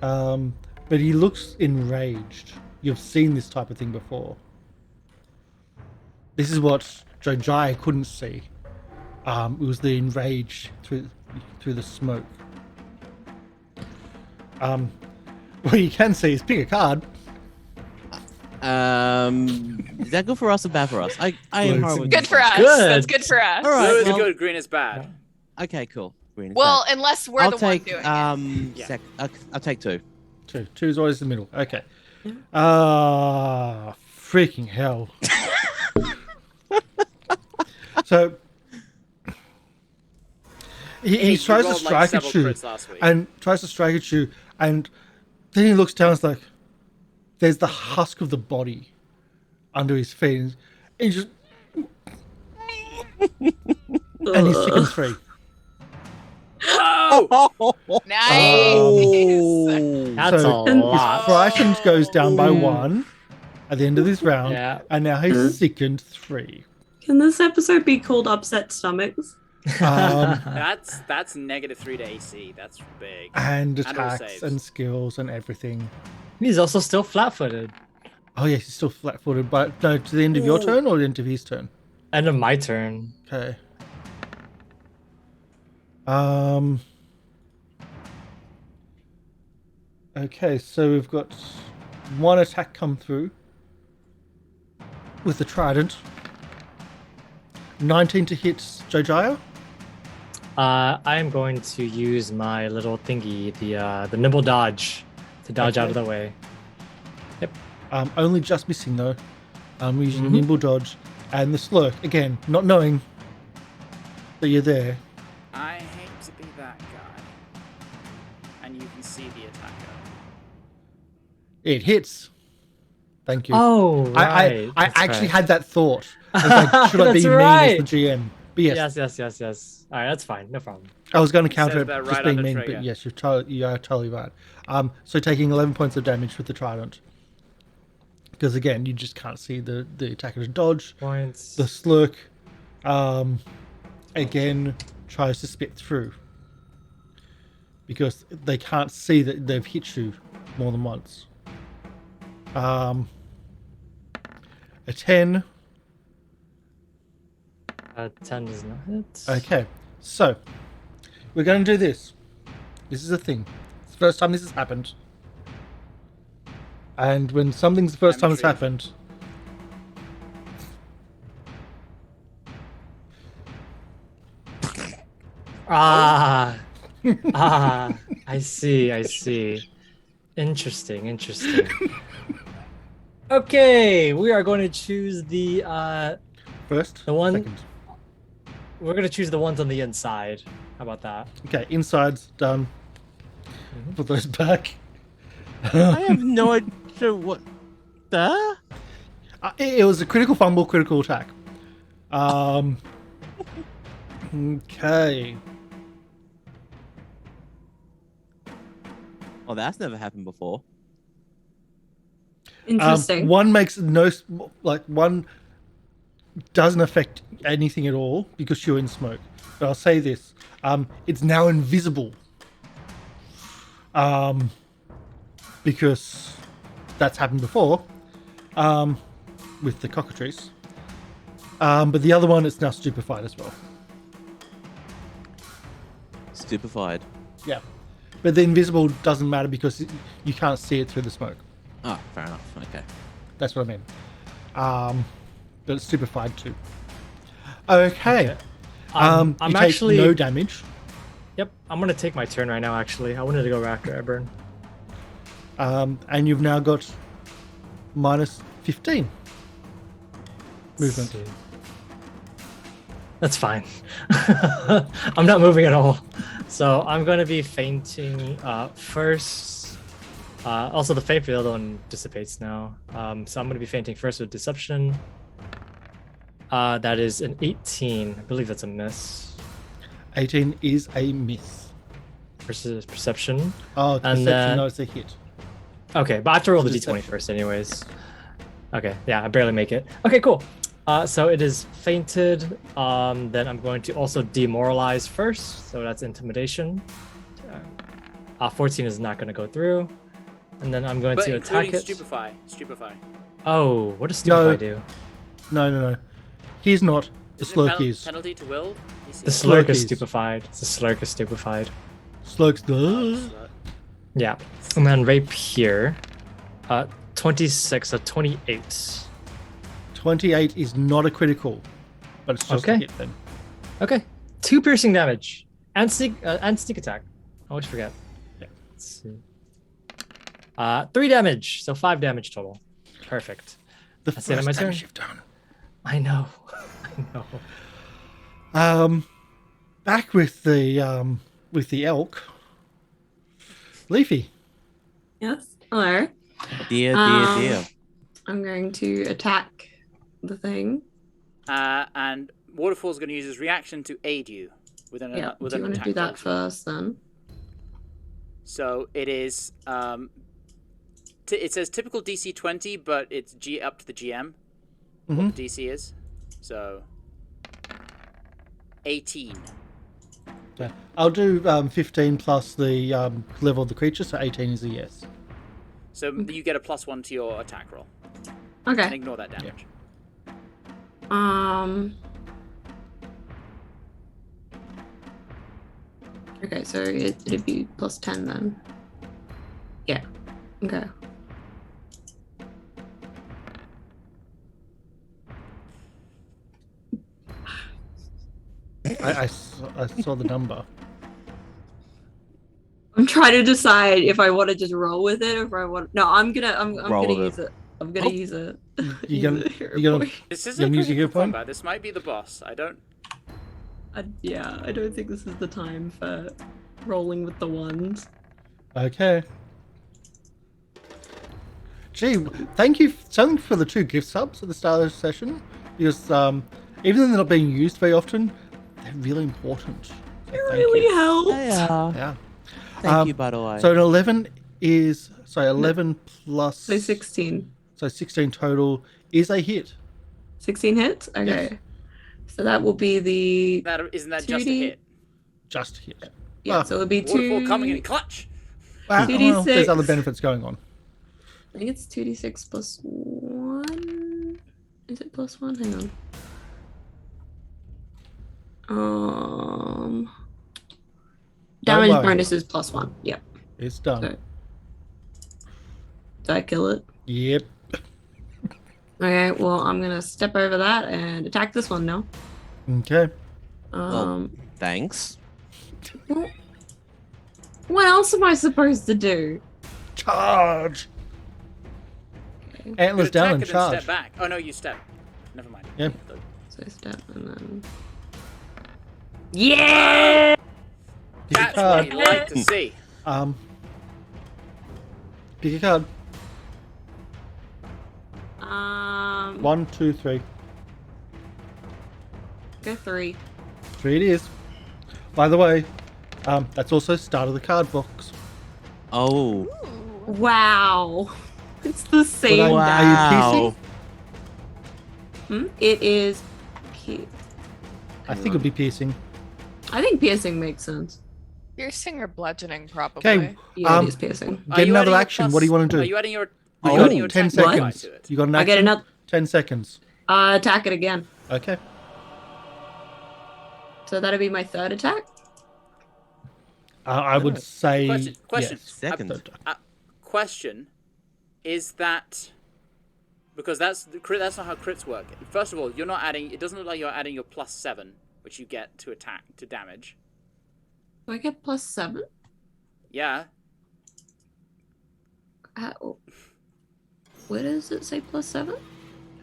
but he looks enraged. You've seen this type of thing before. This is what Jojyre couldn't see. It was the enrage through the smoke. What you can see is pick a card. Is that good for us or bad for us? I am horrible. Good for us. Good. That's good for us. All right. Blue is well- good, green is bad. Okay, cool. Green is Well, bad. unless we're I'll the take one doing it. I'll take 2. Two is always the middle. Okay. Freaking hell. So he tries to rolled, strike at several you, crits last week. and then he looks down. It's like there's the husk of the body under his feet, and he just and he's chicken 3. Whoa! Nice. That's So a his lot. frightened goes down by 1 at the end of this round, Yeah. and now he's sickened 3. Can this episode be called Upset Stomachs? That's -3 to AC. That's big. And all attacks saves. and skills and everything. He's also still flat-footed. Oh yes, he's still flat-footed, but no, to the end of your turn or the end of his turn? End of my turn. Okay. Okay, so we've got 1 attack come through with the trident. 19 to hit Jojyre. I am going to use my little thingy, the nimble dodge, to dodge out of the way. Only just missing though. Using nimble dodge and the slurk again, not knowing that you're there. I hate to be that guy. And you can see the attacker. It hits. Thank you. Oh, right. I That's actually right. had that thought. I was like, should I be That's mean right. as the GM? But yes, Yes. All right, that's fine. No problem. I was going to counter says it that just right being on the mean, trigger. but yes, you are totally right. So taking 11 points of damage with the trident. Because again, you just can't see the attacker's dodge. Points. The slurk, again, tries to spit through. Because they can't see that they've hit you more than once. A 10. 10 does not hit. Okay, so we're going to do this. This is a thing. It's the first time this has happened. And when something's the first time it's happened, I see. Interesting. Okay, we are going to choose the First, The one- second. we're going to choose the ones on the inside. How about that? Okay, inside's done. Put those back. I have no idea what the. It was a critical fumble, critical attack. Okay. Oh, that's never happened before. Interesting. One makes one doesn't affect anything at all because you're in smoke. But I'll say this: it's now invisible. Because that's happened before, with the cockatrice. But the other one is now stupefied as well. Stupefied. Yeah, but the invisible doesn't matter because you can't see it through the smoke. Oh, fair enough. Okay. That's what I mean. But it's stupefied too. Okay. I'm you take actually no damage. Yep, I'm gonna take my turn right now. Actually, I wanted to go after Eburn. And you've now got minus 15 movement. That's fine. I'm not moving at all. So I'm going to be fainting first. Also, the faint for the other one dissipates now. So I'm going to be fainting first with Deception. That is an 18. I believe that's a miss. 18 is a miss. Versus Perception. Oh, And perception, then- no, it's a hit. Okay, but I have to roll the Deception. d20 first anyways. Okay, yeah, I barely make it. Okay, cool. So it is fainted. Then I'm going to also demoralize first. So that's Intimidation. 14 is not going to go through. And then I'm going But to attack including it. Stupefy. Oh, what does Stupefy No. do? No. He's not. The Isn't it Slurk is. penalty to will? The Slurk is is. stupefied. The Slurk is stupefied. Slurk's the. Yeah. And then rapier. 26, so 28. 28 is not a critical, but it's just a Okay. hit then. Okay. 2 piercing damage. And sneak attack. I always forget. Yeah. Let's see. 3 damage, so 5 damage total. Perfect. The That's the end of first my damage turn. you've done. I know. I know. Back with the elk. Leafy. Yes. Hello. Dear. I'm going to attack the thing. And Waterfall's going to use his reaction to aid you with an Yeah. with Do an you want to attack do roll that as well. first then? So it is. It says typical DC 20, but it's up to the GM. What the DC is. So 18. Yeah. I'll do 15 plus the level of the creature, so 18 is a yes. So you get a +1 to your attack roll. And Okay. ignore that damage. Okay, so it'd be +10 then. Yeah. Okay. I saw the number. I'm trying to decide if I want to just roll with it or if I want. No, I'm gonna Roll gonna with use it. I'm gonna use it. You gonna- Use it here, you gonna- boy. This is You're a using your critical point? combat. This might be the boss. I don't. Yeah, I don't think this is the time for rolling with the ones. Okay. Gee, thank you so much for the 2 gift subs at the start of the session, because even though they're not being used very often, they're really important. So It thank really you. helps. Yeah. Yeah. Thank you, by the way. So an 11 is 11 plus So 16. so 16 total is a hit. 16 hits? Okay. Yes. So that will be the Isn't that just a 2D? hit? Just a hit. yeah, Ah, so it'll be Waterfall 2 coming in clutch. Well, 2d6. there's other benefits going on. I think it's 2d6 plus 1. Is it plus 1? Hang on. Damage worry. bonus is plus 1. Yep. It's done. Okay. Did I kill it? Yep. Okay, well, I'm gonna step over that and attack this one now. Okay. Thanks. What else am I supposed to do? Charge. Okay. Antlers Good down attack and then charge. step back. Oh no, you step. Never mind. Yeah. So step and then. Yeah. Pick a That's what card. you like to see. Pick a card. 1, 2, 3. Go 3. 3 it is. By the way, that's also start of the card box. Oh. Wow. It's the same. Are you Wow. piercing? It is. I think it'll be piercing. I think piercing makes sense. Piercing or bludgeoning, probably. Okay. Yeah, it is piercing. Are Get you another adding your action. What do you want to Are do? you adding your? You Are you got adding your 10 attack modifier seconds. to it? You got an I action? get another. 10 seconds. Attack it again. Okay. So that'll be my third attack. I would say Question. yes. Second. Question: is that because that's not how crits work? First of all, you're not adding. It doesn't look like you're adding your +7, which you get to attack to damage. Do I get +7? Yeah. Where does it say +7?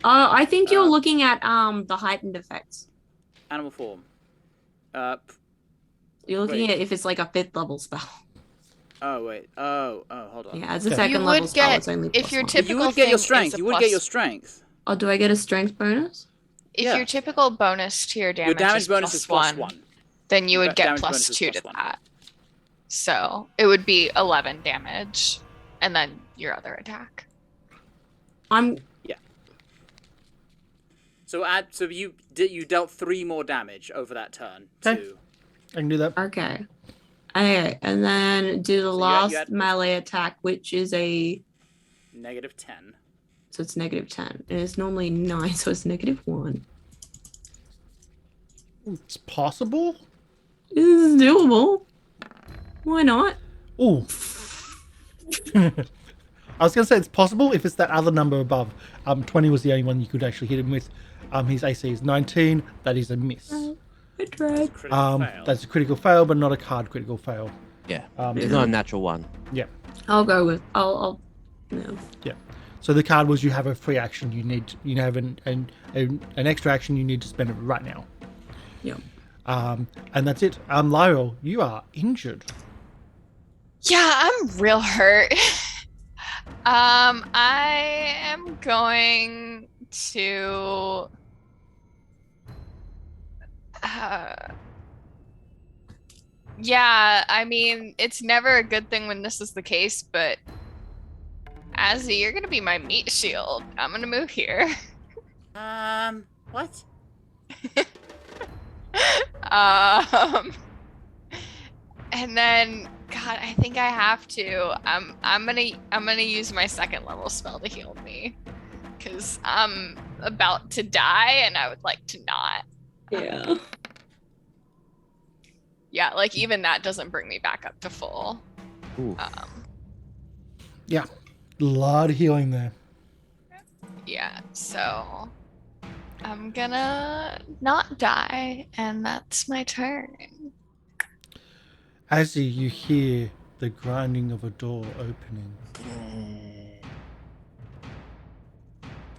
I think you're looking at the heightened effects. Animal form. You're looking Wait. at if it's like a 5th level spell. Oh wait. Oh, hold on. Yeah, as a Okay. second You level would spell, get it's only if your +1. But typical you would get your thing strength. is a You would get your plus- strength. Oh, do I get a strength bonus? If Yeah. your typical bonus to your damage, Your damage is bonus is +1, then you would get Damage bonus is +2 to +1. that. So it would be 11 damage, and then your other attack. So you dealt 3 more damage over that turn. Okay. I can do that. Okay. Okay, and then do the you last had- melee attack, which is a... -10. So it's -10. And it's normally 9, so it's -1. It's possible. This is doable. Why not? Ooh. I was going to say it's possible if it's that other number above. 20 was the only one you could actually hit him with. His AC is 19. That is a miss. I tried. Critical fail. That's a critical fail, but not a card critical fail. Yeah. Um, It's not a natural one. Yeah. I'll go with... I'll... No. Yeah. So the card was you have a free action. You have an extra action. You need to spend it right now. Yeah. And that's it. Lieriel, you are injured. Yeah, I'm real hurt. I am going to. Yeah, I mean, it's never a good thing when this is the case, but Azzy, you're gonna be my meat shield. I'm gonna move here. What? And then, God, I think I have to. I'm gonna use my second level spell to heal me, because I'm about to die, and I would like to not. Yeah. Yeah, like even that doesn't bring me back up to full. Ooh. Yeah. A lot of healing there. Yeah, so I'm gonna not die, and that's my turn. As you hear the grinding of a door opening.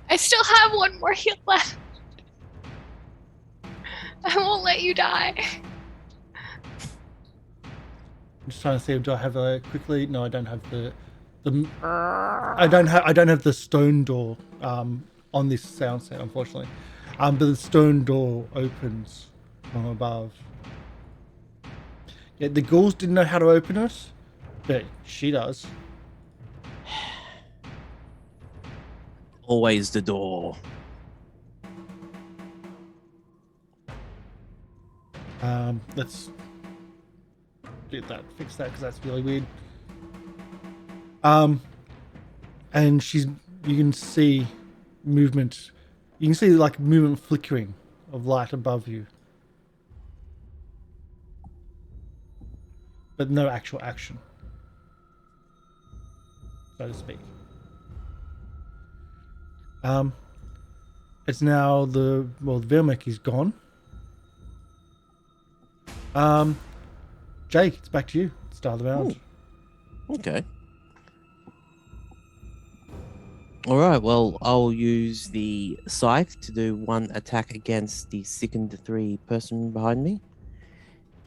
I still have one more heal left. I won't let you die. I'm just trying to see, do I have a quickly? No, I don't have the I don't have the stone door on this sound set, unfortunately. But the stone door opens from above. Yeah, the ghouls didn't know how to open it, but she does. Always the door. Let's fix that because that's really weird. And you can see movement. You can see like movement flickering of light above you, but no actual action, so to speak. It's now the Vilmec is gone. Jake, it's back to you. Start the round. Okay. All right. Well, I'll use the scythe to do one attack against the second 3 person behind me.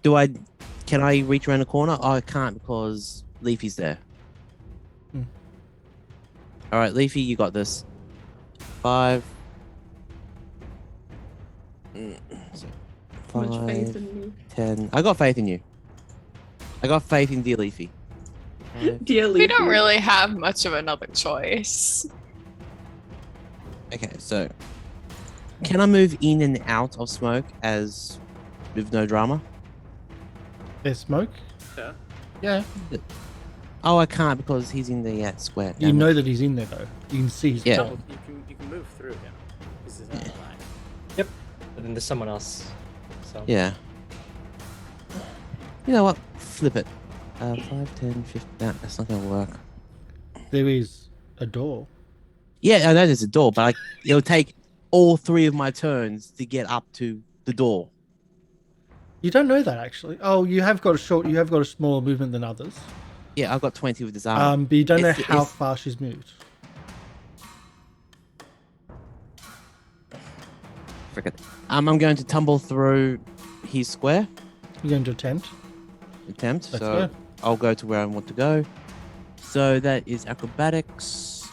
Can I reach around the corner? Oh, I can't because Leafy's there. Hmm. All right, Leafy, you got this. 5. So Much faith 5, in me. 10. I got faith in you. I got faith in dear Leafy. 5. Dear We Leafy. don't really have much of another choice. Okay, so can I move in and out of smoke as with no drama? There's smoke. Yeah. Yeah. Oh, I can't because he's in the square. You Damn it. know that he's in there though. You can see his Yeah. form. You can move through him. This is not Yeah. line. But then there's someone else. So Yeah. You know what? Flip it. 5, 10, 15. Nah, that's not gonna work. There is a door. Yeah, I know there's a door, but it'll take all 3 of my turns to get up to the door. You don't know that actually. Oh, you have got a smaller movement than others. Yeah, I've got 20 with this armor. But you don't know It's- how it's- far she's moved. Frick it. I'm going to tumble through his square You're going to attempt. attempt. Let's So go. I'll go to where I want to go. So that is acrobatics.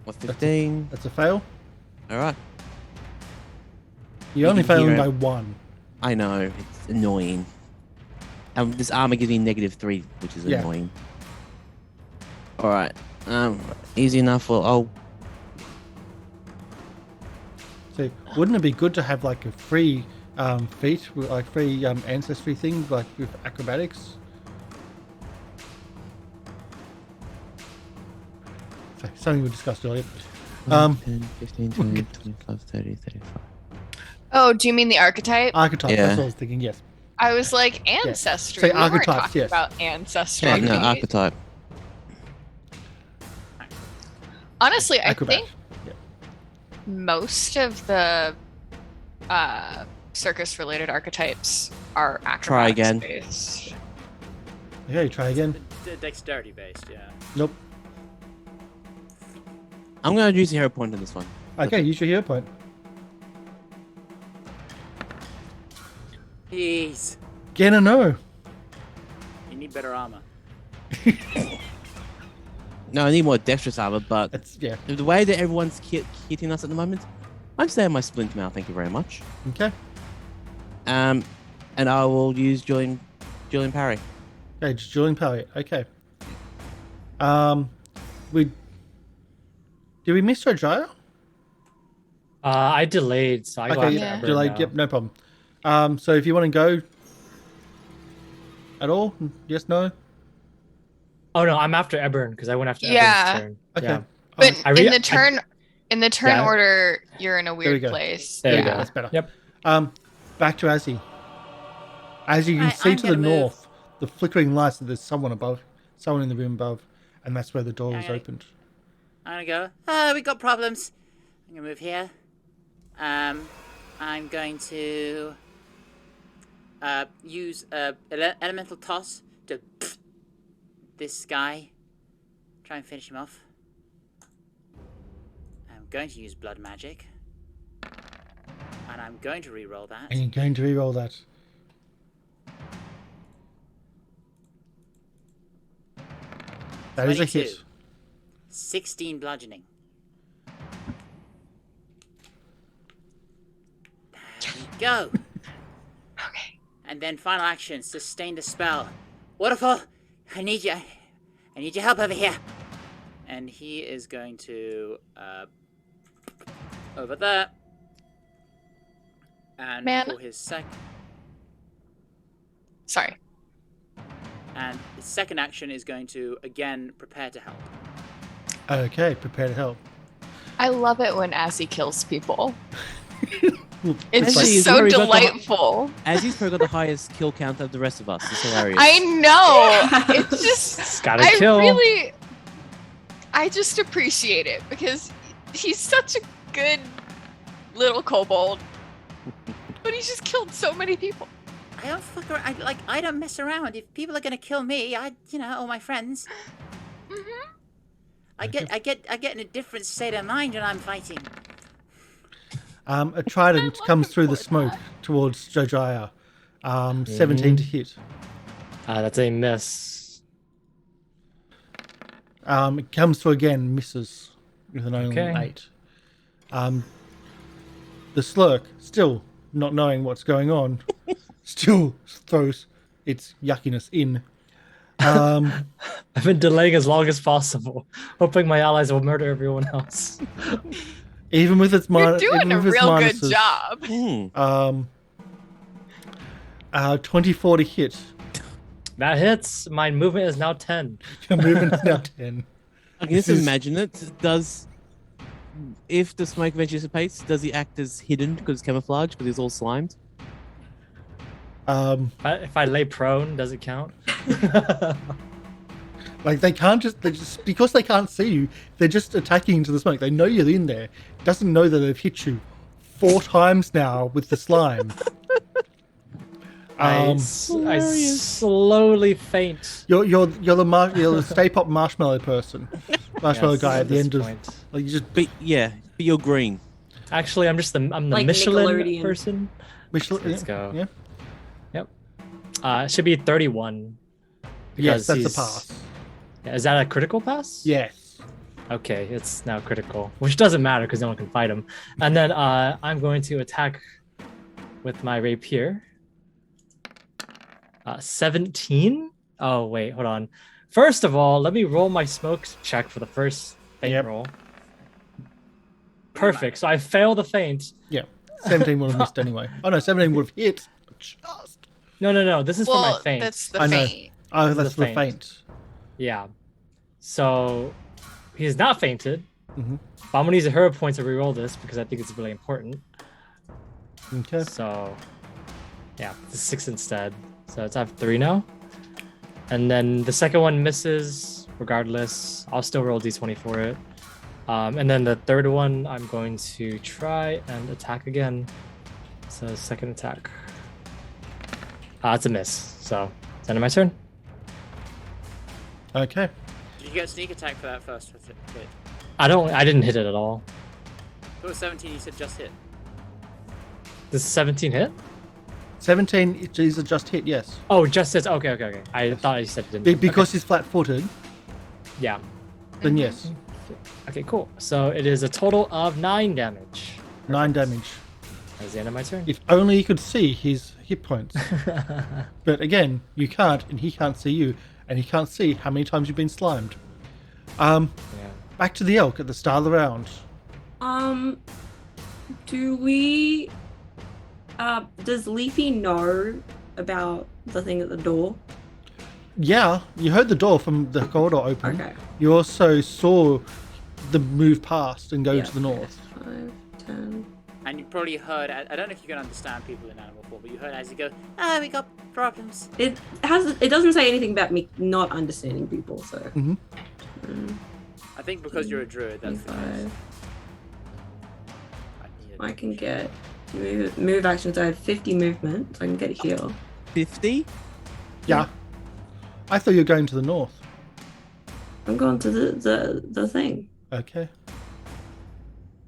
What, 15? That's a fail. All right. You're only can hear failing it. by 1. I know, it's annoying. This armor gives me -3, which is Yeah. annoying. All right. Easy enough. Well, I'll. So wouldn't it be good to have like a free feat, like free ancestry thing, like with acrobatics? So, something we discussed earlier. 10, 15, 20, 25, 30, 35. Oh, do you mean the archetype? Archetype. Yeah. That's what I was thinking. Yes. I was like ancestry. Say We weren't archetypes, talking yes. about ancestry. Yeah, no, archetype. Honestly, I Acrobat. think Yeah. most of the circus-related archetypes are acrobatics Try again. based. Okay, try again. Dexterity based, yeah. Nope. I'm going to use a hero point on this one. Okay, use your hero point. Jeez. Again, a no. You need better armor. No, I need more dexterous armor, but That's yeah. the way that everyone's hitting us at the moment, I'm staying my splint mail. Thank you very much. Okay. And I will use Julian parry. Okay, just dueling parry. Okay. Did we miss Jojyre? I delayed, so I go Okay, after Yeah. Eber delayed. now. Yep, no problem. So if you want to go at all, yes, no. Oh no, I'm after Ebern because I went after Yeah. Ebern's turn. Okay. Yeah. But I re- in the turn Yeah. order, you're in a we weird go. place. There There you you go. go. That's better. Yep. Back to Azzy. As you can Right, see I'm to the gonna move. north, the flickering lights. That there's someone above, someone in the room above, and that's where the door is Okay. opened. I'm gonna go. We got problems. I'm gonna move here. I'm going to use elemental toss to this guy. Try and finish him off. I'm going to use blood magic, and I'm going to re-roll that. And you're going to re-roll that. That is a 22. hit. 16 bludgeoning. There we go. Okay. And then final action, sustain the spell. Waterfall, I need you. I need your help over here. And he is going to over there. And Man. for his Sorry. and his second action is going to again prepare to help. Okay, prepare to help. I love it when Azzy kills people. Well, It's Azzy just is so very good for- delightful. Azzy's probably got the highest kill count of the rest of us. It's hilarious. I know. It's just It's gotta kill. I just appreciate it because he's such a good little kobold. But he's just killed so many people. I don't fuck around. I don't mess around. If people are gonna kill me, or my friends, I get in a different state of mind when I'm fighting. A trident comes through the smoke towards Jojyre. 17 to hit. That's a miss. It comes through again, misses with an only Okay. 8. The Slurk, still not knowing what's going on, still throws its yuckiness in. I've been delaying as long as possible, hoping my allies will murder everyone else. Even with its You're doing a real good minuses, job. 24 to hit. That hits. My movement is now 10. Your movement is now 10. I can just imagine it. If the smoke eventually dissipates, does he act as hidden because it's camouflage because he's all slimed? If I lay prone, does it count? Like they just because they can't see you, they're just attacking into the smoke. They know you're in there. It doesn't know that they've hit you 4 times now with the slime. I slowly faint. You're the Stay Pop marshmallow person, marshmallow Yes, guy at the this end of point. like you just But you're green. Actually, I'm the Like Michelin Nickelodeon. person. Michelin. Let's go. Yeah. Yep. It should be 31. Yes, because that's a he's- pass. Is that a critical pass? Yes. Okay, it's now critical, which doesn't matter because no one can fight him. And then I'm going to attack with my rapier. 17? Oh, wait, hold on. First of all, let me roll my smoke check for the first feint Yep. roll. Perfect. So I fail the feint. Yeah. 17 would have missed anyway. Oh no, 17 would have hit. Just. No. This is for my Well, feint. that's the I know. feint. Oh, This that's is the a feint. Yeah. So he's not fainted. Mhm. But I'm gonna use a hero point to reroll this because I think it's really important. Okay. So yeah, it's 6 instead. So it's I have 3 now. And then the second one misses regardless. I'll still roll d20 for it. And then the third one, I'm going to try and attack again. So second attack. It's a miss. So it's end of my turn. Okay. Did you get a sneak attack for that first hit? I didn't hit it at all. If it was 17, you said just hit. This is 17 hit? 17 is a just hit, yes. Oh, just hits. Okay. I thought you said it didn't. Because Okay. he's flat-footed, Yeah. then yes. Okay, cool. So it is a total of 9 damage. 9 damage. That's the end of my turn. If only you could see his hit points. But again, you can't, and he can't see you, and he can't see how many times you've been slimed. Yeah. Back to the elk at the start of the round. Do we does Leafy know about the thing at the door? Yeah, you heard the door from the corridor open. Okay. You also saw the move past and go Yeah, to the north. 5, 10. And you probably heard, I don't know if you can understand people in animal form, but you heard Azzy go, we got problems. It doesn't say anything about me not understanding people, so. Mhm. I think because you're a druid, that's the case. 25. I I can get move actions. I have 50 movement, so I can get here. 50? Yeah. I thought you were going to the north. I'm going to the thing. Okay.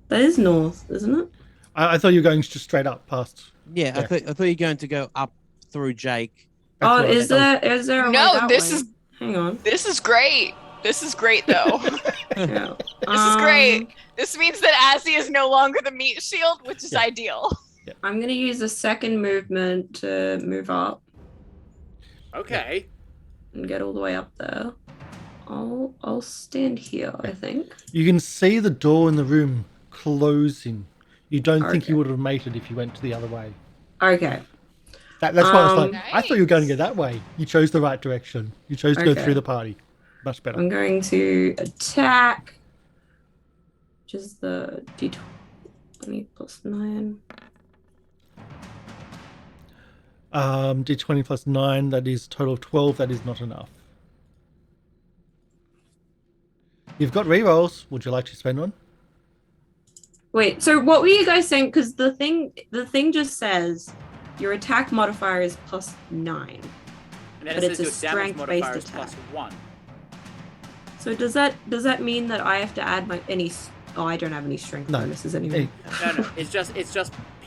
That is north, isn't it? I thought you were going just straight up past. Yeah, Yeah. I thought you were going to go up through Jake. That's Oh, what I is thought. there a way No, that this way? is Hang on. this is great. This is great though. Yeah. This is great. This means that Azzy is no longer the meat shield, which is Yeah. ideal. I'm gonna use the second movement to move up Okay. and get all the way up there. I'll stand here, I think. You can see the door in the room closing. You don't think Okay. you would have made it if you went to the other way. Okay. That's why I was like, Nice. I thought you were going to go that way. You chose the right direction. You chose to go Okay. through the party. Much better. I'm going to attack, which is the d20 plus 9. D20 plus 9, that is a total of 12. That is not enough. You've got rerolls. Would you like to spend one? Wait, so what were you guys saying? Because the thing just says your attack modifier is +9. And then But it it's says a your damage strength-based modifier is attack. +1. So does that mean that I have to add any? Oh, I don't have any strength bonuses anymore. No. It's just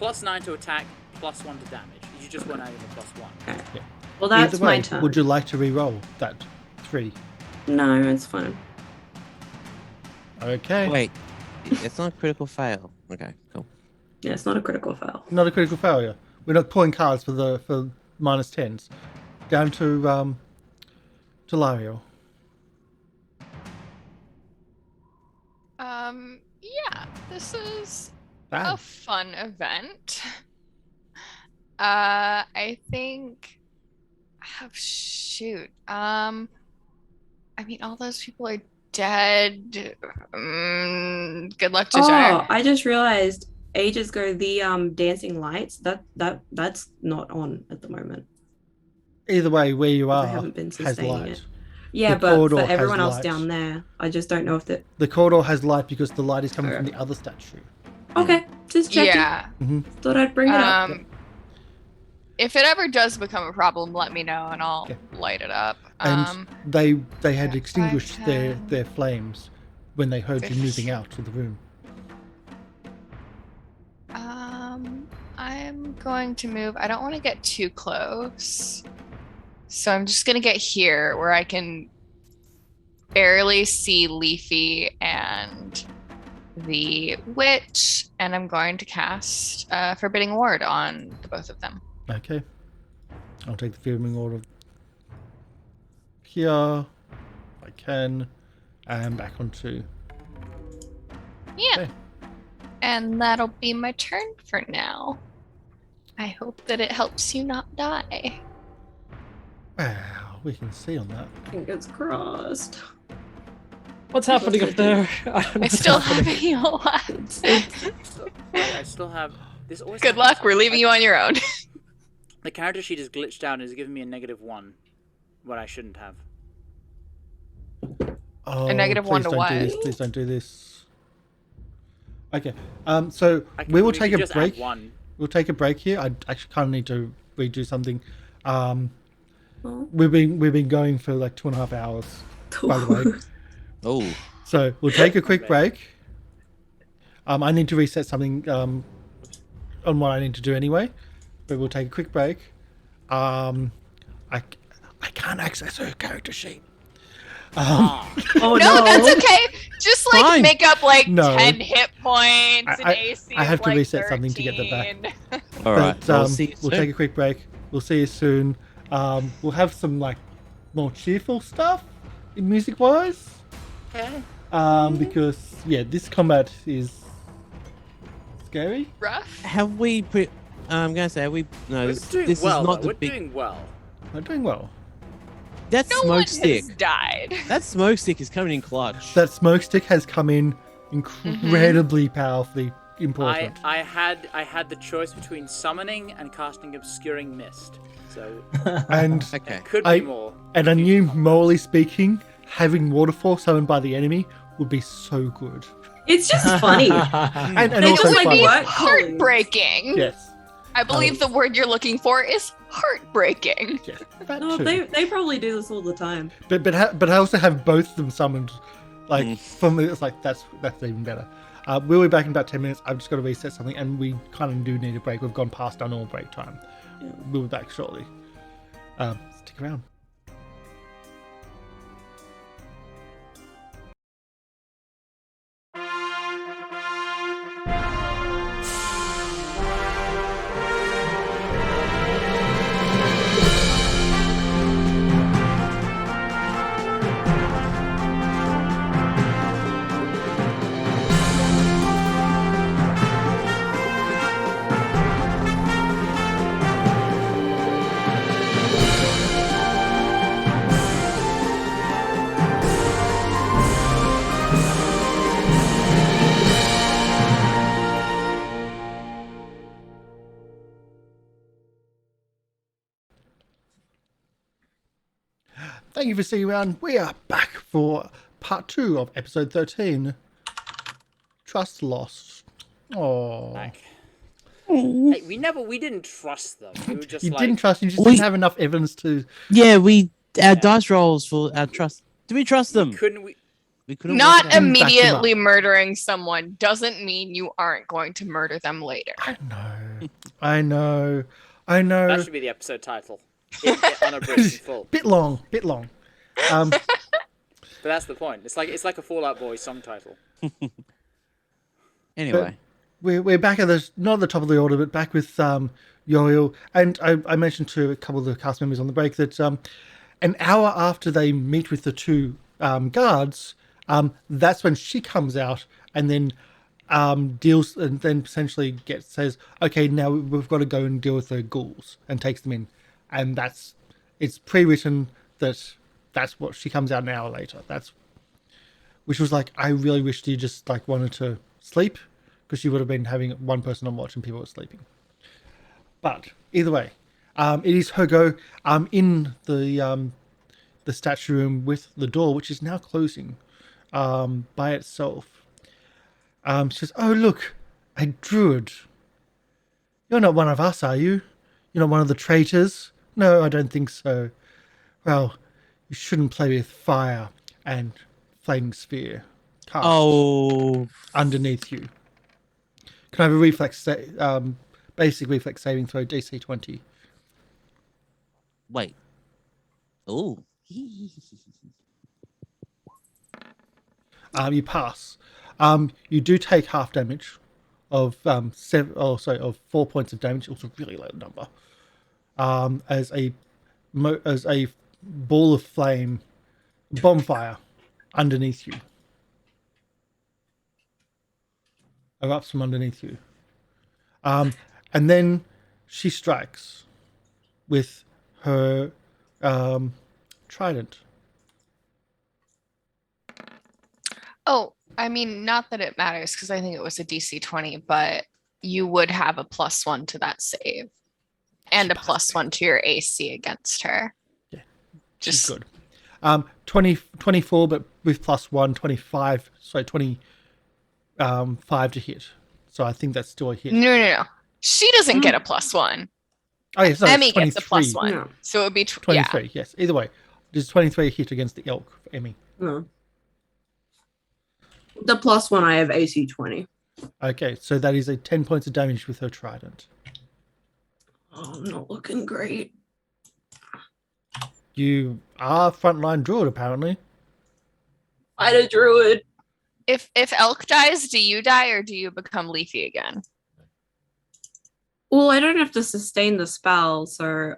+9 to attack, +1 to damage. You just won't add even +1. Okay. Yeah. Well, that's Either way, my turn. would you like to re-roll that 3? No, it's fine. Okay. Wait, it's not a critical fail. Okay, cool. Yeah, it's not a critical fail. Not a critical failure. We're not pulling cards for -10s. Down to Lieriel. Yeah, this is Ah. a fun event. I think. Oh, shoot. I mean, all those people are dead. Good luck, Jojyre. Oh, I just realized ages ago the dancing lights that's not on at the moment. Either way, where you I are haven't been has sustaining light. it. Yeah, The but corridor for has everyone else light. down there, I just don't know if that. The corridor has light because the light is coming from the other statue. Okay, just checking. Yeah. Thought I'd bring it up. If it ever does become a problem, let me know and I'll light it up. And they had yeah, extinguished 5, their flames when they heard you 15. moving out of the room. I'm going to move. I don't want to get too close. So I'm just going to get here where I can barely see Leafy and the witch. And I'm going to cast Forbidding Ward on the both of them. Okay. I'll take the filming order here. If I can. And back onto. Yeah. Okay. And that'll be my turn for now. I hope that it helps you not die. Wow, we can see on that. Fingers crossed. What's happening up there? I still have a heal left. I still have this. Always Good happens. luck. We're leaving you on your own. The character sheet is glitched out and is giving me a -1, what I shouldn't have. Oh, A -1 please to don't what? do this. Please don't do this. Okay. So we will take a just break. add 1. We'll take a break here. I actually kind of need to redo something. We've been going for like 2.5 hours, by the way. Oh, So we'll take a quick break. I need to reset something on what I need to do anyway, but we'll take a quick break. I can't access her character sheet. Oh No, no! that's okay. Just like Fine. make up like No. 10 hit points and AC. I have of, to like, reset something to get that back. 13. all right. But, We'll see you we'll soon. take a quick break. We'll see you soon. We'll have some like more cheerful stuff in music wise. Okay. Because yeah, this combat is scary. Rough. Have we put? I'm gonna say have we? No, We're this doing is well. not Though. the We're big. doing well. I'm doing well. That No one smoke has stick. died. That smoke stick is coming in clutch. That smoke stick has come in incredibly powerfully important. I had the choice between summoning and casting Obscuring Mist. So And Okay. it could I- be more. and I knew, morally speaking, having waterfall summoned by the enemy would be so good. It's just funny. And They also just, like, funny. work- Heartbreaking. Yes. I believe the word you're looking for is heartbreaking. Yes. That No, too. they probably do this all the time. But I also have both of them summoned. Like for me, it's like that's even better. We'll be back in about 10 minutes. I've just got to reset something, and we kind of do need a break. We've gone past our normal break time. We'll be back shortly. Stick around. Thank you for sticking around. We are back for part 2 of episode 13. Trust lost. Oh, Back. Hey, we didn't trust them. We were just you like, didn't trust. You just We- didn't have enough evidence to. Yeah, our dice rolls for our trust. Do we trust them? couldn't we? We couldn't Not work it out. immediately murdering someone doesn't mean you aren't going to murder them later. I know. That should be the episode title. Unabridged in full. Bit long. But that's the point. It's like a Fall Out Boy song title. Anyway. We're back at not at the top of the order, but back with Jojyre. And I mentioned to a couple of the cast members on the break that an hour after they meet with the two guards, that's when she comes out and then deals and then essentially says, okay, now we've got to go and deal with the ghouls, and takes them in. And it's pre-written that's what she comes out an hour later. Which was like, I really wished you just like wanted to sleep, because she would have been having one person on watch and people were sleeping. But either way, it is her go in the statue room with the door, which is now closing by itself. She says, "Oh look, a druid. You're not one of us, are you? You're not one of the traitors? No, I don't think so. Well, you shouldn't play with fire and flaming sphere. Oh, Underneath you. Can I have a reflex, basic reflex saving throw, DC 20? wait. Oh. You pass. You do take half damage of 4 points of damage. Also, really low number. As a ball of flame, bonfire underneath you. Erupts from underneath you. And then she strikes with her trident. Oh, I mean, not that it matters because I think it was a DC 20, but you would have a +1 to that save and a +1 to your AC against her. Yeah, just good. 24, but with +1, 25. Sorry, 25 to hit. So I think that's still a hit. No. She doesn't get a +1. Oh yes, no, Emmy gets a 23. +1. No. So it would be 23. Yeah. Yes. Either way, there's 23 hit against the elk for Emmy. No. The +1, I have AC 20. Okay, so that is a 10 points of damage with her trident. Oh, I'm not looking great. You are frontline druid, apparently. Fight a druid. If Elk dies, do you die or do you become Leafy again? Well, I don't have to sustain the spell, so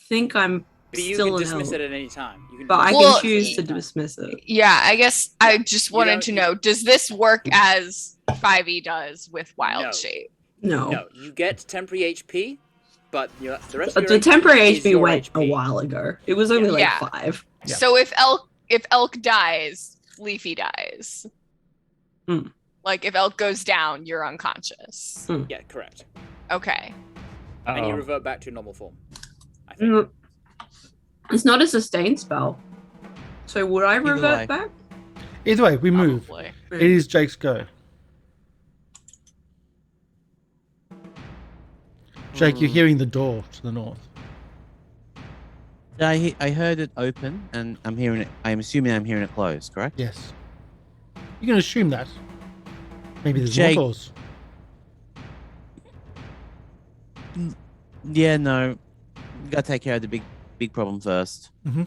think I'm But you still can in dismiss hell. it at any time. You can But I Well, can choose to dismiss it. Yeah, I guess I just wanted to don't- know, does this work as 5e does with Wild No. Shape? No. No, you get temporary HP, but the rest But of your the temporary is HP your went HP. a while ago. It was only Yeah. like 5. Yeah. So if Elk dies, Leafy dies. Hmm. Like if Elk goes down, you're unconscious. Yeah, correct. Okay. And you Uh-oh. revert back to normal form. I think. Mm. It's not a sustain spell. So would I Either revert way. back? Either way, we move. Probably. It is Jake's go. Jake, you're hearing the door to the north. I heard it open, and I'm hearing it. I'm assuming I'm hearing it close. Correct? Yes. You can assume that. Maybe there's Jake- more doors. Yeah. No. We gotta take care of the big problem first. Mhm.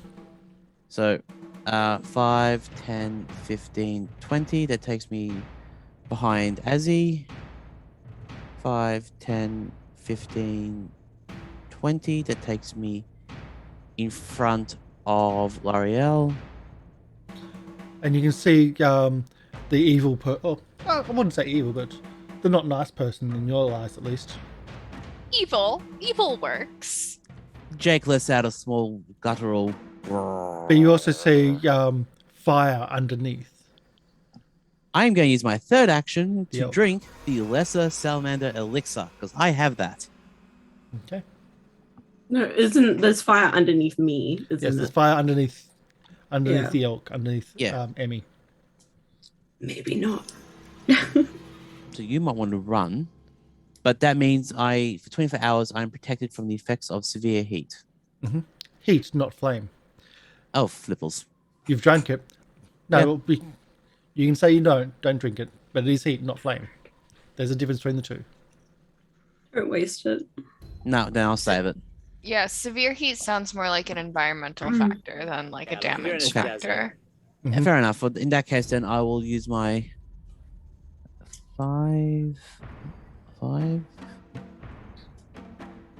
So, 5, 10, 15, 20. That takes me behind Azzy. 5, 10, 15, 20. That takes me in front of Lieriel. And you can see the evil I wouldn't say evil, but the not nice person in your eyes, at least. Evil works. Jake lets out a small guttural. But you also see fire underneath. I'm going to use my third action to Yep. drink the Lesser Salamander Elixir, because I have that. Okay. No, there's fire underneath me, isn't Yes, there's it? fire underneath Yeah. the elk, underneath Yeah. Emmy. Maybe not. So you might want to run. But that means for 24 hours, I'm protected from the effects of severe heat. Heat, not flame. Oh, flipples. You've drank it. No, Yeah. it'll be, you can say you don't drink it, but it is heat, not flame. There's a difference between the two. Don't waste it. No, then I'll save it. Yeah, severe heat sounds more like an environmental Mm. factor than like Yeah, a like if you're in damage a desert. factor. Yeah, Mhm. fair enough. Well, in that case, then I will use my 5,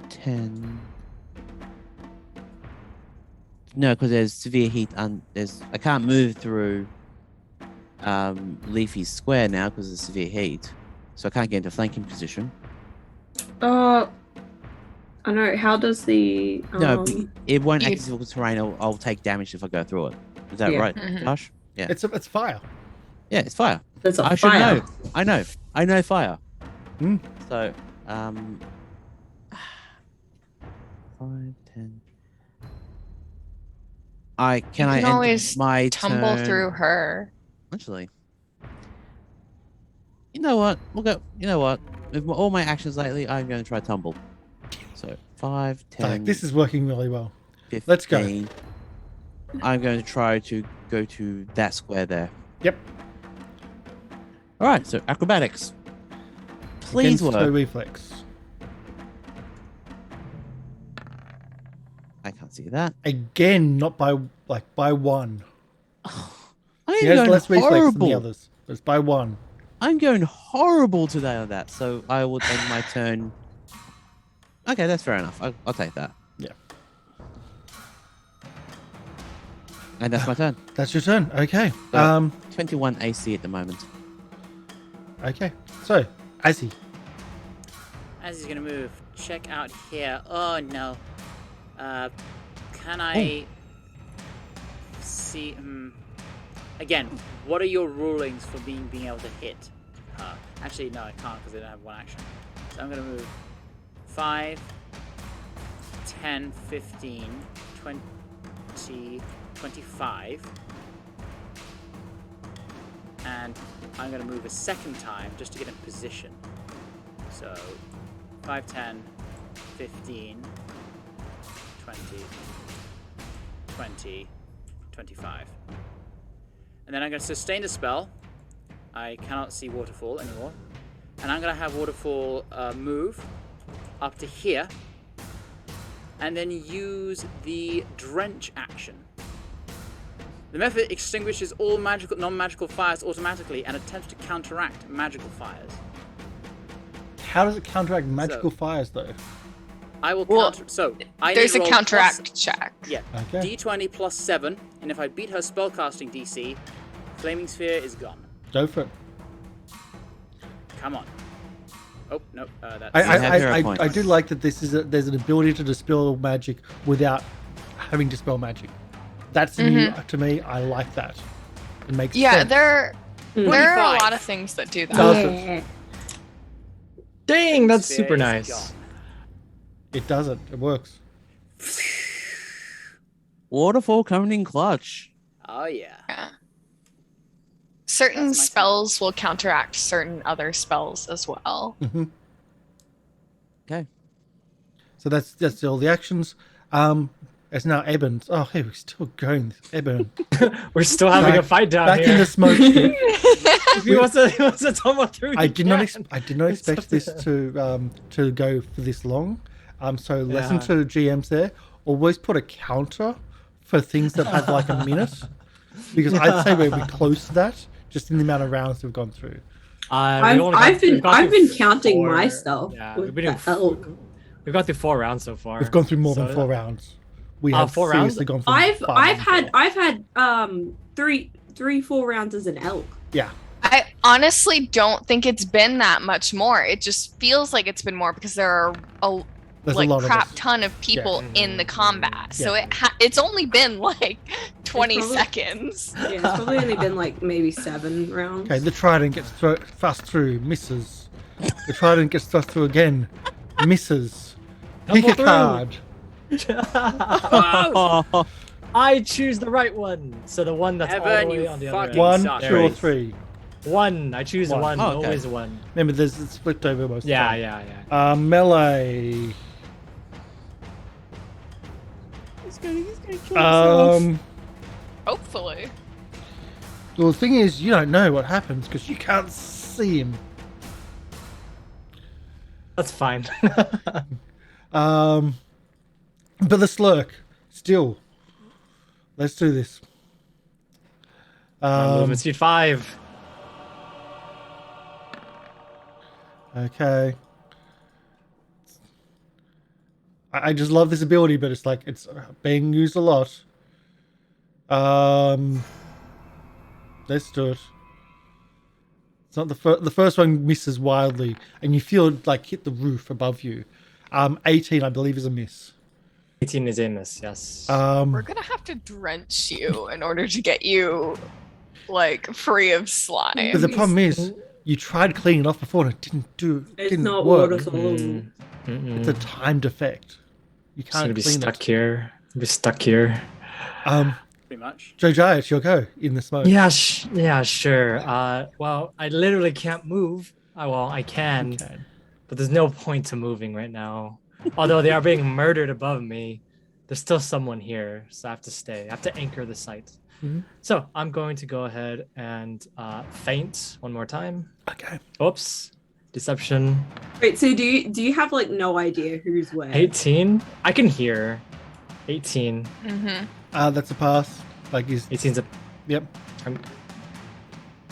10. No, because there's severe heat and I can't move through Leafy's square now because of severe heat, so I can't get into flanking position. I know. How does the No, it won't you- act as difficult terrain. I'll take damage if I go through it. Is that Yeah. right, Mhm. Karsh? Yeah. It's fire. Yeah, it's fire. there's a I should fire? know. I know fire. Hmm. So, 5, 10. I can can end always my Tumble turn- through her. Actually, you know what? We'll go. You know what? With all my actions lately, I'm going to try tumble. So 5, 10. Like, this is working really well. 15. Let's go. I'm going to try to go to that square there. Yep. All right. So acrobatics. Please Against her work. reflex. I can't see that. Again, not by one. I'm He has going less reflex than the horrible. others. But it's by one. I'm going horrible today on that. So I will end my turn. Okay, that's fair enough. I'll take that. Yeah. And that's my turn. That's your turn. Okay. So- 21 AC at the moment. Okay. So, Azzy. As he's gonna move, check out here. Oh no. Can I see? Again, what are your rulings for being able to hit her? Actually, no, I can't because I don't have one action. So I'm gonna move 5, 10, 15, 20, 25. And I'm going to move a second time just to get in position. So 5, 10, 15, 20, 20, 25. And then I'm going to sustain a spell. I cannot see Waterfall anymore. And I'm going to have Waterfall move up to here. And then use the Drench action. The method extinguishes all magical, non-magical fires automatically and attempts to counteract magical fires. How does it counteract magical fires, though? I will Well, counter. So I There's need a to roll counteract check. Yeah. Okay. D20 plus 7, and if I beat her spellcasting DC, Flaming Sphere is gone. Go for it. Come on. Oh no, that's. I do like that there's an ability to dispel magic without having to spell magic. That's new to me. I like that. It makes Yeah, sense. there are a 25. lot of things that do that. Does it? Dang, that's Sphere super is nice. gone. It does it. It works. Waterfall coming in clutch. Oh yeah. Yeah. Certain That's my turn. spells will counteract certain other spells as well. Okay. So that's all the actions. It's now Eben's. Oh, hey, we're still going. Eben. We're still having a fight down Back here. in the smoke stick. He wants to tumble through. I did not. can. I did not expect this to go for this long. So lesson to GMs there. Always put a counter for things that have like a minute, because I'd say we're close to that, just in the amount of rounds we've gone through. I've been counting myself. Yeah, with we've been the elk. we've got through 4 rounds so far. We've gone through more than So- 4 rounds. We have 4 rounds? seriously gone through. I've had 3-4 rounds as an elk. Yeah. I honestly don't think it's been that much more. It just feels like it's been more because there are a There's like a lot crap of us. ton of people in the combat. So Yeah. it's only been like 20 probably- seconds. Yeah, it's probably only been like maybe 7 rounds. Okay, the trident gets thrust through, misses. The trident gets thrust through again, misses. Pick Tumble a through. card. Oh, I choose the right one. So the one that's all the Evan, way you on the other fucking end. 1, suck. 2, or There is. 3. 1. I choose One. 1. Oh, okay. Always 1. Remember, there's it's flipped over most. of the Yeah, time. yeah. Melee. he's gonna kill himself. Hopefully. Well, the thing is, you don't know what happens because you can't see him. That's fine. But the slurk, still. Let's do this. Movement speed 5. Okay. I just love this ability, but it's like it's being used a lot. Let's do it. It's not the first one misses wildly, and you feel it like hit the roof above you. 18, I believe, is a miss. 18 is a miss, yes. We're gonna have to drench you in order to get you like free of slime. But the problem is, you tried cleaning it off before and it didn't not work. water soluble. It's a timed effect. You It's can't gonna be clean stuck it. here. Be stuck here. Pretty much. Jojyre, it's your go in this mode. Yeah, yeah, sure. Well, I literally can't move. Well, I can, Okay. but there's no point to moving right now. Although they are being murdered above me, there's still someone here, so I have to stay. I have to anchor the site. Mhm. So I'm going to go ahead and feint one more time. Okay. Oops, deception. Wait, so do you have like no idea who's where? 18. I can hear. 18. Mm-hmm. That's a pass. Like he's 18's a. Yep.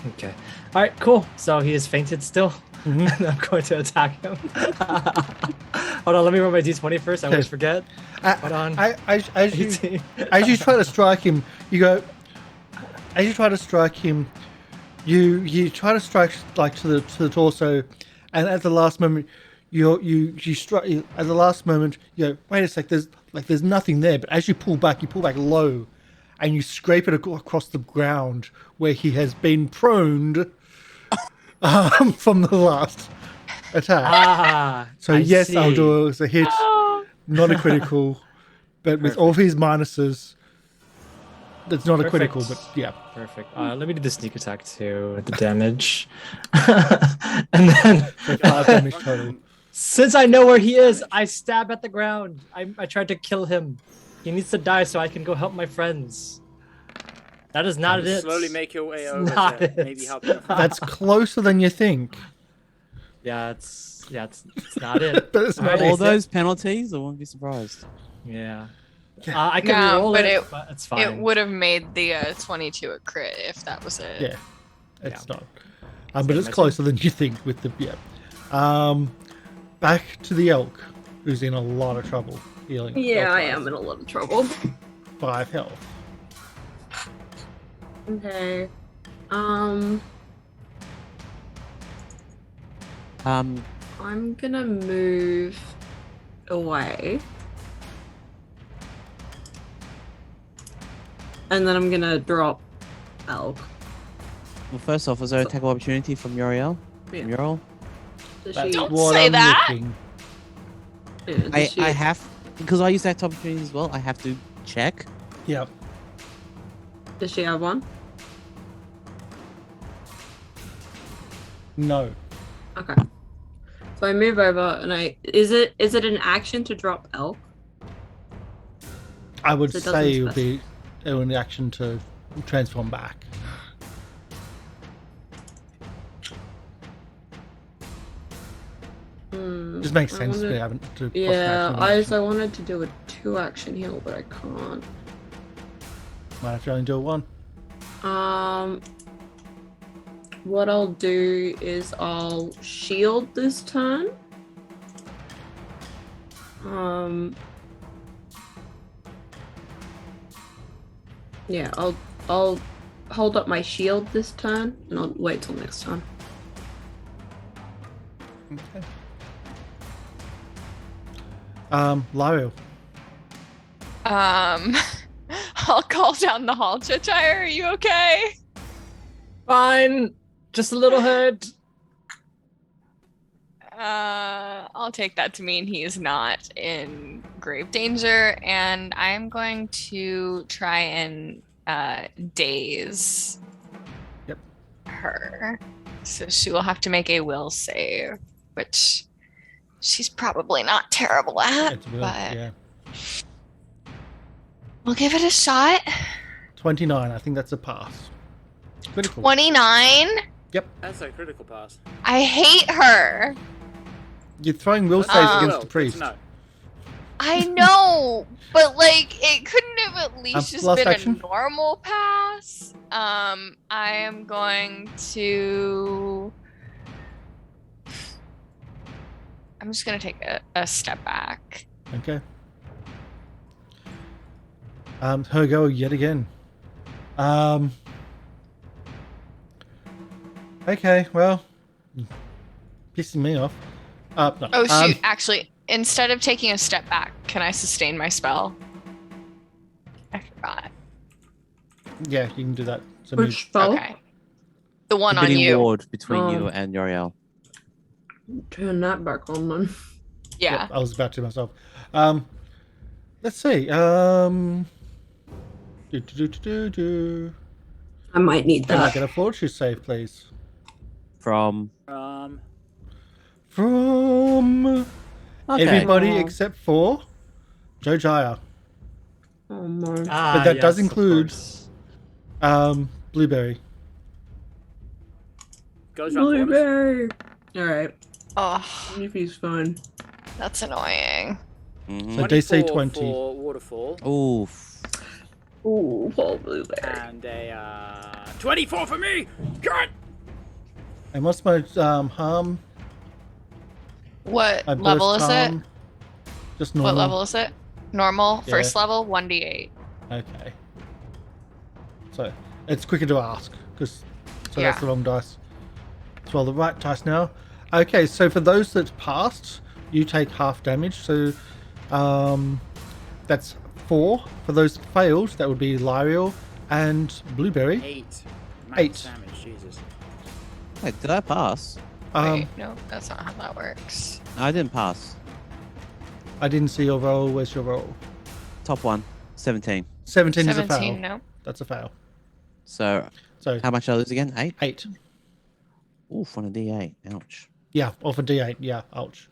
Okay. All right. Cool. So he is fainted still. Mhm. And I'm going to attack him. Hold on. Let me roll my d20 first. I always forget. Hold on. As 18. you try to strike him, you go. As you try to strike him, you try to strike like to the torso, and at the last moment, you strike. At the last moment, you go, wait a sec. There's nothing there. But as you pull back low, and you scrape it across the ground where he has been proned from the last attack. So I yes, I'll see. do it as a hit, not a critical, but with all of his minuses, that's not a critical. But Perfect. yeah. Perfect. Let me do the sneak attack too with the damage. And then So 5 damage total. since I know where he is, I stab at the ground. I tried to kill him. He needs to die so I can go help my friends. That is not it. Slowly make your way It's over not to it. maybe help your friend. That's closer than you think. Yeah, it's not it. But it's not All it. those penalties, I won't be surprised. Yeah. I could No, roll but it, but it's fine. It would have made the 22 a crit if that was it. Yeah, it's Yeah. not. But it's closer than you think with the back to the elk, who's in a lot of trouble healing. Yeah, I health-wise. am in a lot of trouble. 5 health. Okay. I'm gonna move away. And then I'm gonna drop elk. Well, first off, was there an attack of opportunity from Lieriel? Yeah. Mural? Does That's she, Don't what say I'm that. looking. yeah, does I she- have, because I use that opportunity as well, I have to check. Yeah. Does she have one? No. Okay. So I move over and is it an action to drop elk? I would So it say doesn't it would be an action to transform back. Just makes I sense wanted- to have to Yeah, I wanted to do a 2-action heal, but I can't. Might have to only do it 1. What I'll do is I'll shield this turn. Yeah, I'll hold up my shield this turn, and I'll wait till next time. Okay. Lieriel. I'll call down the hall. Jojyre, are you okay? Fine. Just a little hurt. I'll take that to mean he is not in grave danger, and I'm going to try and daze Yep. her. So she will have to make a will save, which she's probably not terrible at, It's will, but yeah. we'll give it a shot. 29. I think that's a pass. Critical. 29. That's a critical pass. I hate her. You're throwing will saves Oh. against the priest. No. I know, but like it couldn't have at least just last been action? a normal pass. I am going to. I'm just gonna take a step back. Okay. Her go yet again. Okay, well, pissing me off. No. Oh shoot! Actually, instead of taking a step back, can I sustain my spell? I forgot. Yeah, you can do that. So Which spell? Okay. The one The on bidding you. ward between Oh. you and Lieriel. Turn that back on then. Yeah. Yep, I was about to myself. Let's see. Do. I might need Can I that. get a fortune save, please? From From okay. everybody Oh. except for Jojyre. Oh no. Ah, that does yes, of include- course. Blueberry. Goes around corners. Blueberry. Alright. Oh, Leafy's fine. that's annoying. Mhm. So DC 24 20. for waterfall Oof. Ooh, poor Blueberry. and a 24 for me. God. And what's my harm? What My level burst is it? harm? Just normal. What level is it? Normal. Yeah. First level, 1d8. Okay. So it's quicker to ask because that's Yeah. the wrong dice. So the right dice now. Okay, so for those that passed, you take half damage. So that's 4. For those that failed, that would be Lieriel and Blueberry. 8. Eight. Damage. Jesus. Wait, did I pass? Wait, no, that's not how that works. No, I didn't pass. I didn't see your roll. Where's your roll? Top one, 17. 17 is a fail. 17, no. That's a fail. So So how much I lose again? 8? 8. Oof, on a D8. Ouch. Yeah, off a D8. Yeah, ouch.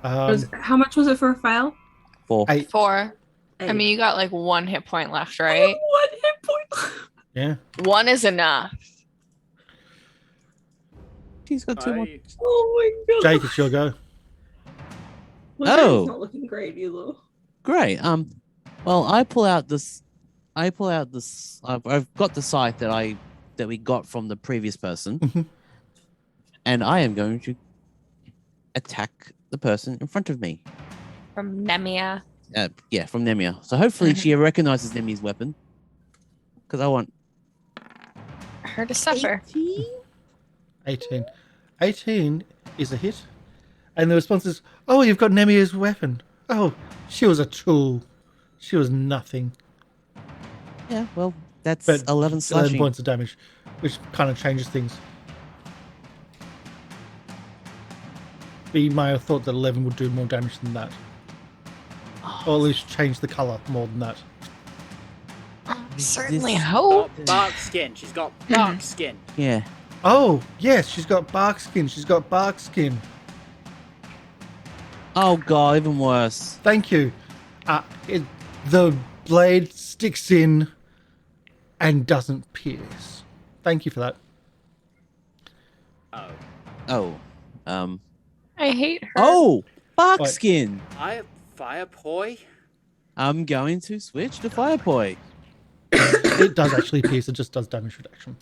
How much was it for a fail? 4. 8. 4. I mean, you got like 1 hit point left, right? 1 hit point. Yeah. 1 is enough. He's got 2 more. Oh my god. Jake, it's your go. My Oh. brain's not looking great either. Great. Well, I've got the scythe that we got from the previous person, Mhm. and I am going to attack the person in front of me. From Nemia. Yeah, from Nemia. So hopefully she recognizes Nemia's weapon, because I want Her to suffer. 18. 18 is a hit. And the response is, oh, you've got Nemia's weapon. Oh, she was a tool. She was nothing. Yeah, well, that's But 11 11 slashing. points of damage, which kind of changes things. But you might have thought that 11 would do more damage than that. Or at least change the colour more than that. Certainly This- hope. Bark skin. She's got bark skin. Yeah. Oh, yes, she's got bark skin. She's got bark skin. Oh god, even worse. Thank you. The blade sticks in and doesn't pierce. Thank you for that. Oh. Oh. I hate her. Oh! Bark Wait. skin! Fire poi. I'm going to switch to Fire Poi. It does actually pierce, it just does damage reduction.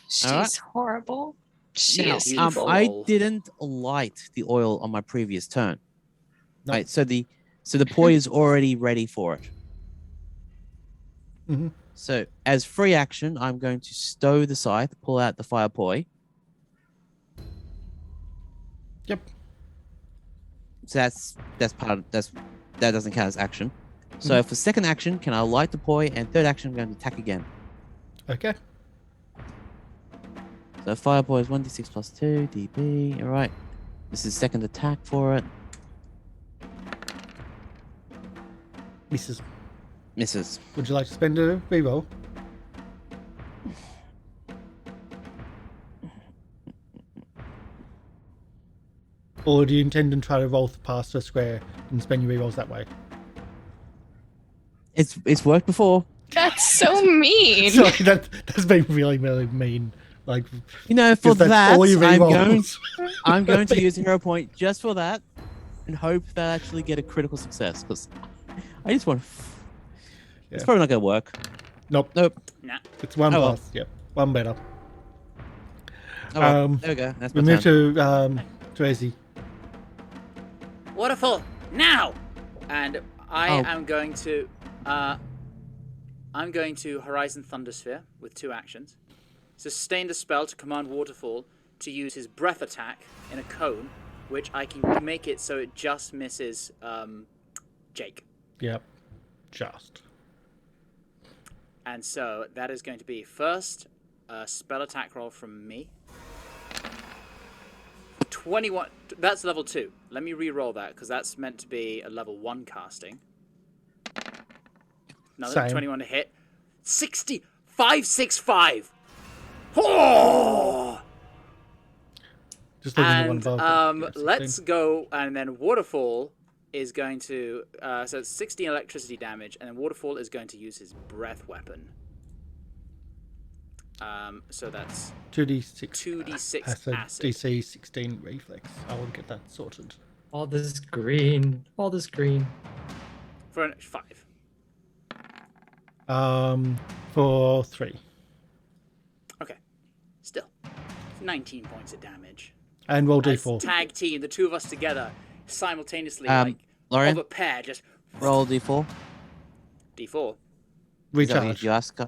She's Alright. horrible. She Now, is evil. I didn't light the oil on my previous turn. No. Right, so the poi is already ready for it. Mhm. So as free action, I'm going to stow the scythe, pull out the fire poi. Yep. So that doesn't count as action. So for second action, can I light the poi, and third action, I'm going to attack again. Okay. So fire poi is 1d6 plus 2 db. All right. This is second attack for it. Misses. Misses. Would you like to spend a reroll? Or do you intend to try to roll past a square and spend your rerolls that way? It's worked before. That's so mean. Sorry, that's been really, really mean. Like, You know, for 'cause that's that, all you re-rolls. I'm going to use hero point just for that, and hope that I actually get a critical success. Because I just want. It's Yeah. probably not going to work. Nope. Nah. It's one Oh, well. plus. Yep, one better. Oh, well, Um, there we go. That's my We move turn. to Azzy. Waterfall now, and I Oh. am going to Horizon Thundersphere with 2 actions. Sustain the spell to command Waterfall to use his breath attack in a cone, which I can make it so it just misses Jake. Yep, just. And so that is going to be first a spell attack roll from me. 21. That's level 2. Let me re-roll that because that's meant to be a level 1 casting. Another Same. 21 to hit. 60. 565. Oh! Just leaving the one And above. Yeah, 16. let's go. And then Waterfall is going to. So it's 16 electricity damage, and then Waterfall is going to use his breath weapon. So that's 2d6. 2d6 acid. acid. DC 16 reflex. I will get that sorted. All this green. All this green. For 5. For 3. Okay. Still. 19 points of damage. And roll As d4. tag team, the 2 of us together, simultaneously, Lorian, of a pair, just roll d4. D4. Is that what Recharge. you asked?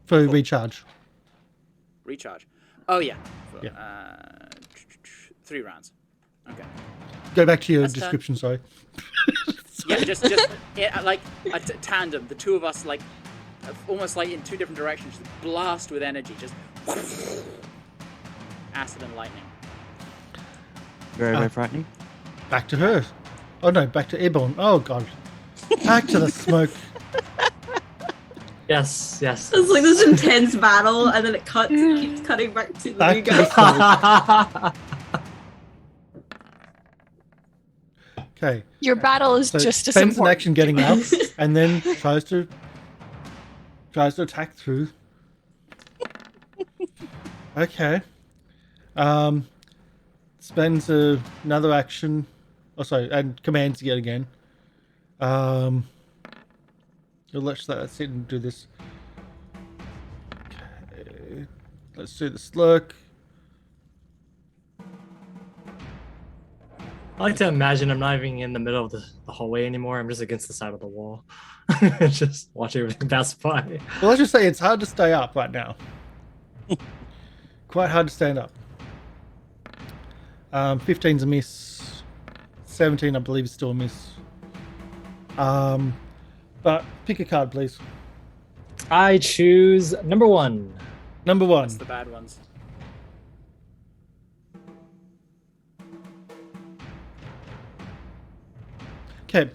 For recharge. Recharge. Oh, yeah. For, Yeah. 3 rounds. Okay. Go back to your That's description, sorry. Yeah, just yeah, like a tandem. The 2 of us, like, almost like in 2 different directions, just blast with energy, just acid and lightning. Very, very frightening. Back to her. Oh no, back to Airborne. Oh god. Back to the smoke. Yes, yes. It's like this intense battle, and then it cuts. It keeps cutting back to the Back new to the guy. smoke. Okay. Your battle is So just as spends an important. action getting up, and then tries to attack through. Okay. Spends another action. Oh, sorry, and commands yet again. Let's sit and do this. Okay. Let's do the slurk. I like to imagine I'm not even in the middle of the hallway anymore. I'm just against the side of the wall. Just watch everything pass by. Well, let's just say it's hard to stay up right now. Quite hard to stand up. 15's a miss. 17, I believe, is still a miss. But pick a card, please. I choose number 1. Number 1. That's the bad ones. Okay.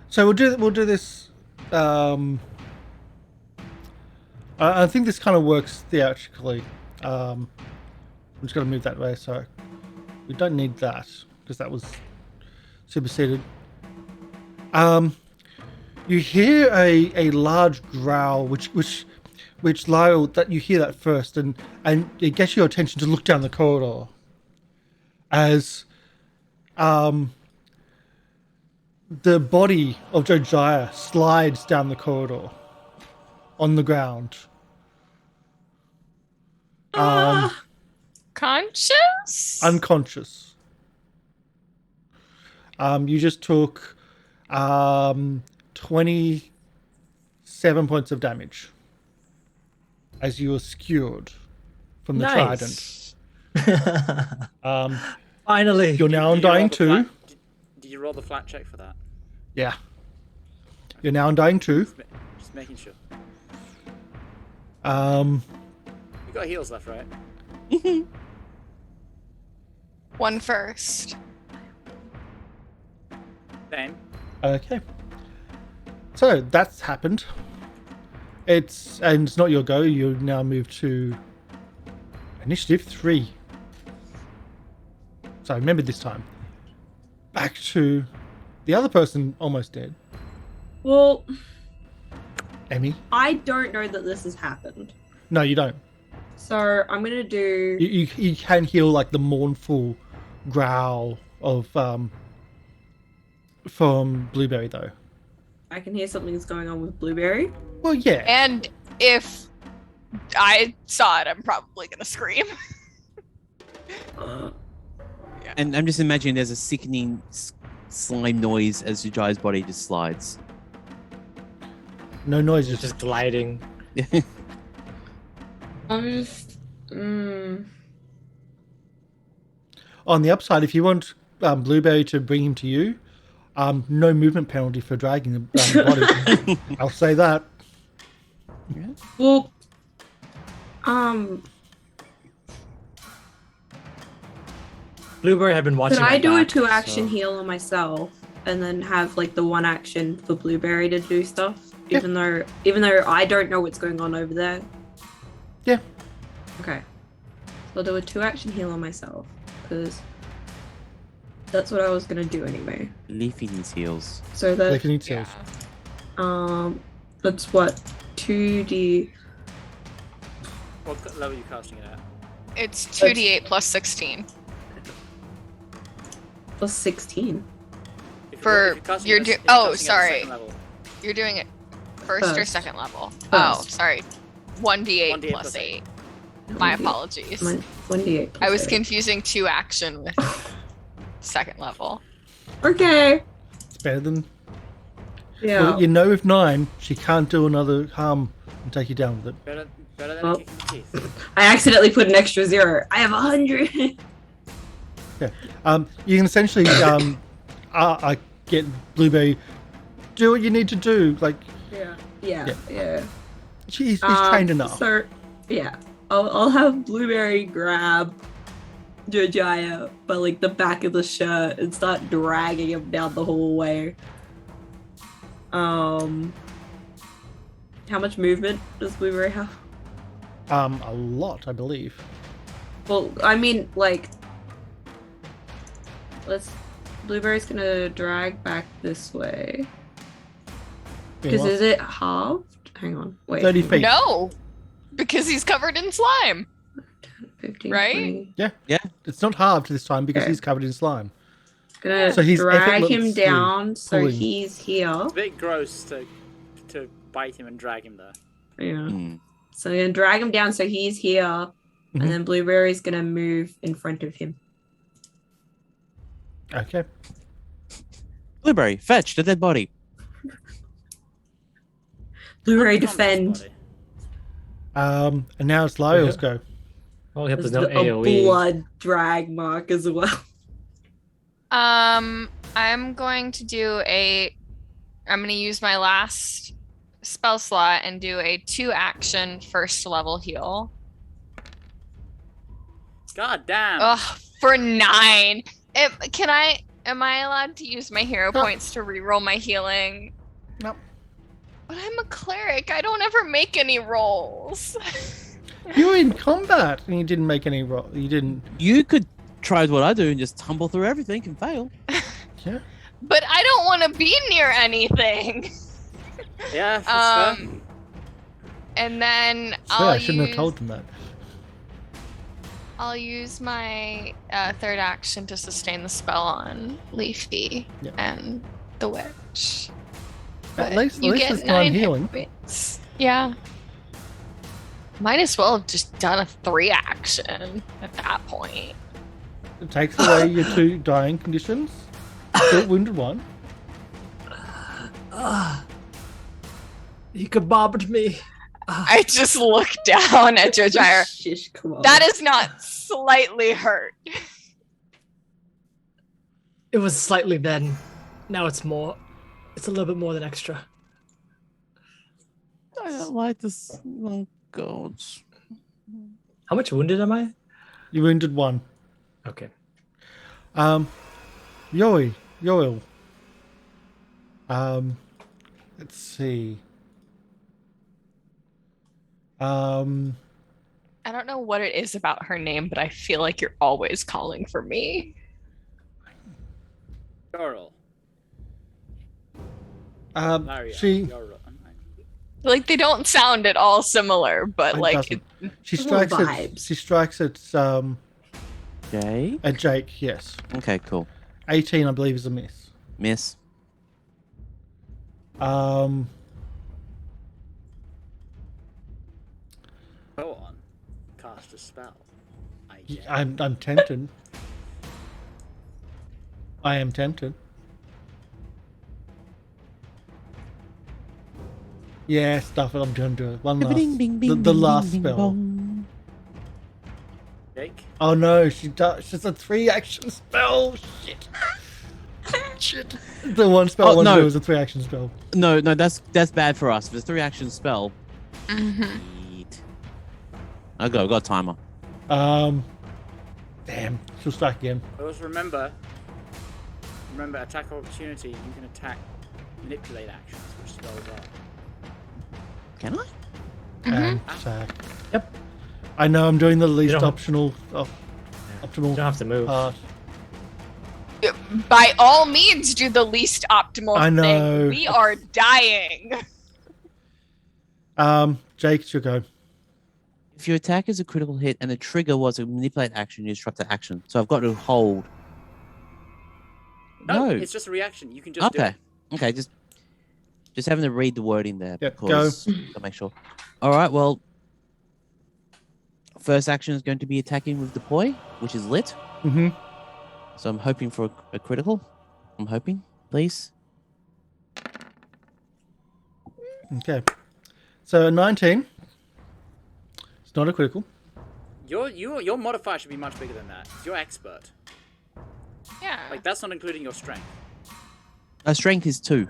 So we'll do this. I think this kind of works theatrically. I'm just going to move that way, so we don't need that because that was superseded. You hear a large growl, which Lieriel, that you hear that first, and it gets your attention to look down the corridor as the body of Jojyre slides down the corridor on the ground. Conscious? Unconscious. You just took 27 points of damage as you were skewered from the Nice. trident. Finally. You're now Did you roll undying the 2. flat- Did you roll the flat check for that? Yeah. You're now undying 2. Just making sure. Um, You got heals left, right? 1 first. Same. okay. So that's happened. It's not your go. You now move to initiative 3. So remember this time. Back to the other person almost dead. Well, Emi? I don't know that this has happened. No, you don't. So I'm gonna do. You can hear like the mournful growl of from Blueberry though. I can hear something's going on with Blueberry. Well, yeah. And if I saw it, I'm probably gonna scream. And I'm just imagining there's a sickening slime noise as Jojyre's body just slides. No noise, It's just gliding. I'm just. On the upside, if you want Blueberry to bring him to you, no movement penalty for dragging the body. I'll say that. Well, Blueberry had been watching. could I my do a back, 2-action so- heal on myself and then have like the 1 action for Blueberry to do stuff? Even though I don't know what's going on over there. Yeah. Okay. So I'll do a 2-action heal on myself because that's what I was gonna do anyway. Leafy needs heals. So that Leafy needs heals. that's what 2d. What level are you casting it at? It's 2d8 plus 16. Plus 16. For- if you're casting you're it at- do- if you're oh, casting it at sorry. second level, You're doing it first or First. second level? Oh, First. sorry. 1d8 1d8 plus plus 8. My apologies. 1d8. I was plus confusing 2 action with second level. 8. Okay. It's better than. Yeah. Well, you know, with 9, she can't do another harm and take you down with it. better than Well. a kick in the teeth. I accidentally put an extra 0. I have 100. Yeah. You can essentially I get Blueberry. Do what you need to do. Like Yeah. he's trained enough. So, yeah. I'll have Blueberry grab Jojyre by like the back of the shirt and start dragging him down the hallway. How much movement does Blueberry have? A lot, I believe. Well, I mean, like, Blueberry's gonna drag back this way. Because Meanwhile, is it halved? Hang on, wait. 30 feet. No! Because he's covered in slime. 15, Right? 20. It's not halved this time because Okay. he's covered in slime. Gonna So he's drag him effortlessly down so pulling. he's here. It's a bit gross to bite him and drag him there. Yeah. Hmm. So I'm gonna drag him down so he's here, Mhm. and then Blueberry's gonna move in front of him. Okay. Blueberry, fetch the dead body. Blueberry Combat defend. body. And now it's Lieriel's go. Oh, yeah, there's There's no a AoE. blood drag mark as well. I'm going to do I'm going to use my last spell slot and do a 2-action first level heal. God damn. Ugh, for 9. Am I allowed to use my hero No. points to reroll my healing? Nope. But I'm a cleric. I don't ever make any rolls. You were in combat and you didn't make any roll. You didn't. You could try what I do and just tumble through everything and fail. Yeah. But I don't want to be near anything. Yeah, that's fair. And then I shouldn't have told them that. I'll use my 3rd action to sustain the spell on Leafy Yeah. and the witch. At But least you it's get 9 9 healing. hit points. Yeah. Might as well have just done a 3 action at that point. It takes away your 2 dying conditions. Still wounded 1. He kebabbed me. I just look down at Jojyre. Shish, come on. That is not slightly hurt. It was slightly then. Now it's more. It's a little bit more than extra. I don't like this. Oh, God. How much wounded am I? You wounded 1. Okay. Yoil. Let's see. I don't know what it is about her name, but I feel like you're always calling for me. Jorl. Lariel, She Like they don't sound at all similar, but it like doesn't. She Little strikes at vibes. she strikes at Jay. at Jake. Yes, Okay, cool. 18, I believe, is a miss. Miss. Um, go on, cast a spell. I guess. I'm tempted. I am tempted. Yeah, stuff it. I'm going to do it. One last. Bing, bing, the bing, last bing, spell. bong. Jake. Oh no, she does. She's a 3-action spell. Shit. Shit. The one spell I Oh, want to no. do is a 3-action spell. No, that's bad for us. If it's a 3-action spell. Mhm. Sweet. I got a timer. Damn. She'll strike again. Always remember attack of opportunity. You can attack manipulate actions, which spells are. Can I? And attack. Yep. I know I'm doing the least don't- optimal You optimal don't have to move. part. By all means, do the least optimal I know. thing. We are dying. Jake, it's your go. If your attack is a critical hit and the trigger was a manipulate action, you disrupt the action. So I've got to hold. No, it's just a reaction. You can just do Okay. it. Okay, just having to read the wording there Yep, because to make sure. All right, well, first action is going to be attacking with the poi, which is lit. Mm-hmm. So I'm hoping for a critical. I'm hoping, please. Okay. So a 19. It's not a critical. Your modifier should be much bigger than that. You're expert. Yeah. Like that's not including your strength. Strength is 2.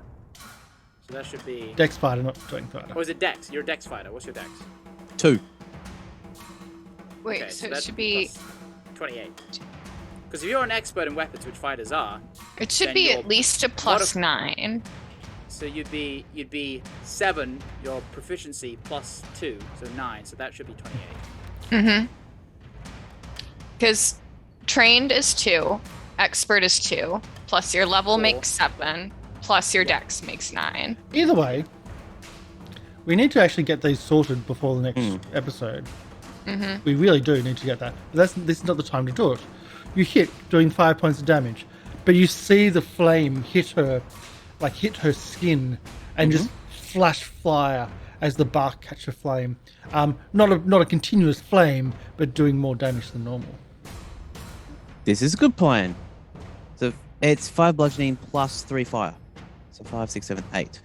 So that should be. Dex fighter, not strength fighter. Or is it Dex? You're a Dex fighter. What's your Dex? 2. Wait, Okay, so it that should be. plus 28. Because if you're an expert in weapons, which fighters are, It should then be your at least a plus 9. so you'd be 7. Your proficiency plus 2, so 9. So that should be 28. Mm-hmm. Because trained is 2, expert is 2, plus your level 4. makes 7, plus your dex makes 9. Either way, we need to actually get these sorted before the next episode. Mm-hmm. We really do need to get that. But this is not the time to do it. You hit doing 5 points of damage, but you see the flame hit her skin and just flash fire as the bark catches flame. Not a continuous flame, but doing more damage than normal. This is a good plan. So it's 5 bludgeoning plus 3 fire. So 5, 6, 7, 8.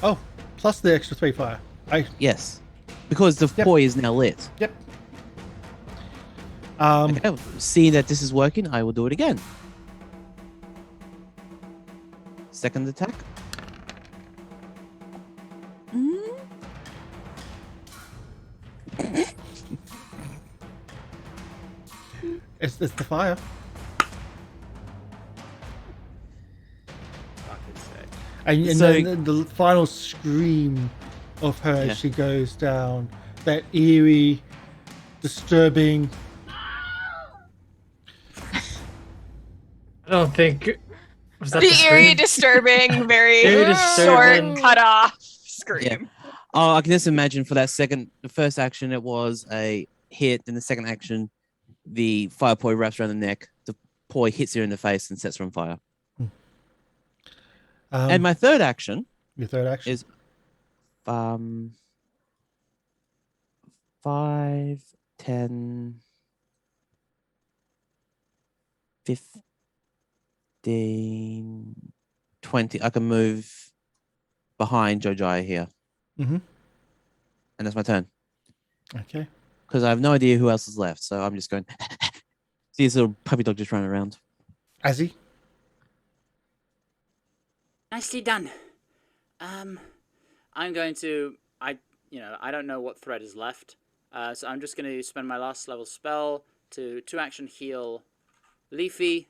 Oh, plus the extra 3 fire. Yes. Because the poi is now lit. Yep. Okay, seeing that this is working, I will do it again. Second attack. It's the fire. Fucking sick. And So- then the final scream of her Yeah. as she goes down, that eerie, disturbing. I don't think. Was that The the eerie, scream? disturbing, very Eerie, short, disturbing. cut off scream. Oh, I can just imagine for that the first action, it was a hit. In the second action, the fire poi wraps around the neck. The poi hits her in the face and sets her on fire. And my third action Your third action is 5, 10, 15, 20. I can move behind Jojyre here. Mm-hmm. And that's my turn. Okay. Because I have no idea who else is left. So I'm just going. See this little puppy dog just running around. Azzy. Nicely done. I'm going to. I don't know what thread is left. So I'm just going to spend my last level spell to 2-action heal Leafy.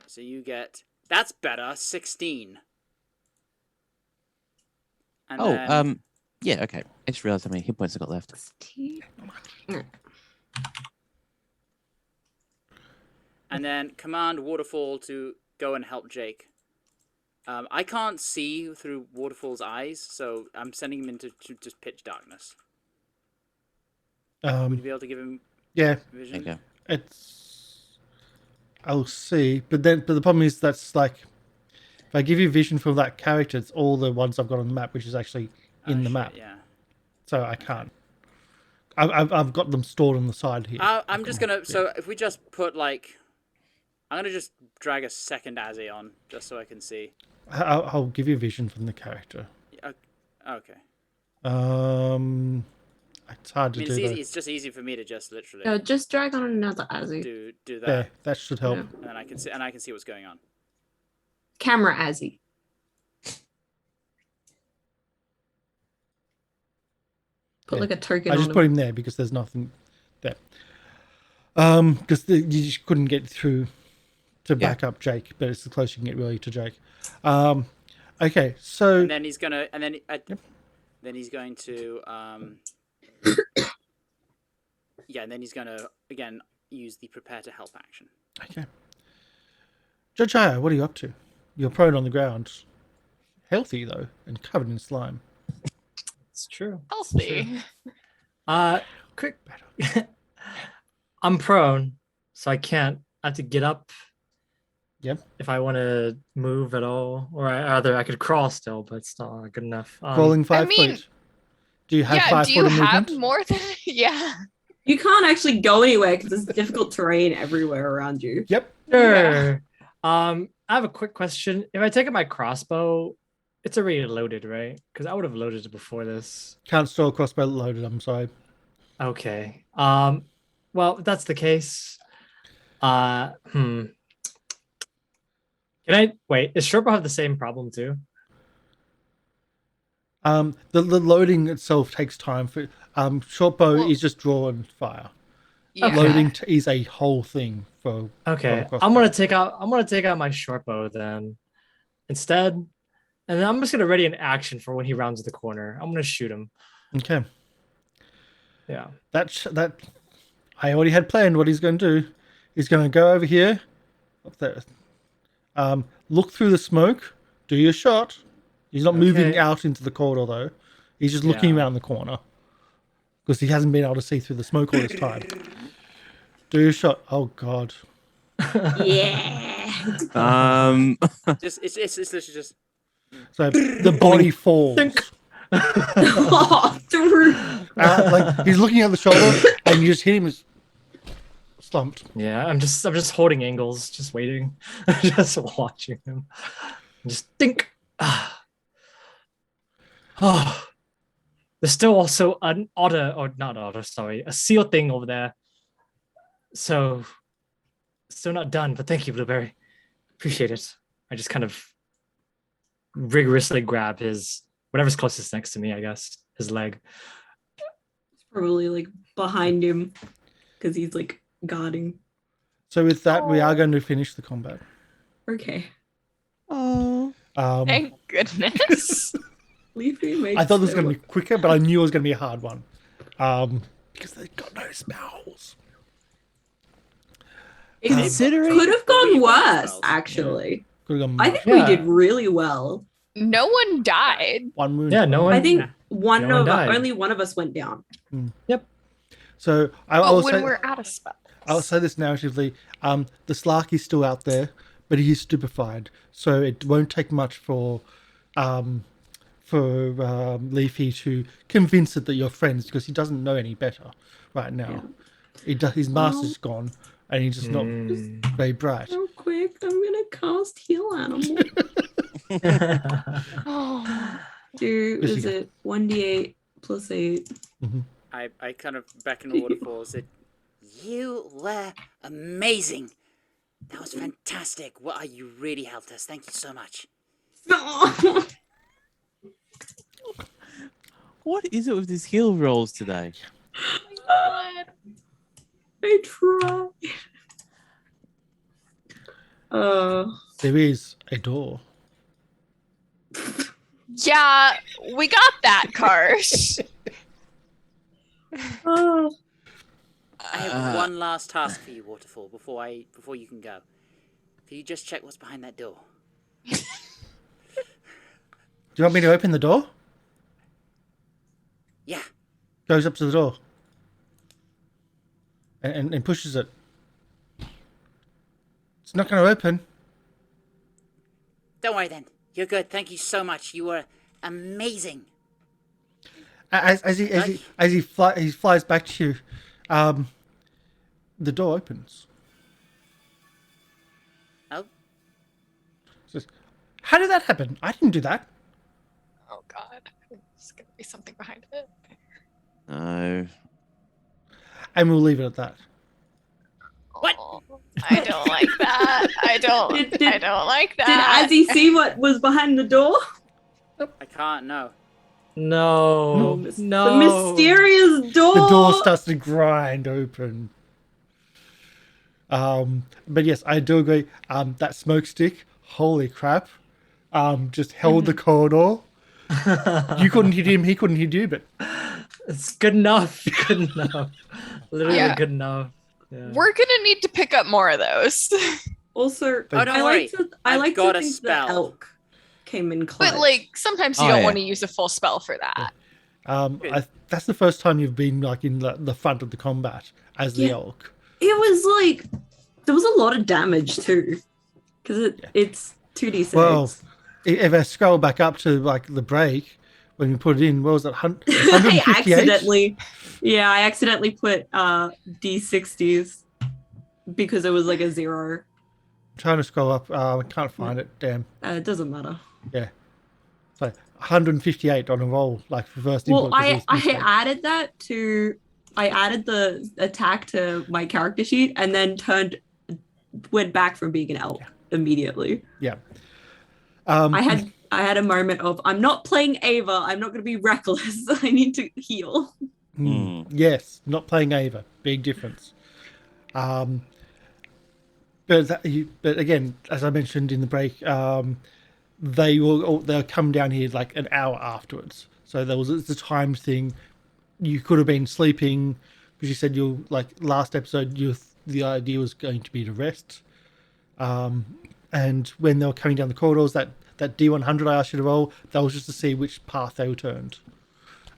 So you get. That's better. 16. And then, yeah, okay. I just realized how many hit points I got left. and then command Waterfall to go and help Jake. I can't see through Waterfall's eyes, so I'm sending him into just pitch darkness. Would you be able to give him vision? Okay. I'll see, but the problem is that's like, if I give you vision from that character, it's all the ones I've got on the map, which is actually in the map. Yeah. So I can't. I've got them stored on the side here. I'm just gonna. So if we just put like, I'm gonna just drag a second Azzy on just so I can see. I'll give you vision from the character. Okay. It's hard to do. It's just easy for me to just literally. No, just drag on another Azzy. Do that. There, that should help. Yeah. And I can see what's going on. Camera Azzy. Put like a token I on just him. put him there because there's nothing there. Because you just couldn't get through to back up Jake, but it's the closest you can get really to Jake. Okay, so And then he's gonna, then he's going to, and then he's gonna again use the prepare to help action. okay, Jojyre, what are you up to? You're prone on the ground, healthy though, and covered in slime. It's true. Healthy. Quick. I'm prone, so I can't. I have to get up. Yep. If I want to move at all, or either I could crawl still, but it's not good enough. Crawling 5 feet. Do you have 5 do foot you of have movement? more than yeah? You can't actually go anywhere because there's difficult terrain everywhere around you. Yep. Sure. I have a quick question. If I take out my crossbow, it's already loaded, right? Because I would have loaded it before this. Can't store a crossbow loaded. I'm sorry. Okay. Well, if that's the case, can I wait? Does Shortbow have the same problem too? The loading itself takes time for shortbow is just draw and fire. Yeah. Loading is a whole thing for Okay. for a I'm gonna crossbow. take out my Shortbow then instead, and then I'm just gonna ready an action for when he rounds the corner. I'm gonna shoot him. Okay. Yeah. That I already had planned what he's going to do. He's going to go over here, up there. Look through the smoke. Do your shot. He's not moving out into the corridor though. He's just looking around the corner because he hasn't been able to see through the smoke all this time. Do your shot. Oh God. Yeah. It's literally just. So the body falls. Oh, through. Like he's looking at the shoulder, and you just hit him as slumped. Yeah. I'm just holding angles, just waiting, just watching him. Just think. Oh, there's still also an a seal thing over there. So, still not done, but thank you, Blueberry. Appreciate it. I just kind of rigorously grab his, whatever's closest next to me, I guess, his leg. It's probably like behind him because he's like guarding. So with that, we are going to finish the combat. Okay. Oh. Thank goodness. Leafy makes I thought this was going to be quicker, but I knew it was going to be a hard one. Because they've got no smells. Considering could have gone worse, actually. Could have gone I much. think we did really well. No one died. One wound. Yeah, no one. I think No one died. only one of us went down. So I Oh, will when say, we're out of spells. I'll say this narratively. The Slark is still out there, but he is stupefied. So it won't take much for Leafy to convince it that you're friends because he doesn't know any better right now. His master's gone, and he's just not very bright. Real quick, I'm gonna cast Heal Animal. Oh. Is it 1d8 plus 8? I kind of beckon the waterfall and said, "You were amazing. That was fantastic. What you really helped us. Thank you so much." what is it with these heal rolls today? I tried. There is a door. Yeah, we got that, Karsh. I have one last task for you, Waterfall, before you can go. Can you just check what's behind that door? Do you want me to open the door? Yeah. Goes up to the door. And pushes it. It's not going to open. Don't worry then. You're good. Thank you so much. You were amazing. As he flies back to you, the door opens. Oh. Says, how did that happen? I didn't do that. Oh God, there's gonna be something behind it. No. And we'll leave it at that. What? Oh, I don't like that. I don't like Did that. Azzy see what was behind the door? I can't. No. No. The No. mysterious door. The door starts to grind open. But yes, I do agree. That smoke stick, holy crap, just held the corridor. You couldn't hit him, he couldn't hit you, but It's good enough. Good enough. Literally Yeah. good enough. Yeah. We're gonna need to pick up more of those. Also, Oh, don't I worry. like to I I've like got to a think spell. the elk came in clutch. But like sometimes you Oh, don't yeah. want to use a full spell for that. that's the first time you've been like in the front of the combat as the Yeah. elk. It was like there was a lot of damage too, because it's 2d6. Well, if I scroll back up to like the break when you put it in, what was that? I 158. accidentally put d60s because it was like a 0. Trying to scroll up, I can't find it. Damn. It doesn't matter. Yeah. So 158 on a roll, like for first Well, input. 'cause it was I mistake. added that to I added the attack to my character sheet and then went back from being an elk immediately. Yeah. I had a moment of I'm not playing Ava. I'm not going to be reckless. I need to heal. Yes, not playing Ava. Big difference. But again, as I mentioned in the break, they'll come down here like an hour afterwards. So it's a time thing. You could have been sleeping because you said last episode the idea was going to be to rest. And when they were coming down the corridors, that D100 I asked you to roll, that was just to see which path they were turned.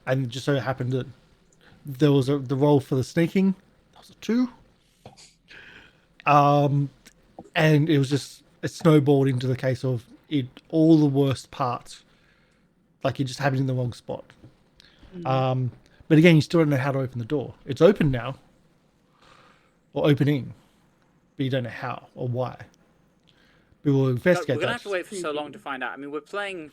And it just so happened that there was the roll for the sneaking. That was a 2. And it snowballed into the case of all the worst parts. Like it just happened in the wrong spot. But again, you still don't know how to open the door. It's open now. Or opening. But you don't know how or why. We will investigate We're gonna that. have to wait for so long to find out. I mean, we're playing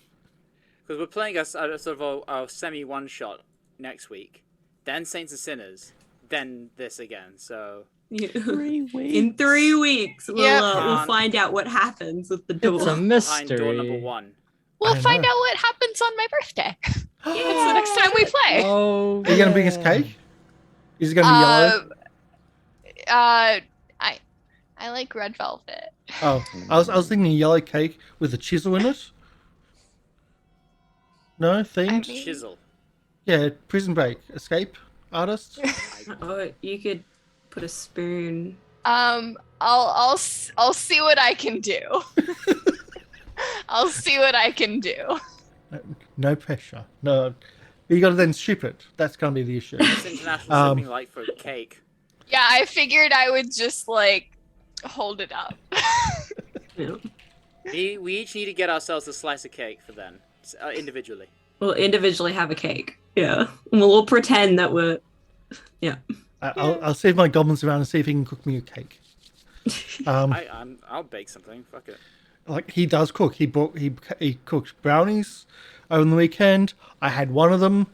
a sort of a semi one shot next week, then Saints and Sinners, then this again. So In 3 weeks, we'll Yep. find out what happens with the door. It's a behind mystery. door number 1. We'll I find know. out what happens on my birthday. It's the next time we play. Oh, Are you going to bring us cake? Is it going to be yellow? I like red velvet. Oh, I was thinking a yellow cake with a chisel in it. No, themed? mean- Chisel. Yeah, Prison Break, escape artist. Oh, you could put a spoon. I'll see what I can do. I'll see what I can do. No pressure. No, you got to then ship it. That's going to be the issue. What's international shipping like for a cake? Yeah, I figured I would just like hold it up. Yeah. We each need to get ourselves a slice of cake for then, individually. We'll individually have a cake. Yeah. And we'll all pretend that we're. Yeah. I'll see if my goblin's around and see if he can cook me a cake. I'll bake something. Fuck it. Like he does cook. He cooked brownies over the weekend. I had one of them.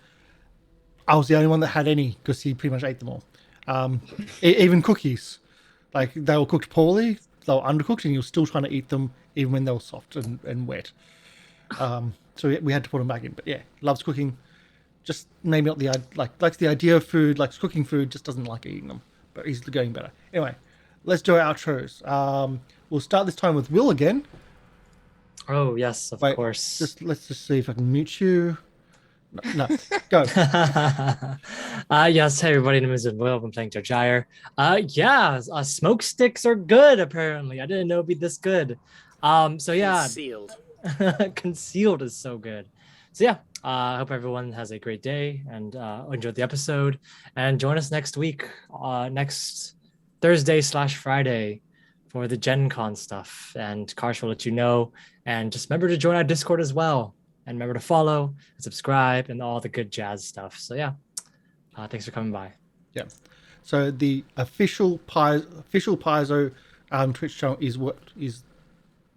I was the only one that had any because he pretty much ate them all. Even cookies, like they were cooked poorly. They were undercooked, and he was still trying to eat them even when they were soft and wet. So we had to put them back in. But yeah, loves cooking. Just maybe not likes the idea of food, likes cooking food, just doesn't like eating them. But he's getting better. Anyway, let's do our outros. We'll start this time with Will again. Oh yes, of Wait, course. Let's just see if I can mute you. No, go. Yes, hey everybody, my name is Will. I've been playing Jojyre. Yeah, smoke sticks are good apparently. I didn't know it'd be this good. So yeah, Concealed. concealed is so good. So yeah, I hope everyone has a great day and enjoyed the episode. And join us next week, next Thursday/Friday for the Gen Con stuff. And Karsh will let you know. And just remember to join our Discord as well. And remember to follow, subscribe, and all the good jazz stuff. So yeah, thanks for coming by. Yeah. So the official Paizo Twitch channel is what is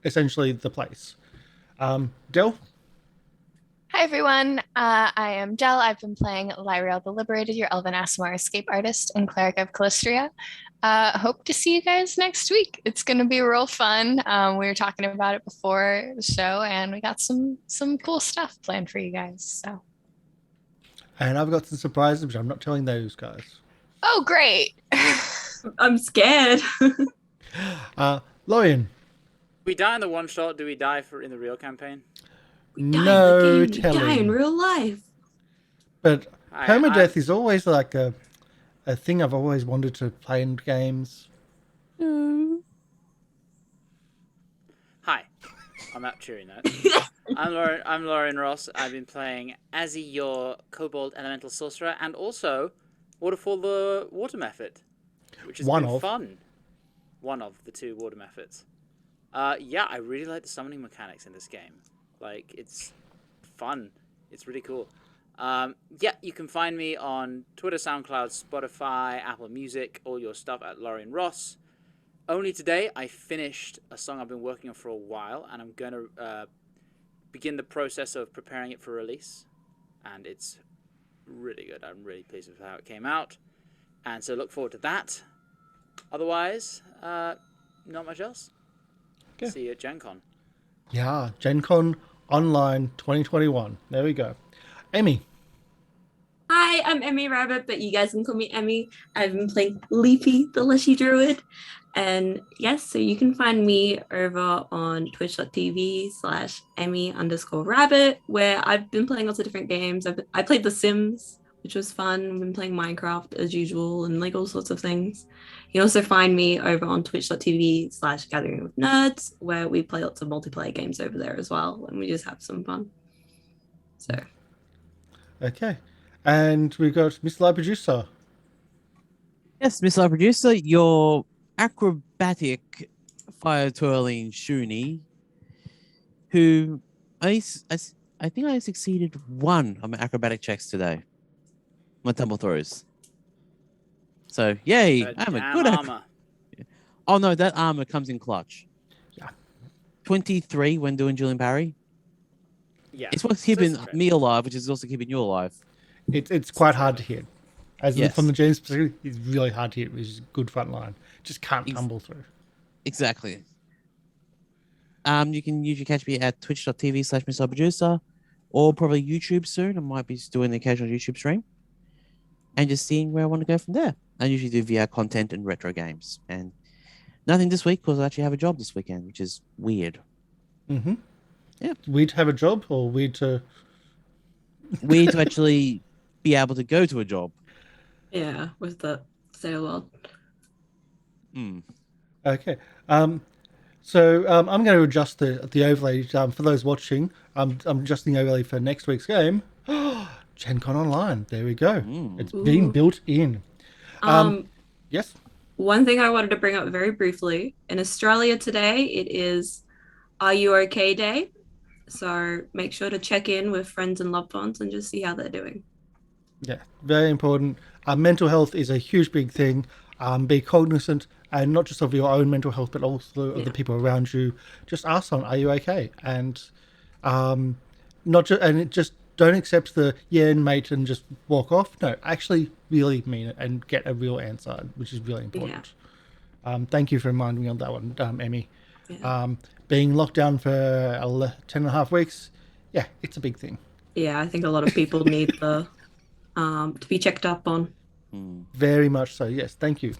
essentially the place. Del? Hi everyone, I am Jel. I've been playing Lieriel the Liberated, your Elven Aasimar escape artist and cleric of Calistria. Hope to see you guys next week. It's going to be real fun. We were talking about it before the show, and we got some cool stuff planned for you guys. So, And I've got some surprises, but I'm not telling those guys. oh great! I'm scared. Lorian? We die in the one shot. Do we die in the real campaign? No Die in telling. real life. But I- permadeath is always like a thing I've always wanted to play in games. Hi, on that cheery note, I'm Lorian Ross. I've been playing Azzy, your Kobold Elemental Sorcerer, and also Waterfall the Water Method, which has been fun. One of the two water methods. Yeah, I really like the summoning mechanics in this game. Like, it's fun. It's really cool. Yeah, you can find me on Twitter, SoundCloud, Spotify, Apple Music, all your stuff at Lorian Ross. Only today, I finished a song I've been working on for a while, and I'm going to begin the process of preparing it for release. And it's really good. I'm really pleased with how it came out. And so look forward to that. Otherwise, not much else. Okay. See you at Gen Con. Yeah, Gen Con Online 2021. There we go. Emi? Hi, I'm Emi Rabbit, but you guys can call me Emi. I've been playing Leafy, the Leshy Druid. And yes, so you can find me over on twitch.tv/Emi_Rabbit, where I've been playing lots of different games. I played The Sims, which was fun. I've been playing Minecraft as usual and like all sorts of things. You can also find me over on twitch.tv/Gathering with Nerds, where we play lots of multiplayer games over there as well, and we just have some fun. So, Okay. And we've got MrLiveProducer. Yes, MrLiveProducer, your acrobatic fire twirling Shuni, who I think I succeeded one of my acrobatic checks today. My tumble throws. So yay! I'm a good armor. Oh no, that armor comes in clutch. Yeah. 23 when doing Julian Parry. Yeah. It's what's keeping me alive, which is also keeping you alive. It's quite hard to hit. As Yes. from the James perspective, it's really hard to hit, which is a good front line. Just can't tumble through. Exactly. You can usually catch me at twitch.tv/MrLiveProducer or probably YouTube soon. I might be doing the occasional YouTube stream and just seeing where I want to go from there. I usually do VR content and retro games, and nothing this week because I actually have a job this weekend, which is weird. Mm-hmm. Yeah. Weird to have a job or weird to... Weird to actually be able to go to a job. yeah, with the sail world. Okay. So I'm going to adjust the overlay for those watching. I'm adjusting the overlay for next week's game. Gen Con Online. There we go. It's being built in. Yes. One thing I wanted to bring up very briefly. In Australia today, it is Are You OK Day. So make sure to check in with friends and loved ones and just see how they're doing. Yeah, very important. Mental health is a huge, big thing. Be cognizant, and not just of your own mental health, but also of the people around you. Just ask someone, "Are you okay?" And just don't accept the mate and just walk off. No, actually, really mean it and get a real answer, which is really important. Thank you for reminding me on that one, Emi. Yeah. Being locked down for 10 and a half weeks, yeah, it's a big thing. Yeah, I think a lot of people need the to be checked up on. Very much so, yes. Thank you.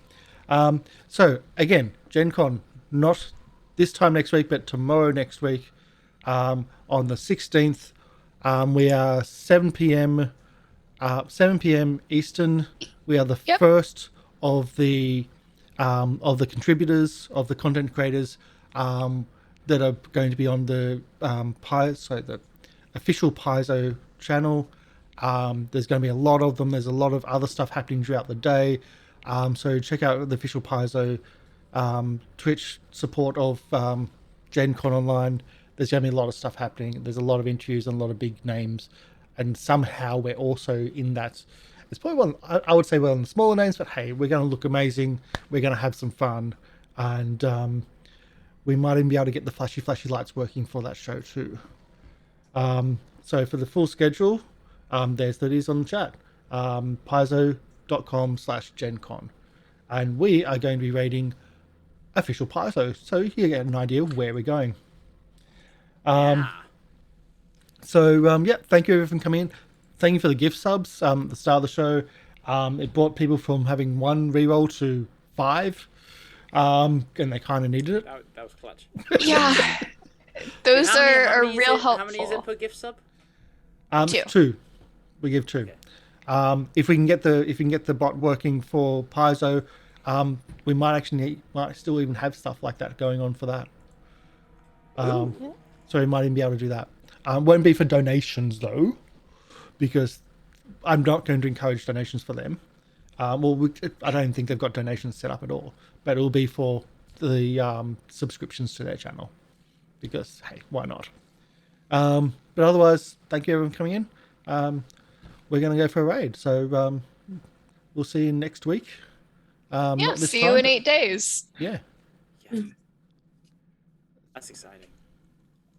So, again, Gen Con, not this time next week, but tomorrow next week on the 16th. We are 7 p.m. 7 p.m. Eastern. We are the Yep. first of the contributors, of the content creators that are going to be on the the official Paizo channel. There's going to be a lot of them. There's a lot of other stuff happening throughout the day. So check out the official Paizo Twitch support of Gen Con Online. There's going to be a lot of stuff happening. There's a lot of interviews and a lot of big names. And somehow we're also in that. It's probably one, I would say, well, in the smaller names, but hey, we're going to look amazing. We're going to have some fun. And we might even be able to get the flashy lights working for that show too. So for the full schedule, there's that is on the chat. Paizo.com/GenCon. And we are going to be rating official Paizo. So you get an idea of where we're going. So thank you everyone for coming in. Thank you for the gift subs. At the start of the show, it brought people from having 1 reroll to 5, and they kind of needed it. That was clutch. Yeah. Those How many are is real it- helpful. How many is it per gift sub? 2. 2. We give 2. Okay. If we can get the bot working for Paizo, we might still even have stuff like that going on for that. So we might even be able to do that. Won't be for donations though, because I'm not going to encourage donations for them. I don't think they've got donations set up at all, but it will be for the subscriptions to their channel, because hey, why not? But otherwise, thank you everyone for coming in. We're going to go for a raid, so we'll see you next week. Yeah, Not this see time, you in but- 8 days. Yeah. Yes. That's exciting.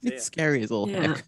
It's scary as all Yeah. heck.